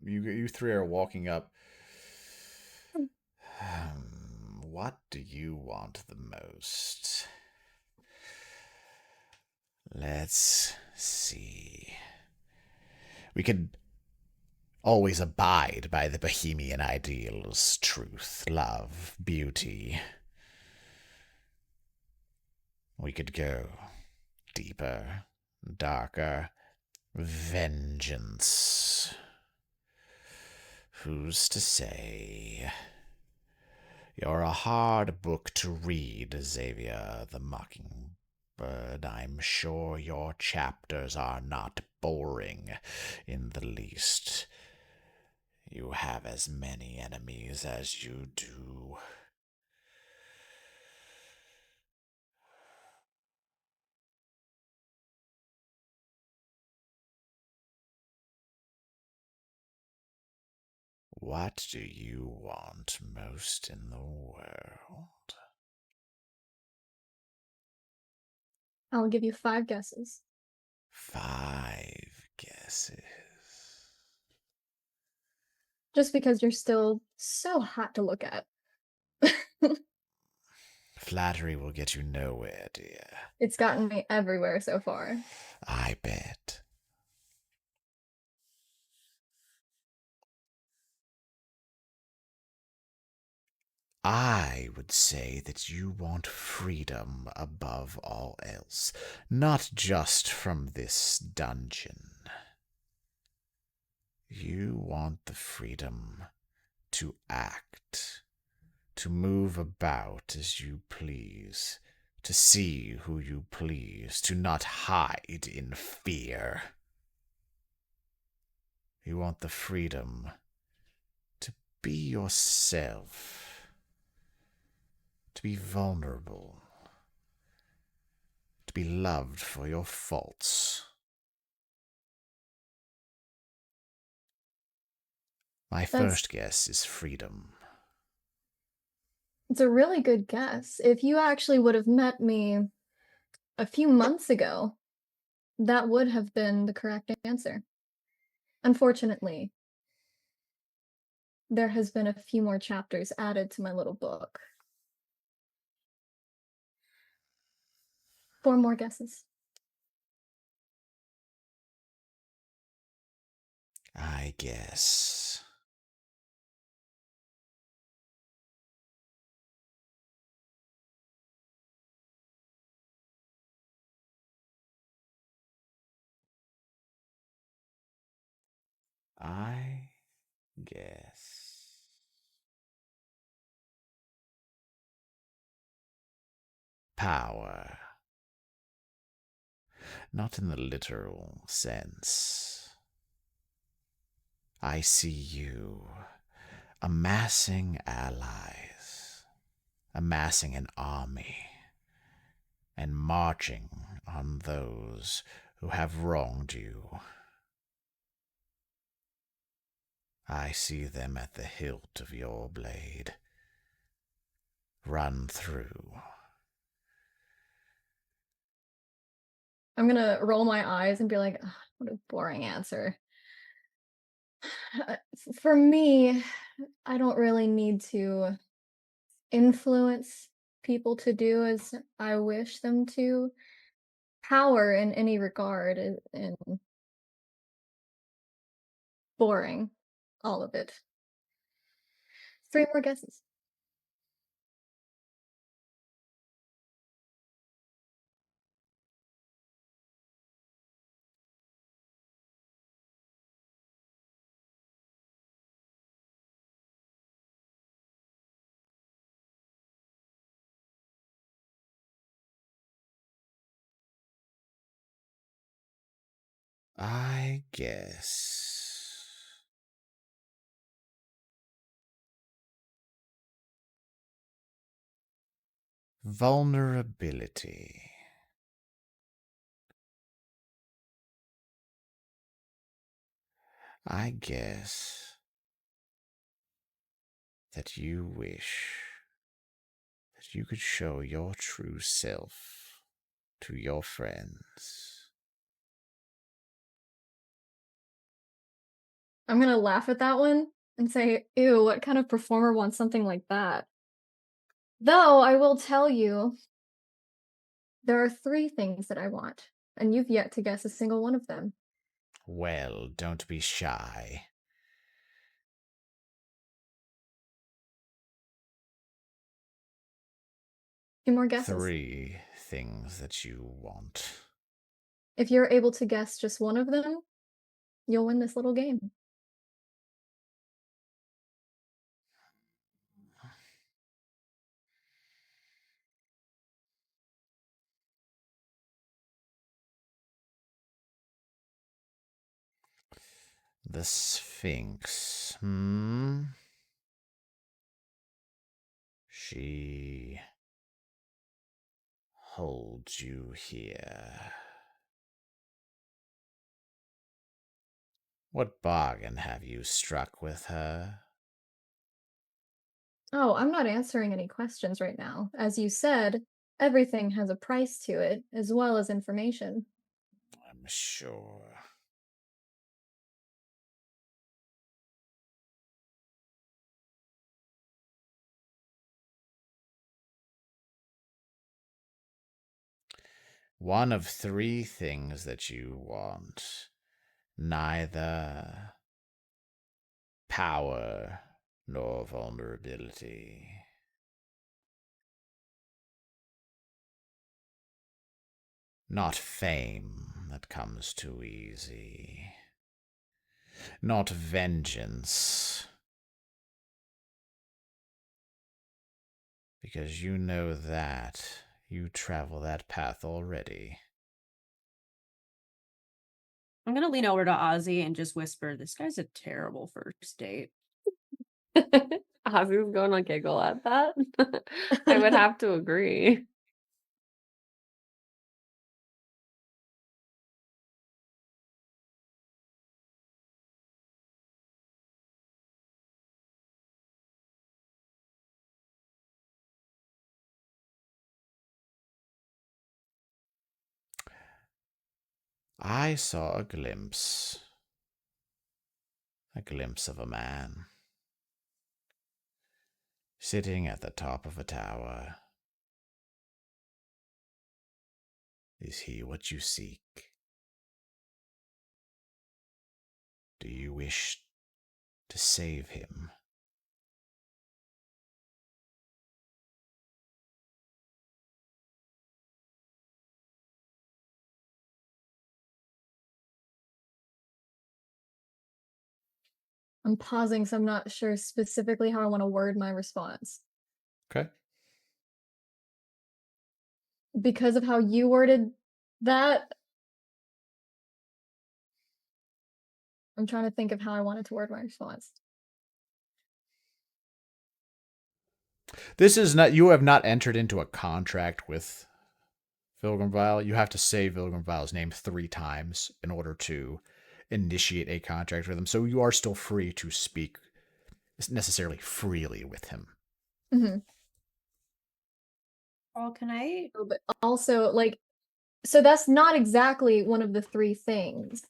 A: You 3 are walking up. What do you want the most? Let's see. We could always abide by the Bohemian ideals: truth, love, beauty. We could go deeper, darker, vengeance. Who's to say? You're a hard book to read, Xavia the Mockingbird. I'm sure your chapters are not boring in the least. You have as many enemies as you do. What do you want most in the world?
E: I'll give you 5 guesses.
A: 5 guesses.
E: Just because you're still so hot to look at.
A: Flattery will get you nowhere, dear.
E: It's gotten me everywhere so far.
A: I bet. I would say that you want freedom above all else, not just from this dungeon. You want the freedom to act, to move about as you please, to see who you please, to not hide in fear. You want the freedom to be yourself, to be vulnerable, to be loved for your faults. My first guess is freedom.
E: It's a really good guess. If you actually would have met me a few months ago, that would have been the correct answer. Unfortunately, there has been a few more chapters added to my little book. 4 more guesses.
A: I guess. I guess. Power. Not in the literal sense. I see you amassing allies, amassing an army, and marching on those who have wronged you. I see them at the hilt of your blade. Run through.
E: I'm gonna roll my eyes and be like, "Ugh, what a boring answer." For me, I don't really need to influence people to do as I wish them to. Power in any regard and boring. All of it. 3 more guesses.
A: I guess. Vulnerability. I guess that you wish that you could show your true self to your friends.
E: I'm gonna laugh at that one and say, ew, what kind of performer wants something like that? Though I will tell you, there are 3 things that I want, and you've yet to guess a single one of them.
A: Well, don't be shy.
E: Two more guesses.
A: 3 things that you want.
E: If you're able to guess just one of them, you'll win this little game.
A: The Sphinx. She holds you here. What bargain have you struck with her?
E: Oh, I'm not answering any questions right now. As you said, everything has a price to it, as well as information.
A: I'm sure. One of 3 things that you want. Neither power nor vulnerability. Not fame that comes too easy. Not vengeance. Because you know that. You travel that path already.
B: I'm gonna lean over to Ozzy and just whisper, "This guy's a terrible first date."
D: Ozzy's going to giggle at that. I would have to agree.
A: I saw a glimpse of a man sitting at the top of a tower. Is he what you seek? Do you wish to save him?
E: I'm pausing, so I'm not sure specifically how I want to word my response.
A: Okay.
E: Because of how you worded that, I'm trying to think of how I wanted to word my response.
A: This is not. You have not entered into a contract with Vilgrimvile. You have to say Vilgrimvile's name 3 times in order to initiate a contract with him. So you are still free to speak necessarily freely with him.
E: Mm-hmm.
B: Oh, can I?
E: But also, like, so that's not exactly one of the 3 things.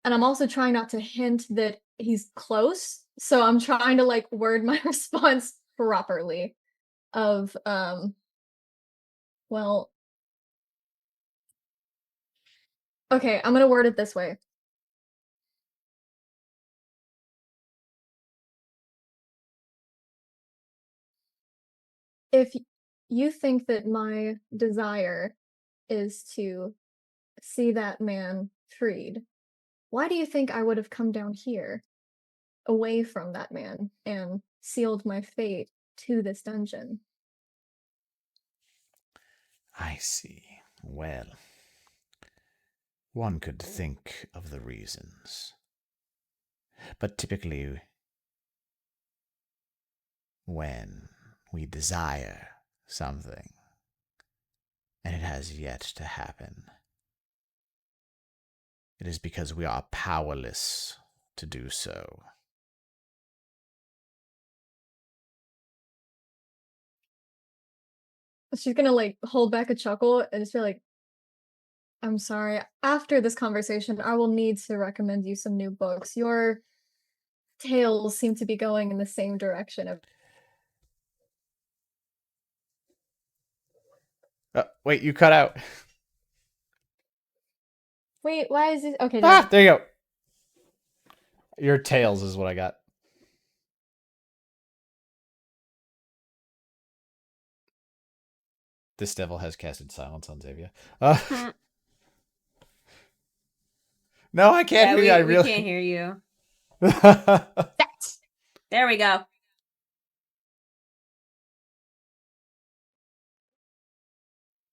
E: And I'm also trying not to hint that he's close. So I'm trying to like word my response properly of well, okay, I'm going to word it this way. If you think that my desire is to see that man freed, why do you think I would have come down here, away from that man, and sealed my fate to this dungeon?
A: I see. Well, one could think of the reasons. But typically, when we desire something, and it has yet to happen, it is because we are powerless to do so.
E: She's gonna like hold back a chuckle and just be like, I'm sorry. After this conversation, I will need to recommend you some new books. Your tales seem to be going in the same direction of.
A: Wait, you cut out.
E: Wait, why is it okay?
A: There you go. Your tails is what I got. This devil has casted silence on Xavia. No, I can't hear you. I really
B: can't hear you. There we go.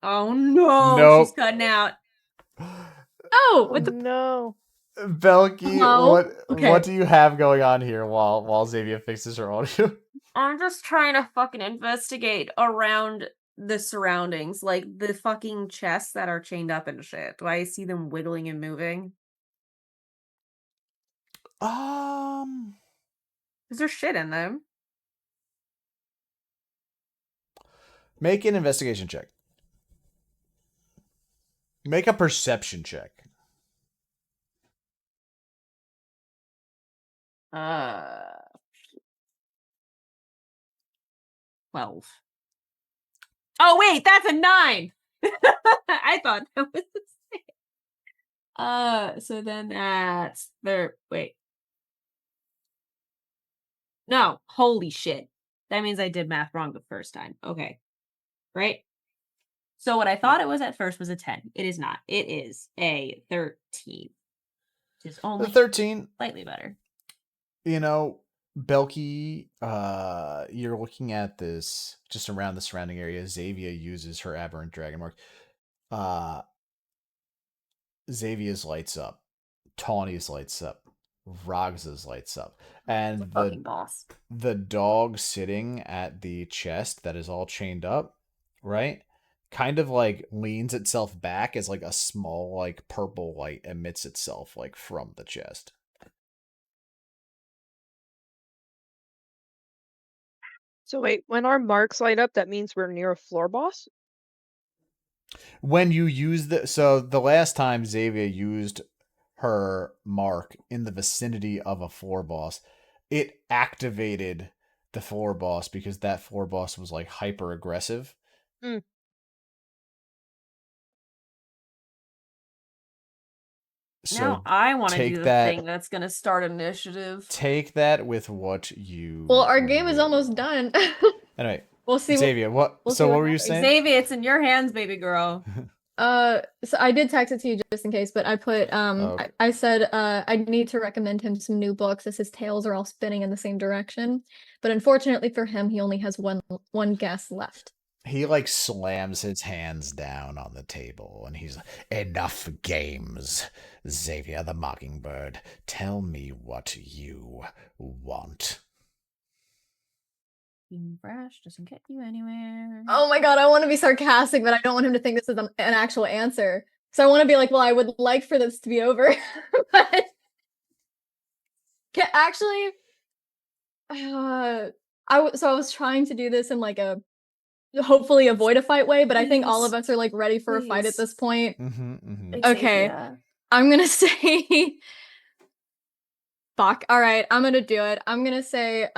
B: Oh no,
A: Nope.
B: she's cutting out.
E: Oh, what the
C: No.
A: Belki,
E: Hello? Okay.
A: what do you have going on here while Xavia fixes her audio?
B: I'm just trying to fucking investigate around the surroundings, like the fucking chests that are chained up and shit. Do I see them wiggling and moving? Is there shit in them?
A: Make an investigation check. Make a perception check.
B: 12. Oh wait, that's a 9. I thought that was the same. So then that's there. Wait. No, holy shit. That means I did math wrong the first time. Okay. Right? So what I thought it was at first was a 10. It is not. It is a 13. Which is only
A: The 13,
B: slightly better.
A: you know, Belki, you're looking at this just around the surrounding area. Xavia uses her aberrant dragon mark. Xavia's lights up. Tawny's lights up. Ragzah's lights up. And
B: The fucking boss.
A: the dog sitting at the chest that is all chained up, right? Kind of like leans itself back as like a small like purple light emits itself like from the chest.
C: So wait, when our marks light up, that means we're near a floor boss?
A: When you use the last time Xavia used her mark in the vicinity of a floor boss, it activated the floor boss because that floor boss was like hyper aggressive.
C: Mm.
A: So
B: now I want to
A: take
B: do the
A: that-
B: thing that's gonna start initiative.
A: take that with what you.
E: Well, our game is
A: will.
E: almost done.
A: Anyway,
E: We'll see.
A: Xavia, what?
E: we'll see
A: so
E: what
A: what were you
E: happens.
A: saying?
B: Xavia, it's in your hands, baby girl.
E: So I did text it to you just in case, but I put
A: Okay.
E: I said I need to recommend him some new books as his tales are all spinning in the same direction. But unfortunately for him, he only has one guess left.
A: He like slams his hands down on the table and he's like, enough games, Xavia the Mockingbird. Tell me what you want.
B: Being fresh doesn't get you anywhere.
E: Oh my god, I want to be sarcastic, but I don't want him to think this is an actual answer. So I want to be like, well, I would like for this to be over, but actually, I was trying to do this in like a hopefully avoid a fight way, but I think all of us are like ready for a fight at
B: Please.
E: this point. Okay.
B: Xavia.
E: I'm gonna say, fuck. All right, I'm gonna do it. I'm gonna say,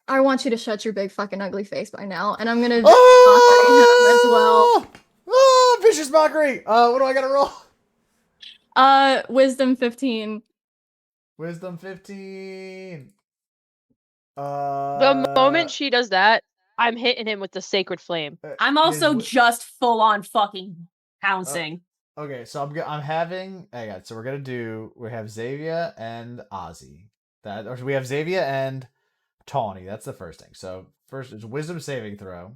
E: I want you to shut your big fucking ugly face by now, and I'm gonna mockery him as well.
A: Oh, vicious mockery. What do I gotta roll?
E: Wisdom 15.
A: Wisdom 15.
C: The moment she does that, I'm hitting him with the sacred flame.
B: I'm also
A: his
B: just full on fucking pouncing.
A: Okay, so I'm having. I got. So we have Xavia and Ozzy. Or we have Xavia and Tawny. That's the first thing. So first is wisdom saving throw.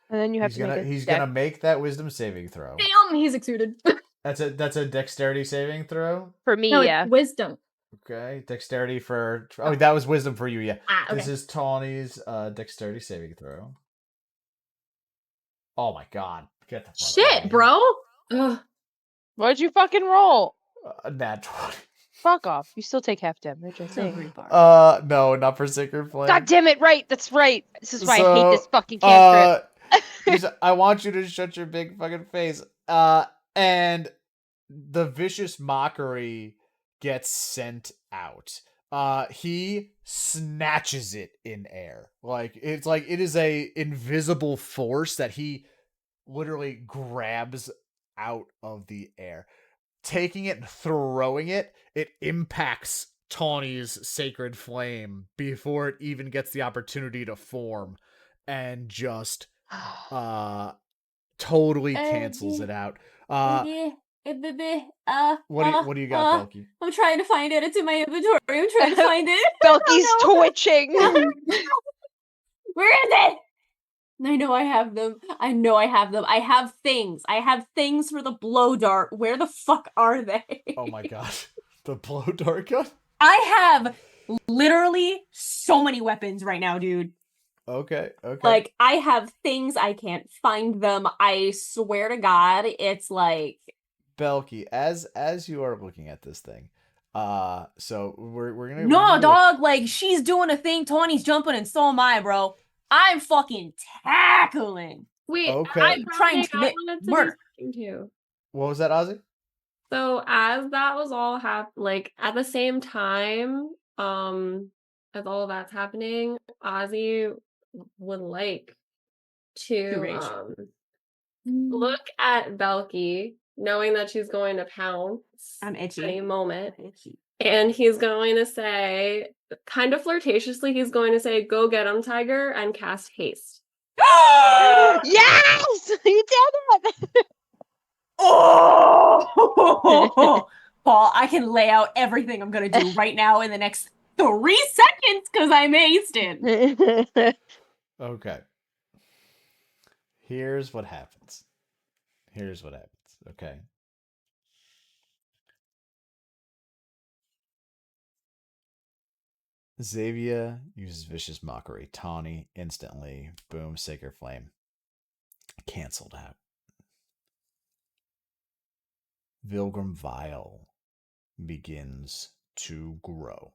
C: And then you have to make a
A: He's
C: dex.
A: gonna make that wisdom saving throw.
E: Damn, he's exuded.
A: That's a dexterity saving throw.
C: For me,
E: No,
C: yeah.
E: it's wisdom.
A: Okay, dexterity for. Oh, that was wisdom for you. Yeah.
E: Ah, okay.
A: This is Tawny's dexterity saving throw. Oh my god! Get the fuck out of
E: Shit,
A: here.
E: bro. Ugh.
C: What'd you fucking roll?
A: Nat 20.
C: Fuck off. You still take half damage, I think.
B: Silvery bar.
A: No, not for Sacred Flame.
C: God damn it, right. That's right. This is why I hate this
A: So,
C: fucking cantrip.
A: I want you to shut your big fucking face. And the vicious mockery gets sent out. He snatches it in air. It's like it is a invisible force that he literally grabs out of the air. Taking it and throwing it, it impacts Tawny's sacred flame before it even gets the opportunity to form, and just totally cancels it out. What do you got, Belki?
D: I'm trying to find it. It's in my inventory. I'm trying to find it.
C: Belky's
D: Oh, no.
C: twitching.
D: Where is it? I know I have them. I know I have them. I have things. I have things for the blow dart. Where the fuck are they?
A: Oh my god. The blow dart gun?
B: I have literally so many weapons right now, dude.
A: Okay.
D: Like, I have things. I can't find them. I swear to God, it's like...
A: Belki, as you are looking at this thing, so we're gonna...
B: No, dog, like, she's doing a thing, Tawny's jumping, and so am I, bro. I'm fucking tackling.
D: Wait,
A: Okay.
B: I'm trying to commit murder.
D: Too.
A: What was that, Ozzy?
D: So as that was all like at the same time, as all of that's happening, Ozzy would like
B: To
D: to
B: rage.
D: look at Belki, knowing that she's going to pounce
B: I'm itchy.
D: any moment,
B: I'm itchy.
D: and he's going to say, kind of flirtatiously, he's going to say, "Go get him, Tiger," and cast haste.
C: Yes! You did it!
B: Oh! Paul, I can lay out everything I'm gonna do right now in the next 3 seconds because I'm hasted.
A: Okay. Here's what happens. Okay. Xavia uses Vicious Mockery. Tawny instantly. Boom, Sacred Flame. Cancelled out. Vilgrim Vial begins to grow.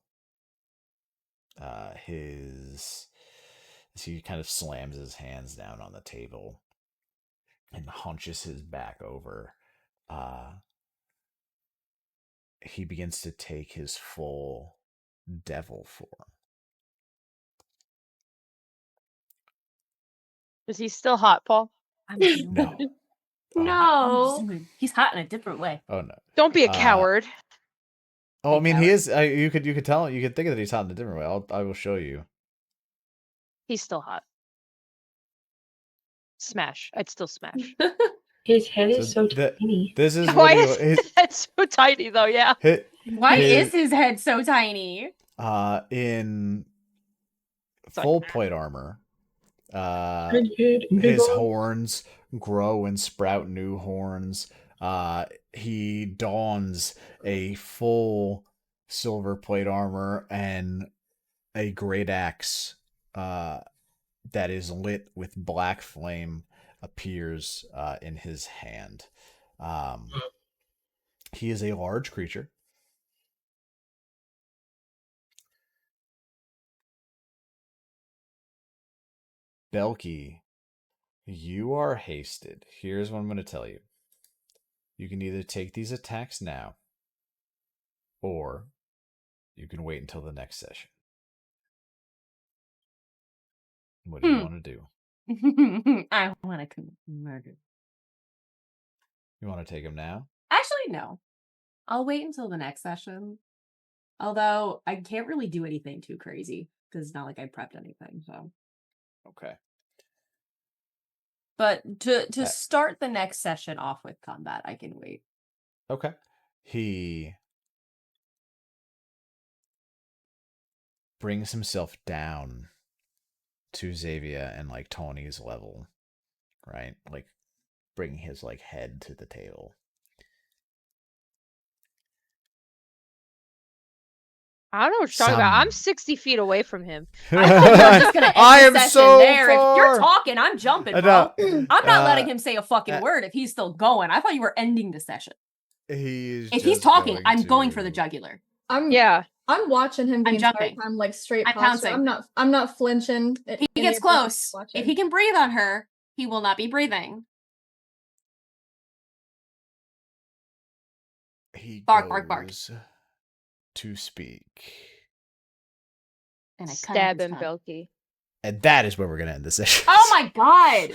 A: He kind of slams his hands down on the table and hunches his back over. He begins to take his full devil form.
C: Is he still hot, Paul?
A: No.
D: No.
B: He's hot in a different way.
A: Oh no.
C: Don't be a coward.
A: Oh, I mean,
B: coward.
A: he is. You could tell. You could think that he's hot in a different way. I will show you.
C: He's still hot. Smash. I'd still smash.
F: His head is so
A: the-
F: tiny.
A: This is
C: Why
A: what
C: is his head so tiny though? Yeah.
B: Why
A: his-
B: is his head so tiny?
A: in
C: like-
A: full plate armor.
F: Big
A: His
F: old-
A: horns grow and sprout new horns. He dons a full silver plate armor and a great axe that is lit with black flame appears in his hand. He is a large creature. Belki, you are hasted. Here's what I'm going to tell you. You can either take these attacks now, or you can wait until the next session. What do you want to do?
B: I want to murder.
A: You want to take him now?
B: Actually, no. I'll wait until the next session. Although I can't really do anything too crazy because it's not like I prepped anything. So,
A: Okay.
B: but to start the next session off with combat, I can wait.
A: Okay. He brings himself down to Xavia and like Tawny's level, right? Like bringing his like head to the table.
C: I don't know what you're talking about. I'm 60 feet away from him.
B: I thought you were just gonna end
A: I
B: the
A: am
B: session
A: so
B: there. If you're
A: far.
B: talking, I'm jumping,
A: I
B: bro.
A: know.
B: I'm not letting
A: Uh,
B: him say a fucking word if he's still going. I thought you were ending the session.
A: He's
B: If he's
A: just
B: talking,
A: going
B: I'm going for the
A: to-
B: jugular.
C: Yeah.
E: I'm watching him the
B: I'm
E: entire
B: jumping.
E: time, like straight
B: I'm
E: posture.
B: pouncing.
E: I'm not flinching.
B: If he gets close, if he can breathe on her, he will not be breathing.
A: He
B: Bark, bark, bark.
A: goes to speak.
B: And I cut off
C: Stab
B: his
C: him,
B: tongue.
C: Belki.
A: And that is where we're gonna end the session.
B: Oh my god!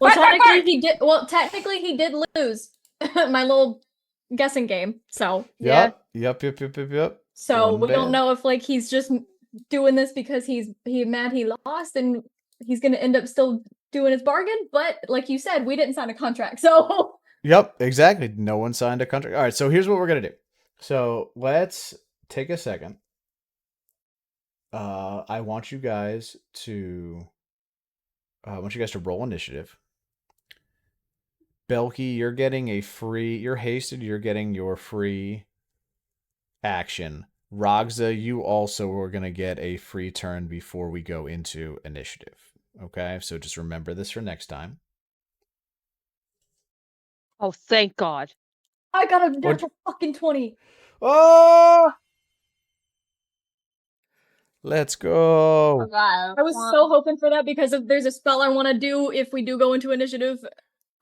E: Well,
B: Bark, bark,
E: technically
B: bark!
E: he did. Well, technically he did lose my little guessing game. So
A: Yep.
E: so
A: One
E: we don't
A: bad.
E: know if like he's just doing this because he's mad he lost and he's gonna end up still doing his bargain. But like you said, we didn't sign a contract, so
A: Yep, exactly. No one signed a contract. All right, so here's what we're gonna do. So let's take a second. I want you guys to roll initiative. Belki, you're getting you're hasted, you're getting your free action. Ragzah, you also are gonna get a free turn before we go into initiative. Okay, so just remember this for next time.
C: Oh, thank God.
E: I got a
A: What'd
E: natural fucking 20.
A: Oh! Let's go.
E: I was so hoping for that because if there's a spell I want to do if we do go into initiative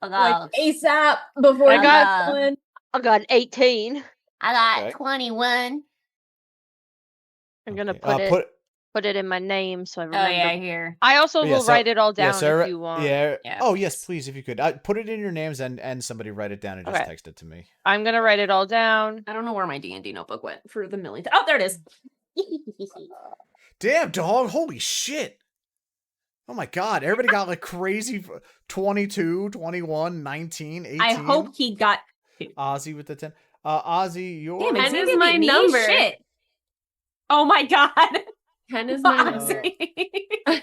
E: like ASAP before
C: I got-
E: going.
C: I got 18.
B: I got
A: Okay.
B: 21.
C: I'm gonna
A: Okay.
C: put it in my name so I
B: Oh
C: remember.
B: yeah, here.
C: I also
A: Yeah,
C: will
A: so-
C: write it all down
A: so,
C: if you want.
A: Yeah.
B: Yeah,
A: Oh yes,
B: please.
A: please, if you could put it in your names and somebody write it down and just
C: Okay.
A: text it to me.
C: I'm gonna write it all down.
B: I don't know where my D&D notebook went for the millionth. Oh, there it is.
A: Damn, dog! Holy shit! Oh my god! Everybody got like crazy 22, 21, 19, 18.
B: I hope he got.
A: Ozzy with the 10. Ozzy, your
B: Damn,
D: Ten
B: it's
D: is
B: gonna
D: my
B: be me?
D: number.
B: Shit. Oh my god.
D: 10 is my number.
B: Ozzy.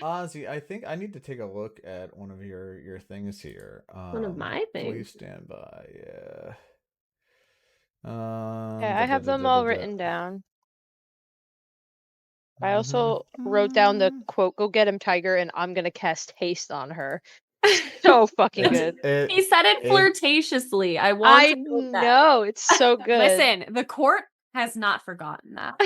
A: Ozzy, I think I need to take a look at one of your things here.
D: One of my
A: Please
D: things?
A: stand by. Yeah.
C: Yeah, I have them all written down. I also wrote down the quote, "Go get him, Tiger," and I'm gonna cast haste on her. So fucking good.
D: He said it
A: it-
D: flirtatiously. I want
C: I
D: to note that.
C: know, it's so good.
B: Listen, the court has not forgotten that.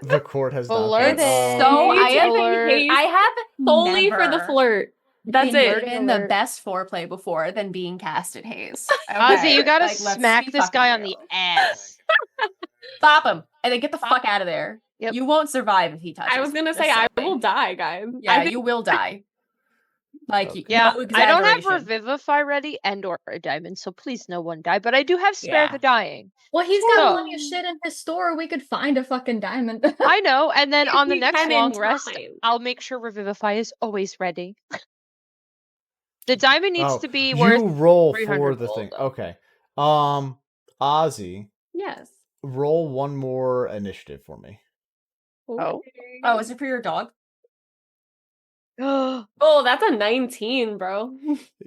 A: The court has
C: Alert
A: not.
C: it.
B: So
D: Haste
B: I have
C: alert.
B: I have
D: Solely for the
B: never
D: flirt. That's
B: been
D: it.
B: given the
C: Alert.
B: best foreplay before than being cast at haze.
C: Ozzy, you gotta
B: Like, let's
C: smack
B: be
C: this guy on
B: fucking
C: the
B: real.
C: ass.
B: Bop him and then get the fuck out of there.
C: Yep.
B: You won't survive if he touches.
D: I was gonna
B: Just
D: say I
B: saying.
D: will die, guys.
B: Yeah, you will die. Like,
A: Okay.
C: Yeah,
B: no
C: I don't have
B: exaggeration.
C: Revivify ready and or a diamond, so please no one die. But I do have Spare
B: Yeah.
C: the Dying.
E: Well, he's got
C: So-
E: plenty of shit in his store. We could find a fucking diamond.
C: I know, and then
D: If
C: on the
D: we
C: next
D: can in
C: long rest,
D: time.
C: I'll make sure Revivify is always ready. The diamond needs
A: Oh,
C: to be worth
A: you roll
C: 300
A: for the
C: gold,
A: thing.
C: though.
A: Okay. Ozzy,
D: Yes.
A: roll one more initiative for me.
C: Oh.
B: Oh, is it for your dog?
C: Do
D: Oh, that's a 19, bro.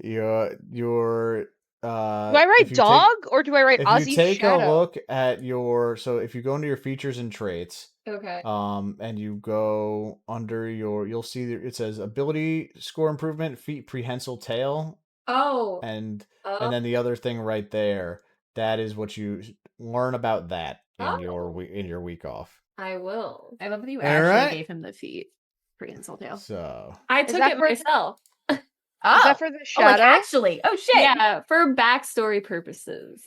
A: Your
C: I
A: if
C: write
A: you take-
C: dog or do I write
A: if
C: Ozzy
A: you take
C: Shadow?
A: a look at your, so if you go into your features and traits,
D: Okay.
A: and you go under your, you'll see that it says ability score improvement, feet prehensile tail,
D: Oh.
A: and then the other thing right there, that is what you learn about that in your week off.
D: I will.
B: I love that you
A: All
B: actually
A: right.
B: gave him the feet. Prehensile tail.
A: So
D: I
C: Is
D: took
C: that
D: it
C: for-
D: myself.
B: Oh,
C: Is that for the
B: oh, like
C: shadow?
B: actually. Oh shit.
D: Yeah, for backstory purposes.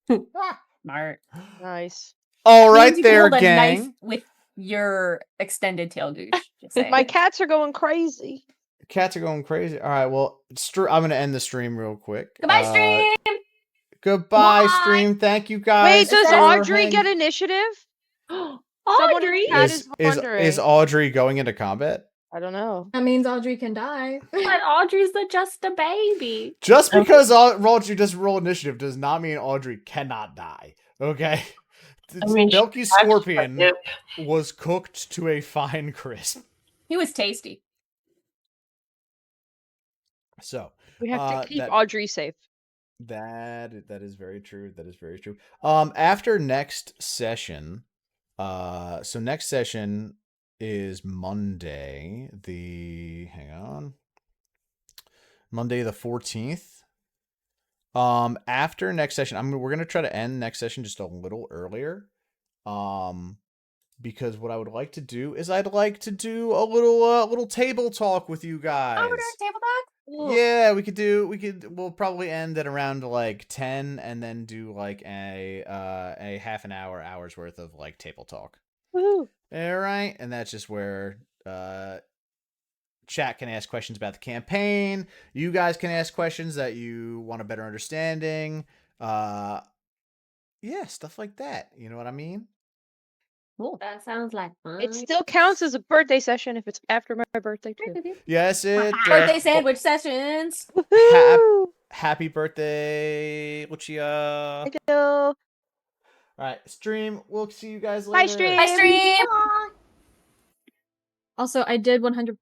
B: Smart.
C: Nice.
A: all
B: Means
A: right
B: you can
A: there,
B: hold a
A: gang.
B: knife with your extended tail gooch. Just saying.
C: My cats are going crazy.
A: Cats are going crazy. All right, well, I'm gonna end the stream real quick.
B: Goodbye, stream.
A: Goodbye,
B: Bye.
A: stream. Thank you guys.
C: Wait, does
A: for
C: Audrey
A: hanging-
C: get initiative? Someone in
D: Audrey?
C: the chat
A: Is
C: wondering.
A: Audrey going into combat?
C: I don't know.
E: That means Audrey can die.
D: But Audrey's just a baby.
A: Just because Audrey doesn't roll initiative does not mean Audrey cannot die. Okay.
F: I mean, she
A: Belki's
F: asked for
A: scorpion
F: dip.
A: was cooked to a fine crisp.
B: He was tasty.
A: So
C: We have to keep
A: that-
C: Audrey safe.
A: that is very true. That is very true. After next session, so next session is Monday, Monday the 14th. After next session, we're gonna try to end next session just a little earlier. Because what I would like to do is I'd like to do a little table talk with you guys.
B: Oh, we're doing table talk?
A: Yeah, we'll probably end at around like 10 and then do like a half an hour's worth of like table talk.
C: Woohoo.
A: All right, and that's just where chat can ask questions about the campaign. You guys can ask questions that you want a better understanding. Yeah, stuff like that. You know what I mean?
B: Cool.
D: That sounds like fun.
C: It still counts as a birthday session if it's after my birthday too.
A: Yes, it.
B: Birthday sandwich sessions.
C: Woohoo!
A: Happy birthday, Lucia.
C: Thank you.
A: All right, stream. We'll see you guys later.
C: Bye, stream.
B: Bye, stream.
E: Also, I did 100%